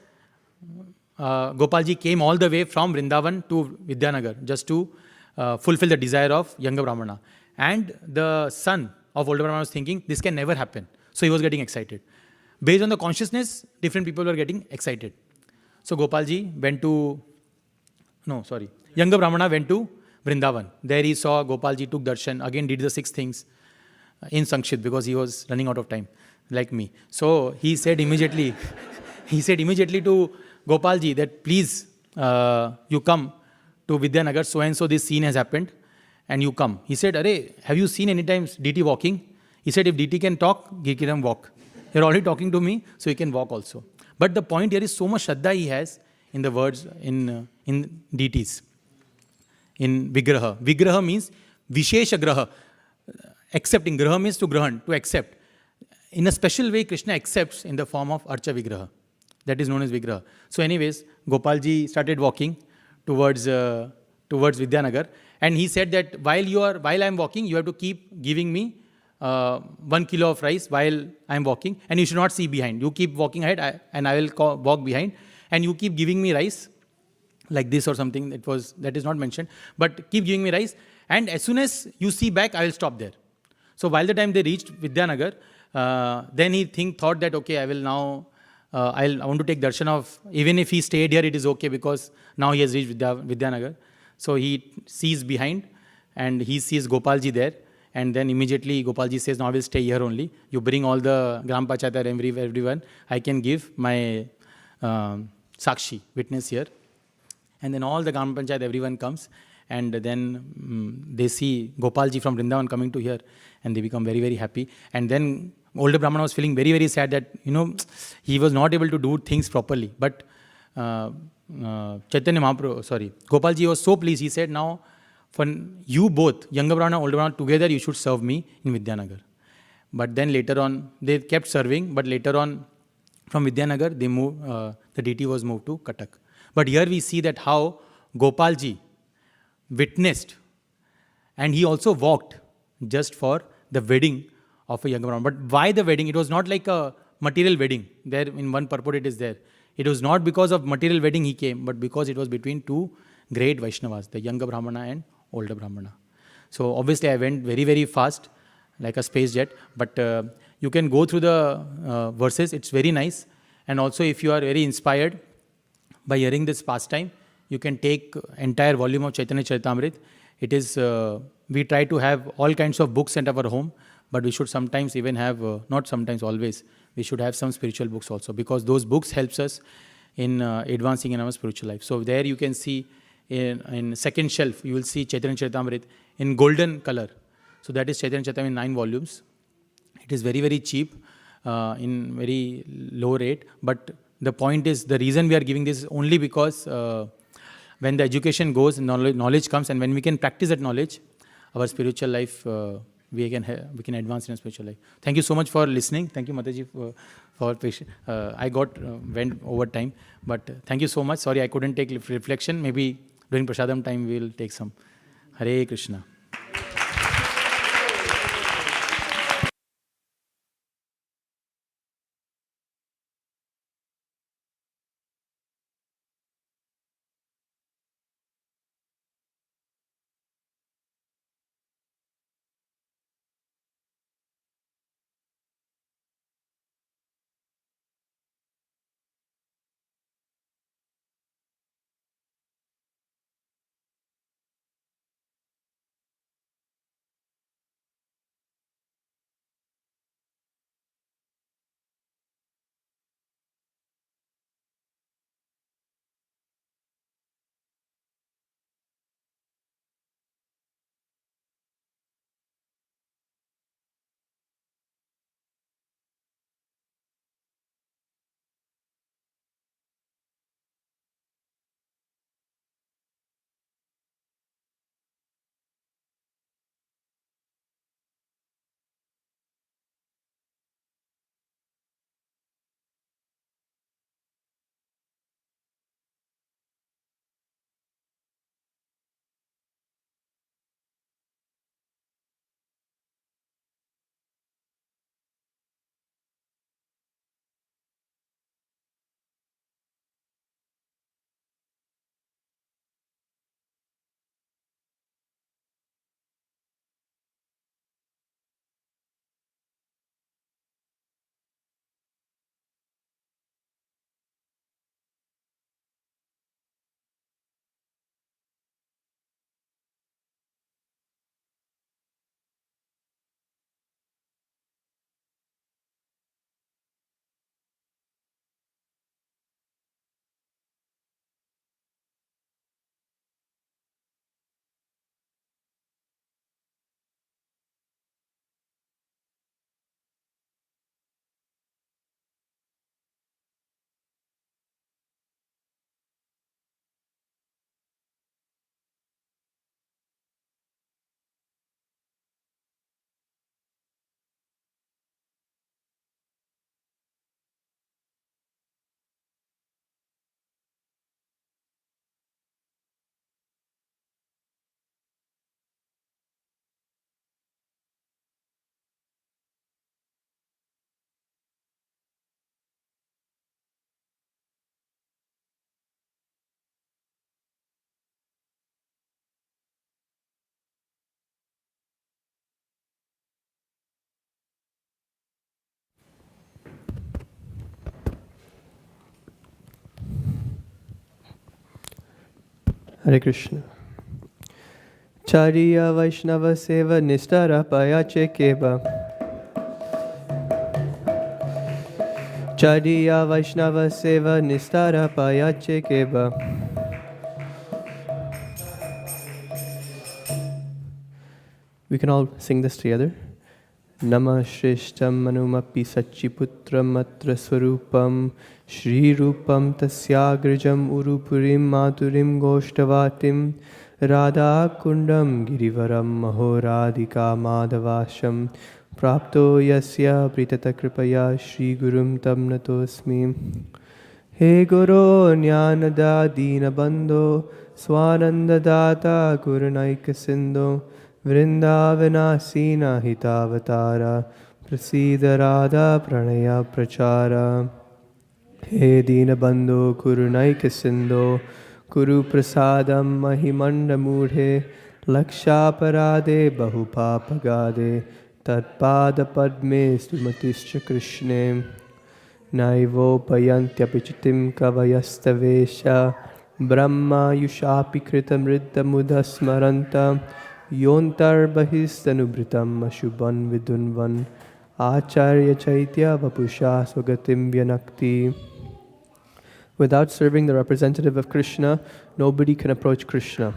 Gopalji came all the way from Vrindavan to Vidyanagar just to fulfill the desire of younger Brahmana. And the son of older Brahmana was thinking, this can never happen. So he was getting excited. Based on the consciousness, different people were getting excited. So Gopalji went to, younger Brahmana went to Vrindavan. There he saw Gopalji took darshan, again did the 6 things in Sanskrit because he was running out of time. like me. So he said immediately, he said immediately to Gopalji that please, you come to Vidyanagar, so and so this scene has happened, and you come. He said, Arey, have you seen any times DT walking? He said, if DT can talk, he can walk. You're already talking to me, so he can walk also. But the point here is so much Shraddha he has in the words in DTs, in Vigraha. Vigraha means Vishesha Graha. Accepting. Graha means to grahan, to accept. In a special way, Krishna accepts in the form of Archa Vigraha. That is known as Vigraha. So anyways, Gopalji started walking towards Vidyanagar. And he said that while I'm walking, you have to keep giving me 1 kilo of rice while I'm walking. And you should not see behind. You keep walking ahead and I will walk behind. And you keep giving me rice like this or something. That is not mentioned. But keep giving me rice. And as soon as you see back, I will stop there. So while the time they reached Vidyanagar, then he thought that, okay, I will now, I want to take darshan of, even if he stayed here, it is okay because now he has reached Vidyanagar. So he sees behind and he sees Gopalji there. And then immediately Gopalji says, now I will stay here only. You bring all the Gram Panchayat and everyone. I can give my Sakshi, witness here. And then all the Gram Panchayat, everyone comes. And then they see Gopalji from Vrindavan coming to here. And they become very, very happy. And then older Brahmana was feeling very, very sad that, he was not able to do things properly. But Chaitanya Mahaprabhu, Gopalji was so pleased. He said, now, for you both, younger Brahmana, older Brahmana, together you should serve me in Vidyanagar. But then later on, they kept serving. But later on, from Vidyanagar, they moved, the deity was moved to Katak. But here we see that how Gopalji witnessed and he also walked just for the wedding of a younger Brahmana. But why the wedding? It was not like a material wedding. There in one purport it is there. It was not because of material wedding he came, but because it was between two great Vaishnavas, the younger Brahmana and older Brahmana. So obviously I went very, very fast, like a space jet. But you can go through the verses. It's very nice. And also if you are very inspired by hearing this pastime, you can take entire volume of Chaitanya Charitamrita. It is, we try to have all kinds of books at our home, but we should sometimes even have, not sometimes, always, we should have some spiritual books also, because those books helps us in advancing in our spiritual life. So there you can see in second shelf, you will see Chaitanya Charitamrita in golden color. So that is Chaitanya Charitamrita in 9 volumes. It is very, very cheap, in very low rate. But the point is, the reason we are giving this is only because when the education goes, knowledge comes, and when we can practice that knowledge, our spiritual life, we can advance in our spiritual life. Thank you so much for listening. Thank you, Mataji, for patience. I went over time, but thank you so much. Sorry, I couldn't take reflection. Maybe during Prasadam time, we will take some. Hare Krishna. Hare Krishna. Chariya Vaishnava Seva Nistara Payache Keva. Chariya Vaishnava Seva Nistara Payache Keva. We can all sing this together. Namah Shrishtam Manumapi Sachiputram Atra Swarupam Shri Rupam Tasyagrijam Urupurim Maturim Goshtavatim Radha Kundam Girivaram Mahoradhika Madhavasham Prapto Yasya Pritata Kripaya Shri Gurum Tam Natosmi He Guru Jnanada Dina Bandho Swananda Data Gurunaika Sindho Vrindavanasina Hitavatara Prasida Radha Pranaya Prachara He Dina Bandho Kurunaika Sindho Kuru Prasadam Mahimanda Mudhe Laksha Parade Bahupapagade Tatpada Padme Stumatischa Krishne Naivo Payantya Pichitim Kavayastavesha Brahma Yushapi Kritam Riddha Mudasmaranta Yontar Bahistanubritam Ashubhan Vidunvan Acharya Chaitya Vapusha Swagatim Vyanakti. Without serving the representative of Krishna, nobody can approach Krishna.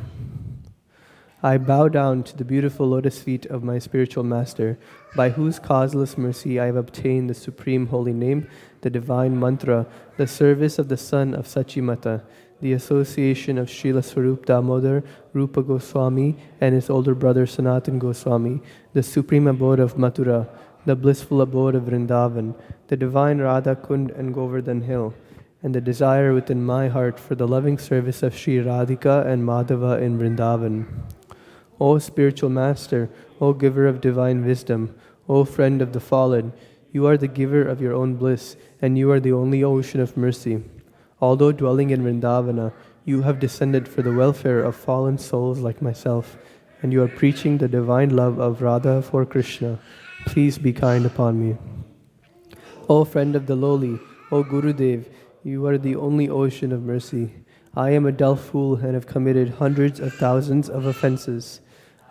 I bow down to the beautiful lotus feet of my spiritual master, by whose causeless mercy I have obtained the supreme holy name, the divine mantra, the service of the son of Sachimata, the association of Srila Swarup Damodar, Rupa Goswami, and his older brother Sanatan Goswami, the supreme abode of Mathura, the blissful abode of Vrindavan, the divine Radha Kund and Govardhan Hill, and the desire within my heart for the loving service of Sri Radhika and Madhava in Vrindavan. O spiritual master, O giver of divine wisdom, O friend of the fallen, you are the giver of your own bliss, and you are the only ocean of mercy. Although dwelling in Vrindavana, you have descended for the welfare of fallen souls like myself, and you are preaching the divine love of Radha for Krishna. Please be kind upon me. O friend of the lowly, O Gurudev, you are the only ocean of mercy. I am a dull fool and have committed hundreds of thousands of offenses.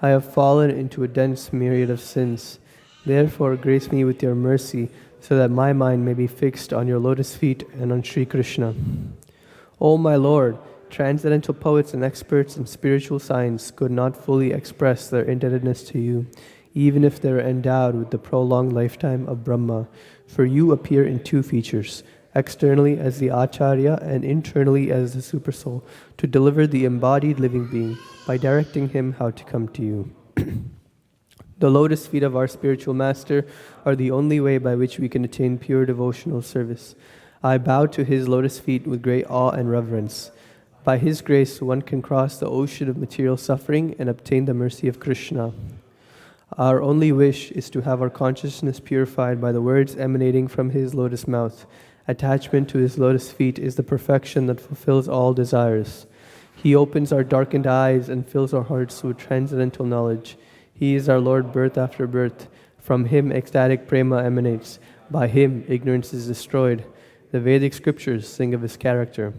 I have fallen into a dense myriad of sins. Therefore, grace me with your mercy, so that my mind may be fixed on your lotus feet and on Sri Krishna. O my Lord, transcendental poets and experts in spiritual science could not fully express their indebtedness to you, even if they were endowed with the prolonged lifetime of Brahma, for you appear in two features, externally as the Acharya and internally as the Supersoul, to deliver the embodied living being by directing him how to come to you. The lotus feet of our spiritual master are the only way by which we can attain pure devotional service. I bow to his lotus feet with great awe and reverence. By his grace, one can cross the ocean of material suffering and obtain the mercy of Krishna. Our only wish is to have our consciousness purified by the words emanating from his lotus mouth. Attachment to his lotus feet is the perfection that fulfills all desires. He opens our darkened eyes and fills our hearts with transcendental knowledge. He is our Lord birth after birth. From him ecstatic prema emanates. By him ignorance is destroyed. The Vedic scriptures sing of his character.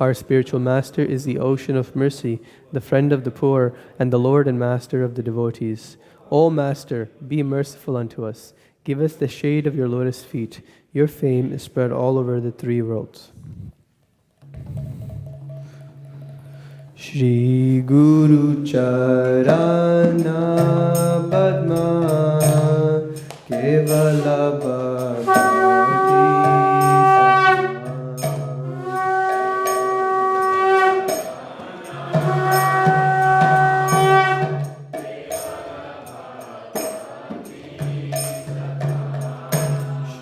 Our spiritual master is the ocean of mercy, the friend of the poor, and the Lord and master of the devotees. O Master, be merciful unto us. Give us the shade of your lotus feet. Your fame is spread all over the three worlds. Shri Guru Charana Padma Kevala Bhakti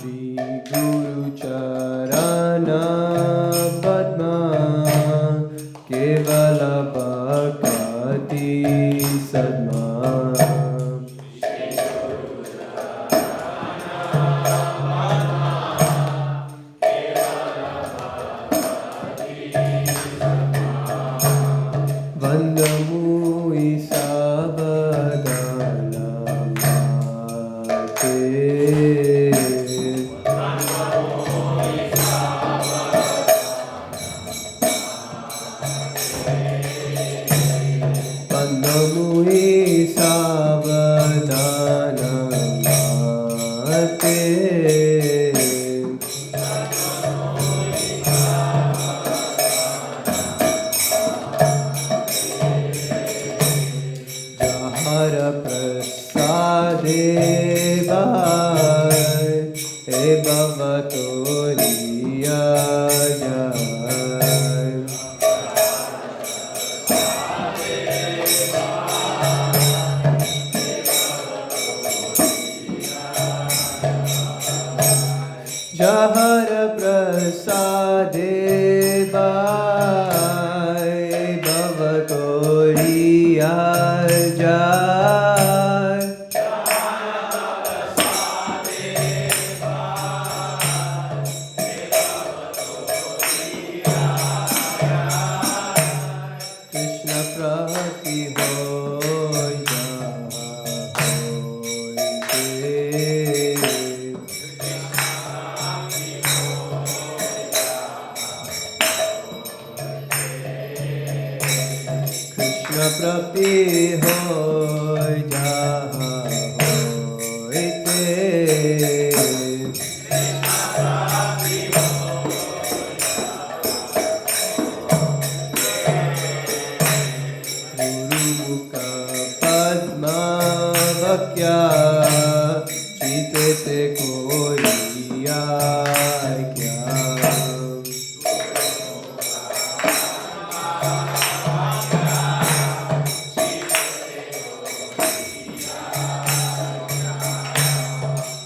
Shri Guru Charana Padma Kevala Bhakti Sadma Vandamu Isabadala Mate Devai Bhavatoriya Jai Krishna Prati Hoy Krishna Prati Hoy Padma Vakya Chitete Koriya Kya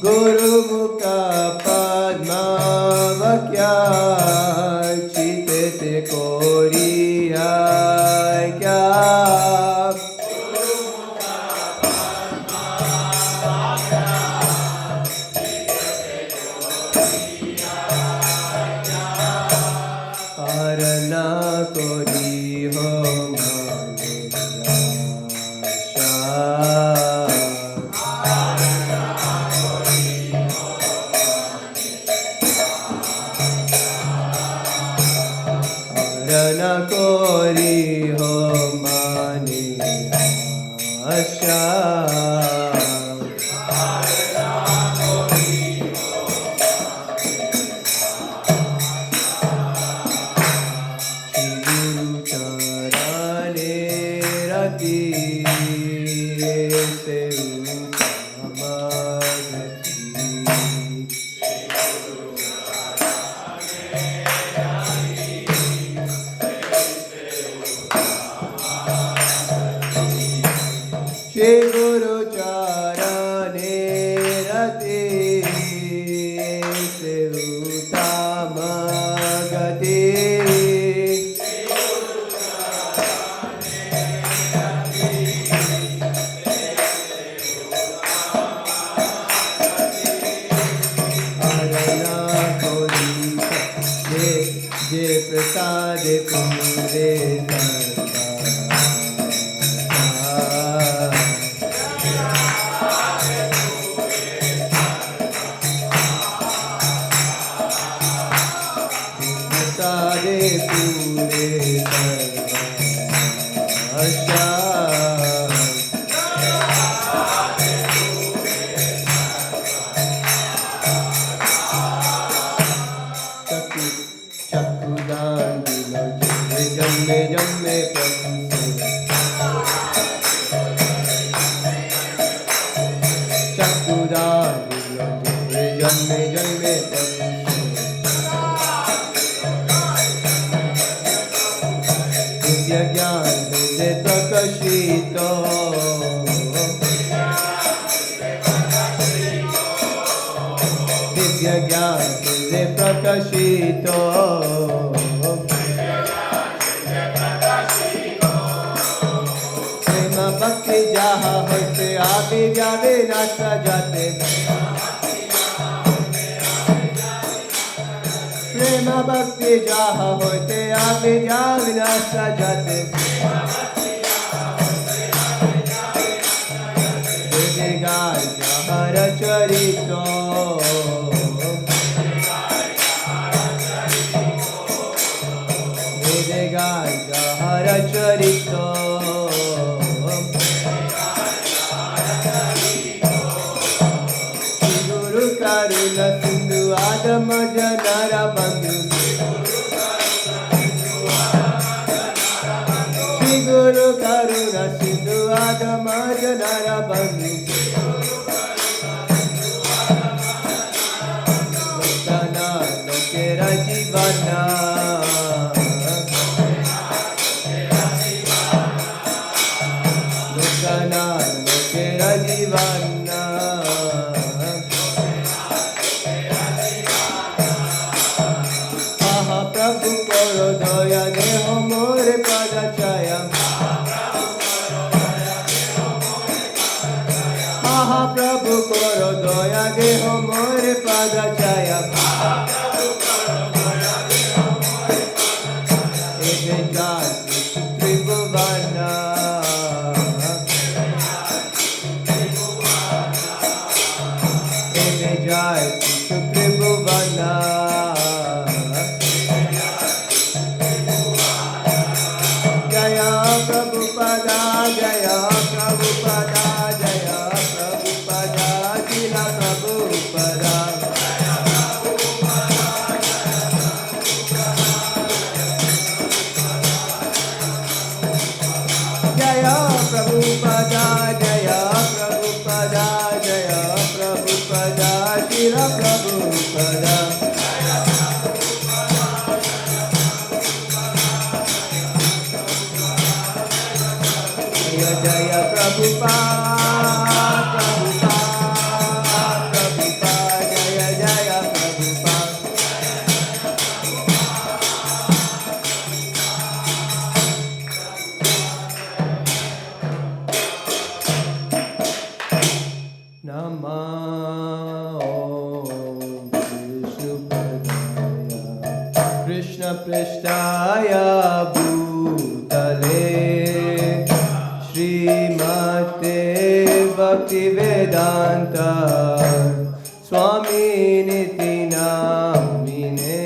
Guru Mukha Padma Vakya Chitete Koriya Kya Arana Kori Ho Mane Arana Kori Ho Mane Asha Shri Guru Charane Rati Se Uttama Gati Arana Kori Je Prasad Kumre Prakashito Prema Bhakti Jaha Hote Abhi Vyave Nasa Jate Prema Bhakti Jaha Hote Abhi Vyave Nasa Jate Degar Jahara Charito Jahara Charito Guru Karuna Sindhu Adama Janara Bandhu Shri Guru Karuna Sindhu Adama Janara Bandhu Lokana Lokera Jivana Mahaprabhu koro daya deho more padachaya. Mahaprabhu koro daya deho more padachaya. Eve jati tribhuvana. Eve jati tribhuvana. Jaya Prabhupada, Jaya Prabhupada, Jaya Prabhupada, Jila Prabhupada. Jaya Prabhupada, Jaya Prabhupada, Jaya Prabhupada, Jila Prabhupada. Jaya Jaya Prabhupada, Prabhupada, Prabhupada, Jaya Jaya Prabhupada. Nama Om Vishnupadaya Krishna Prishtaya Bhutale Srimate Bhaktivedanta Swami Niti Namine.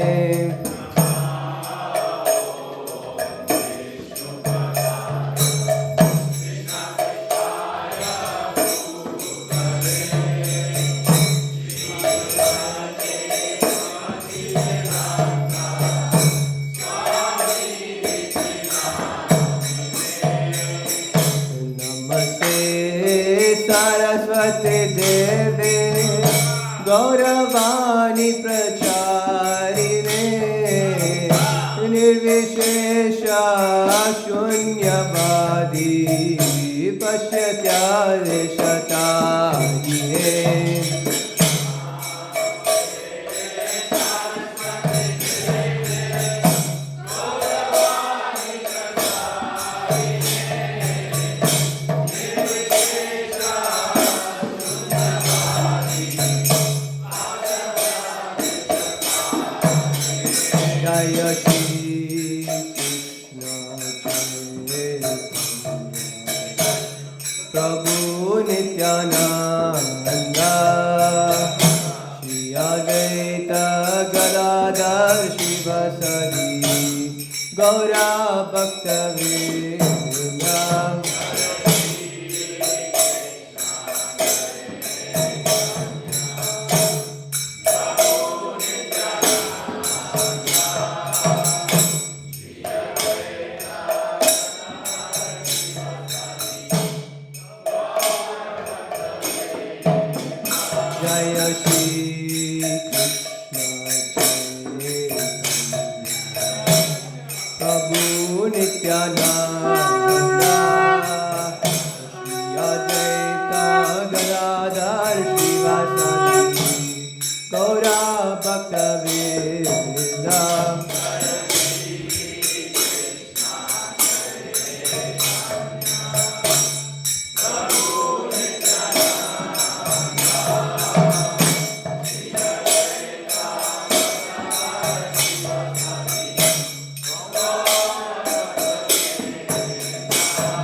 Namaste Saraswati Deve Gauravani Pracharine Nirvishesha Shunyavadi Pashyatya Deshatayine. Jaya Shri Krishna Chaitanya Prabhu Nityananda Shri Advaita Gadadhar Shivasadi Gaura Bhakta Vrinda. Jaya Shri Krishna Chaitanya Prabhu Nityananda Shri Advaita Gadadhar Shivasadi Gaura Bhakta Vrinda.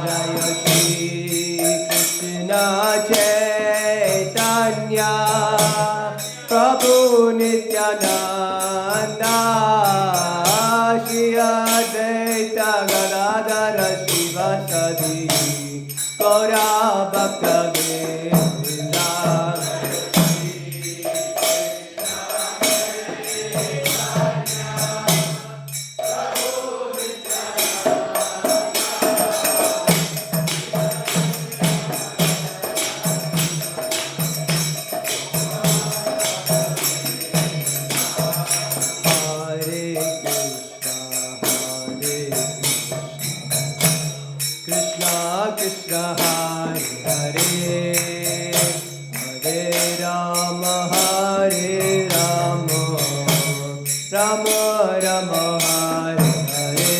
Jaya Shri Krishna Chaitanya Prabhu Nityananda Shri Advaita Gadadhar Shivasadi Gaura Bhakta Vrinda. Hare Krishna, Krishna Krishna, Hare Hare Hare.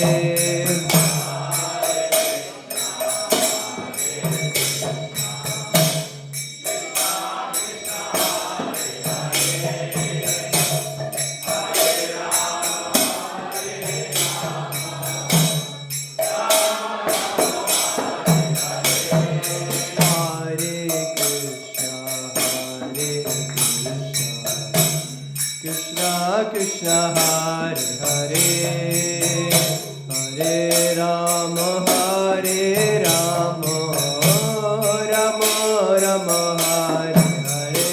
Krishna Hare Hare, Hare Rama Hare Rama, Rama Rama Hare Hare.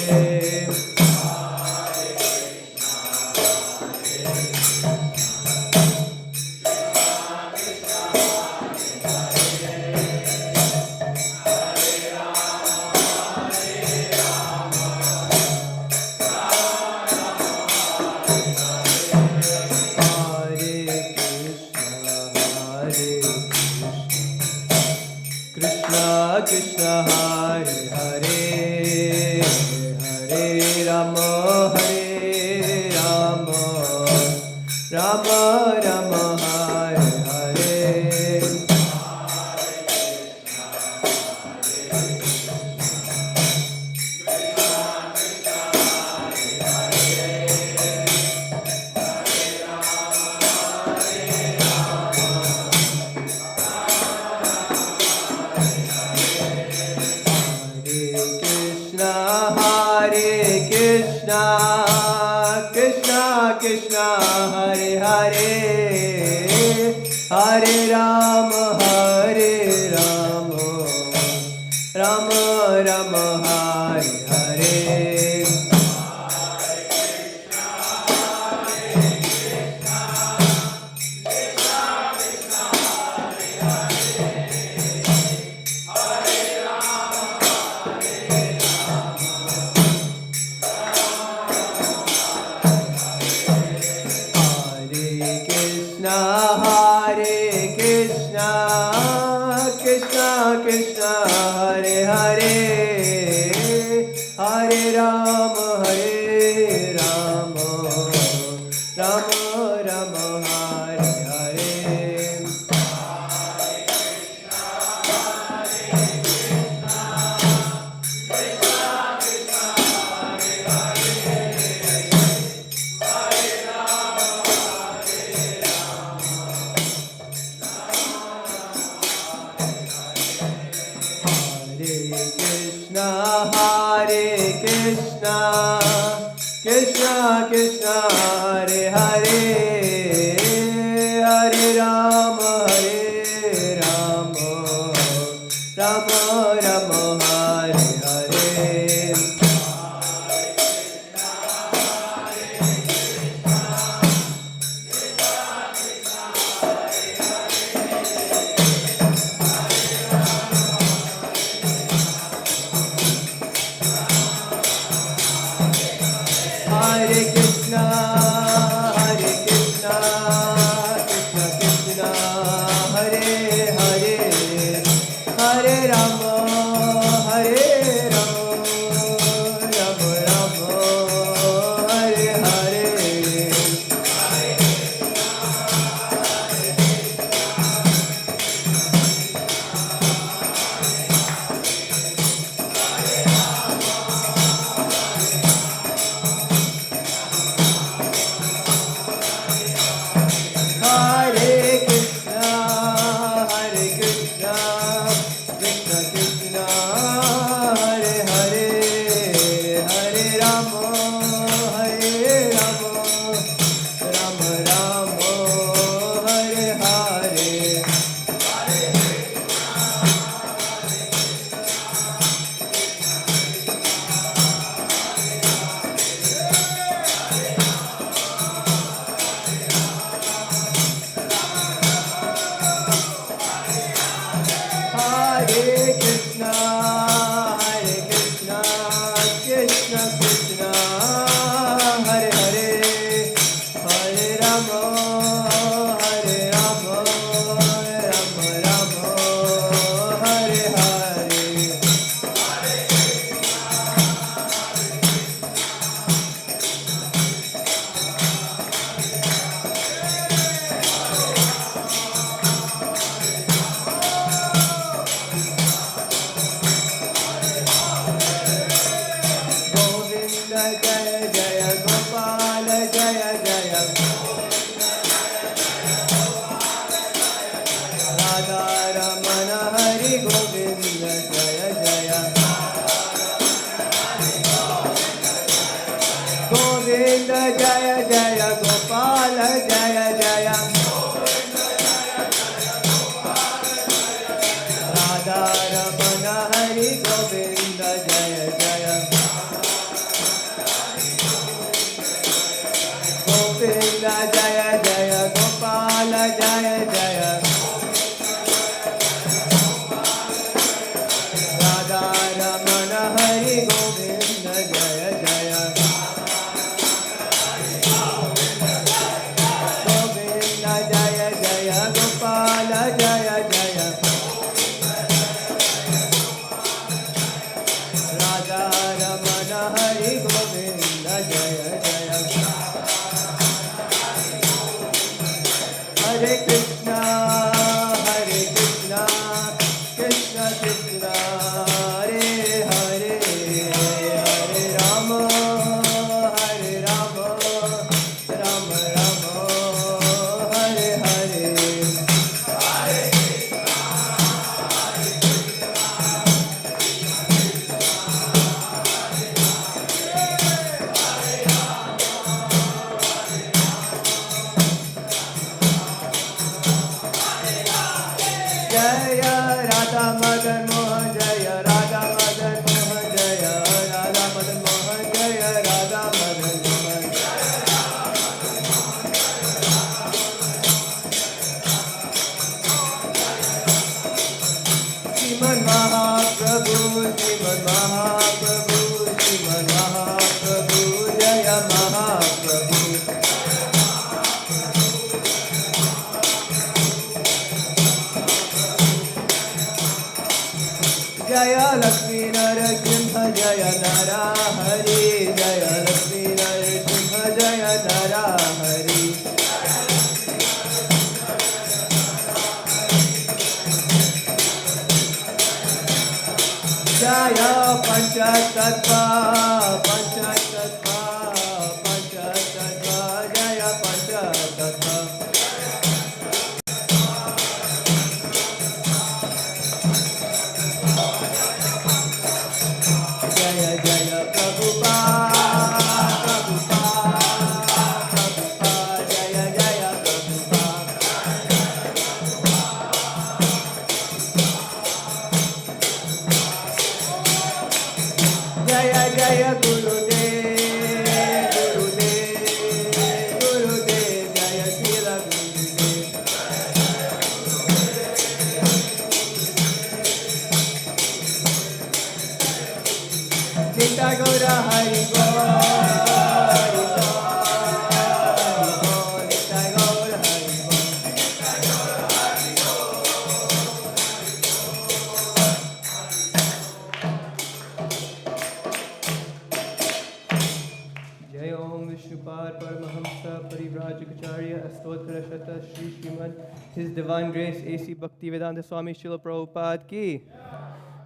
Krishna Hare Hare, Hare Rama Hare Rama, Rama Rama Hare Hare. Krishna Hare Hare, Hare Rama Hare Rama, Rama Rama Hare Hare. Krishna Hare Hare, Hare Rama Hare Rama, Rama Rama Hare Hare. Krishna Krishna Hare Hare, Hare Rama Hare Rama, Rama Rama Hare Hare. Hare Krishna Jaya Jaya Radha Ramana Hari Govinda Jaya Jaya Govinda Jaya Jaya Gopala Jaya Jaya Radha Ramana Hari Govinda Jaya Jaya Hare Krishna Krishna Krishna Hare Hare Hare Rama Rama Rama Hare Hare Jaya Radha Madan Mohan Jaya Radha Madan Mohan Jaya Radha Madan Mohan Jaya Radha Madan Mohan Sriman Mahaprabhu Sriman Mahaprabhu Sriman Mahaprabhu Jaya Mahaprabhu Jaya Lakshmi Narasimha Jaya Nara Hari Jaya Lakshmi Narasimha Jaya Nara Hari Jaya Panchatattva Panchatattva Panchatattva Jaya Panchatattva Jaya Jaya Prabhupada Prabhupada Jaya Jaya Prabhupada Jaya Jaya Gurudev Gurudev Jaya Srila Gurudev Nitai Gaura Hari Bol Nitai Gaura Hari Bol Jai Om Vishnupad Paramahamsa Parivrajacharya Astotra Shata Shri Srimad His Divine Grace A.C. Bhaktivedanta Swami Srila Prabhupada Ki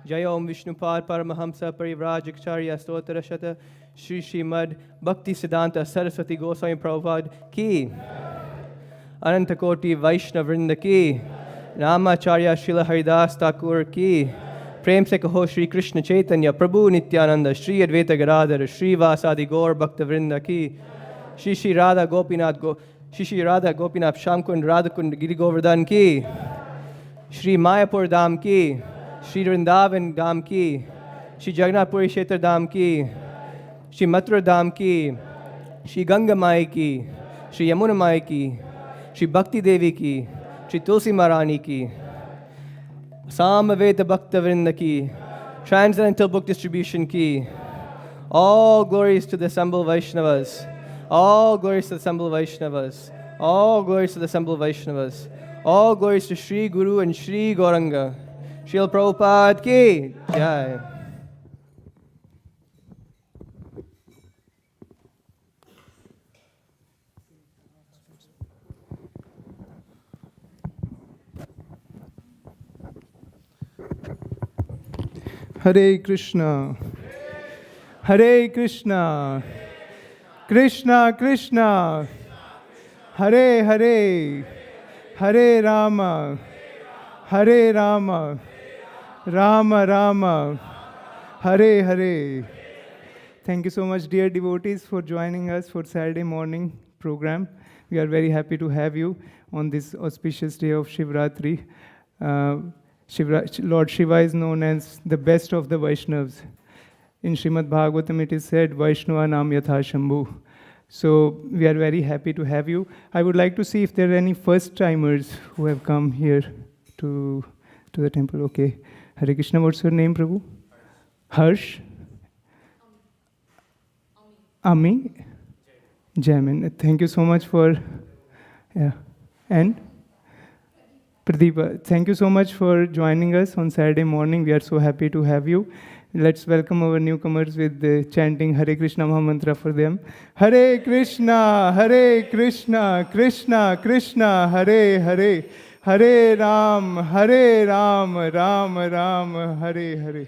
Jai Om Vishnupad Paramahamsa Parivrajacharya Astotra Shata Shri Srimad Bhakti Siddhanta Saraswati Goswami Prabhupada Ki Anantakoti Vaishnav Vrinda Ki Ramacharya Srila Haridas Thakur Ki Prem se kaho Shri Krishna Chaitanya Prabhu Nityananda Shri Advaita Gadadhar Shri Vasadi Gaur Bhakta Vrinda Ki Shri Shri Radha Gopinath Shamkund Radhakund Giri Govardhan Ki Shri Mayapur Dham Ki Shri Vrindavan Dham Ki Shri Jagannath Puri Kshetra Dham Ki Shri Mathura Dham Ki Shri Ganga Mai Ki Shri Yamuna Mai Ki Shri Bhakti Devi Ki Shri Tulsi Maharani Ki Samaveta Bhakta Vrinda Ki Transcendental Book Distribution Ki All glories to the assembled Vaishnavas. All glories to the assembled Vaishnavas. All glories to the assembled Vaishnavas. All glories to Shri Guru and Shri Gauranga. Srila Prabhupada Ki Jai. Hare Krishna, Hare Krishna, Krishna Krishna, Hare Hare, Hare Rama, Hare Rama, Rama Rama, Hare Hare. Thank you so much, dear devotees, for joining us for Saturday morning program. We are very happy to have you on this auspicious day of Shivratri. Lord Shiva is known as the best of the Vaishnavas. In Srimad Bhagavatam it is said, Vaishnava Nam Yatha Shambhu. So we are very happy to have you. I would like to see if there are any first-timers who have come here to the temple. Okay. Hare Krishna, what's your name, Prabhu? Harsh? Ami? Jamin. Thank you so much for... Yeah. And? Pradeepa, thank you so much for joining us on Saturday morning. We are so happy to have you. Let's welcome our newcomers with the chanting Hare Krishna Mahamantra for them. Hare Krishna, Krishna Krishna, Hare Hare, Hare Ram, Ram Ram, Hare Hare.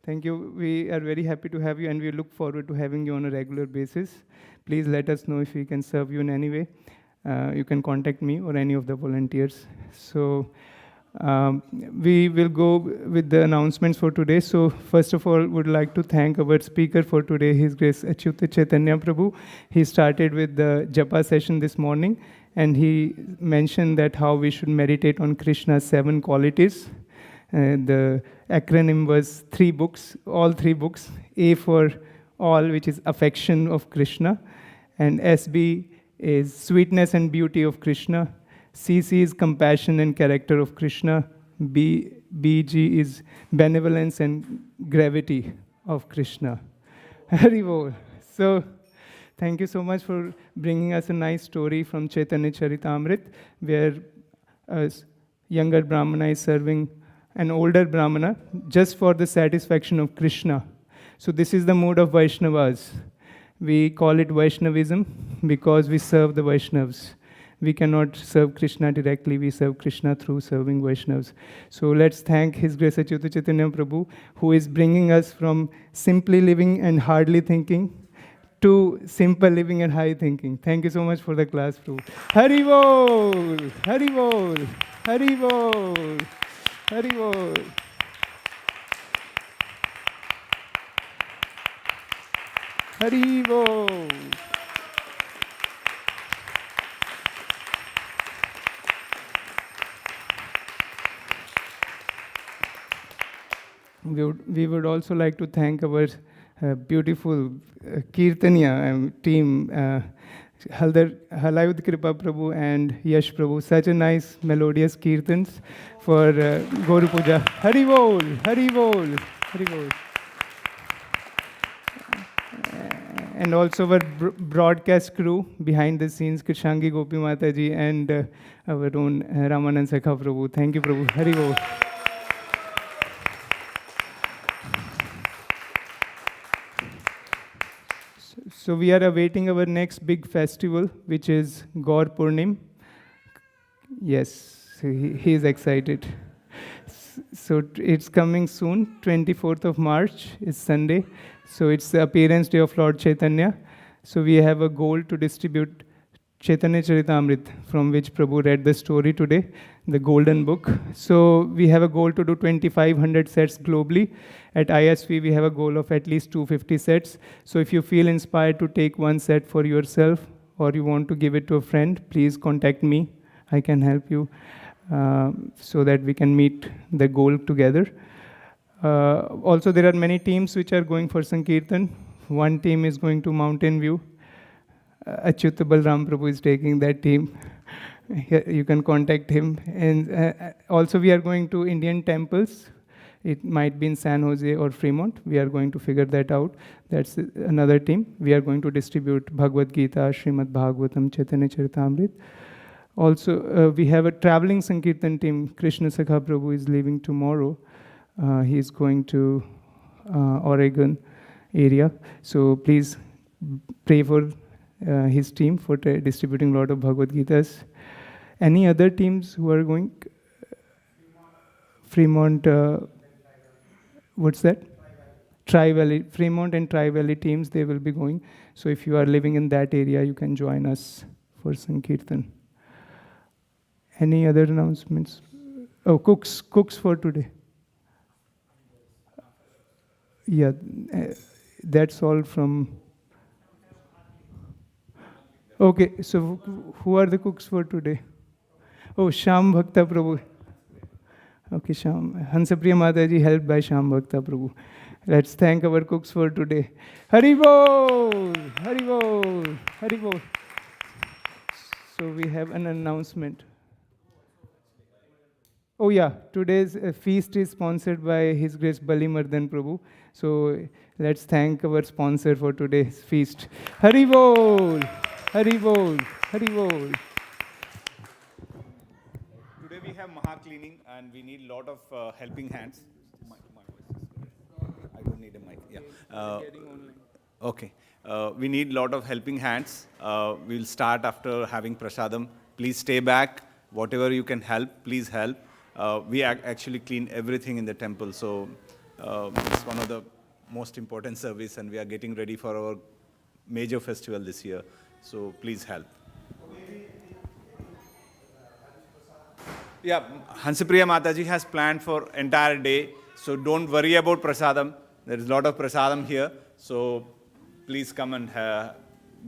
Thank you. We are very happy to have you, and we look forward to having you on a regular basis. Please let us know if we can serve you in any way. You can contact me or any of the volunteers. So we will go with the announcements for today. So first of all, would like to thank our speaker for today, His Grace Acyuta Caitanya Prabhu. He started with the Japa session this morning, and he mentioned that how we should meditate on Krishna's 7 qualities. The acronym was 3 books, all 3 books. A for all, which is affection of Krishna, and SB is sweetness and beauty of Krishna. CC is compassion and character of Krishna. BG is benevolence and gravity of Krishna. Haribol. So, thank you so much for bringing us a nice story from Chaitanya Charitamrit, where a younger Brahmana is serving an older Brahmana just for the satisfaction of Krishna. So this is the mode of Vaishnavas. We call it Vaishnavism because we serve the Vaishnavas. We cannot serve Krishna directly, we serve Krishna through serving Vaishnavas. So let's thank His Grace Acyuta Caitanya Prabhu, who is bringing us from simply living and hardly thinking to simple living and high thinking. Thank you so much for the class, Prabhu. Hari Bol! Hari Bol! Hari Bol! Hari Bol! Hari Bol! We would also like to thank our beautiful Kirtanya team, Halayud Kripa Prabhu and Yash Prabhu. Such a nice melodious kirtans for Gauru Puja. Hari Bol! Hari Bol! Hari Bol! And also our broadcast crew behind the scenes, Krishangi Gopi Mataji and our own Ramanand Sakha Prabhu. Thank you, Prabhu. Hari Bol. So we are awaiting our next big festival, which is Gaur Purnim. Yes, he is excited. So it's coming soon, 24th of March is Sunday. So it's the appearance day of Lord Chaitanya. So we have a goal to distribute Chaitanya Charitamrit, from which Prabhu read the story today, the golden book. So we have a goal to do 2,500 sets globally. At ISV, we have a goal of at least 250 sets. So if you feel inspired to take one set for yourself or you want to give it to a friend, please contact me. I can help you so that we can meet the goal together. Also, there are many teams which are going for Sankirtan. One team is going to Mountain View. Acyuta Balram Prabhu is taking that team. You can contact him. And also we are going to Indian temples. It might be in San Jose or Fremont. We are going to figure that out. That's another team. We are going to distribute Bhagavad Gita, Srimad Bhagavatam, Chaitanya Charitamrit. Also, we have a traveling Sankirtan team. Krishna Sakha Prabhu is leaving tomorrow. He is going to Oregon area. So please pray for his team for distributing a lot of Bhagavad Gitas. Any other teams who are going? Fremont, what's that? Tri-Valley, Fremont and Tri-Valley teams, they will be going. So if you are living in that area, you can join us for Sankirtan. Any other announcements? Oh, cooks for today. Yeah, that's all from... Okay, so who are the cooks for today? Oh, Sham Bhakta Prabhu. Okay, Sham. Hansapriya Mataji helped by Sham Bhakta Prabhu. Let's thank our cooks for today. Hari Bol! Hari Bol! Hari Bol! So we have an announcement. Oh yeah, today's feast is sponsored by His Grace Balimardhan Prabhu. So let's thank our sponsor for today's feast. Hari Bol! Hari Bol! Hari Bol! Today we have Maha cleaning and we need lot of helping hands. My voice is I don't need a mic. Yeah. Okay. We need lot of helping hands. We'll start after having prasadam. Please stay back. Whatever you can help, please help. We actually clean everything in the temple, so it's one of the most important service, and we are getting ready for our major festival this year. So please help. Yeah, Hansipriya Mataji has planned for entire day, so don't worry about prasadam. There is a lot of prasadam here, so please come and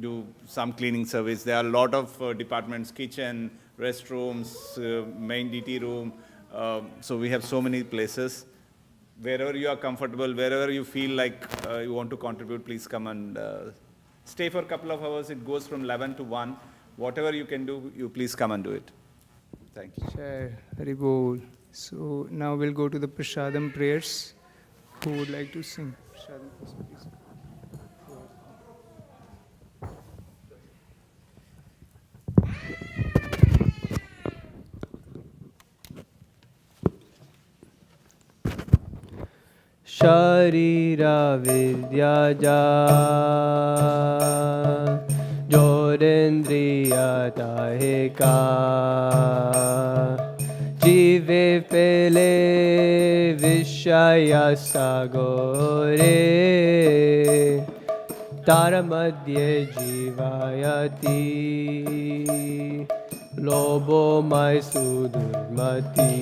do some cleaning service. There are a lot of departments, kitchen, restrooms, main DT room. So we have so many places. Wherever you are comfortable, wherever you feel like you want to contribute, please come and stay for a couple of hours. It goes from 11 to 1. Whatever you can do, you please come and do it. Thank you. Jai Hari Bol. So now we'll go to the Prasadam prayers. Who would like to sing? Prasadam, please. Sharira Vidyaja Jodendriya Taheka Jive Pele Vishaya Sagore Taramadye Jivayati Lobo Mai Sudurmati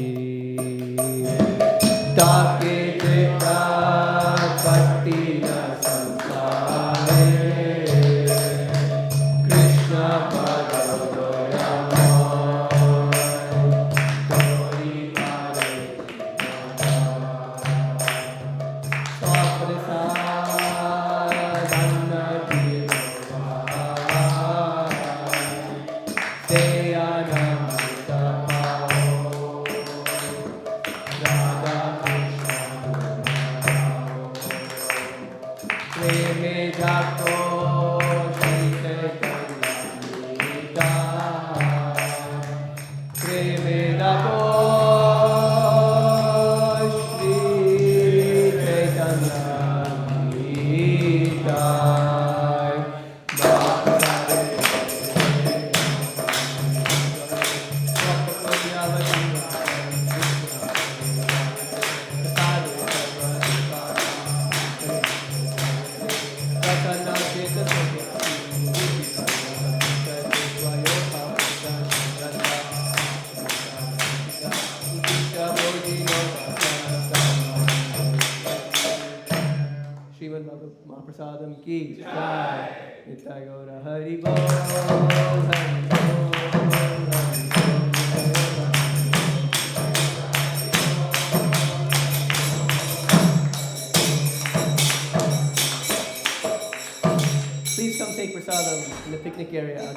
Take Jeta Patina Samsare Krishna Padodoyama Tori Pare Saprasadana Jivavai Seyanamita Preme Jato Shri Caitanya Preme Jato Shri Caitanya Srimad Mahaprasadam ki jai. Nitai Gaura Hari Bol. Hari Bol. Please come take prasadam in the picnic area.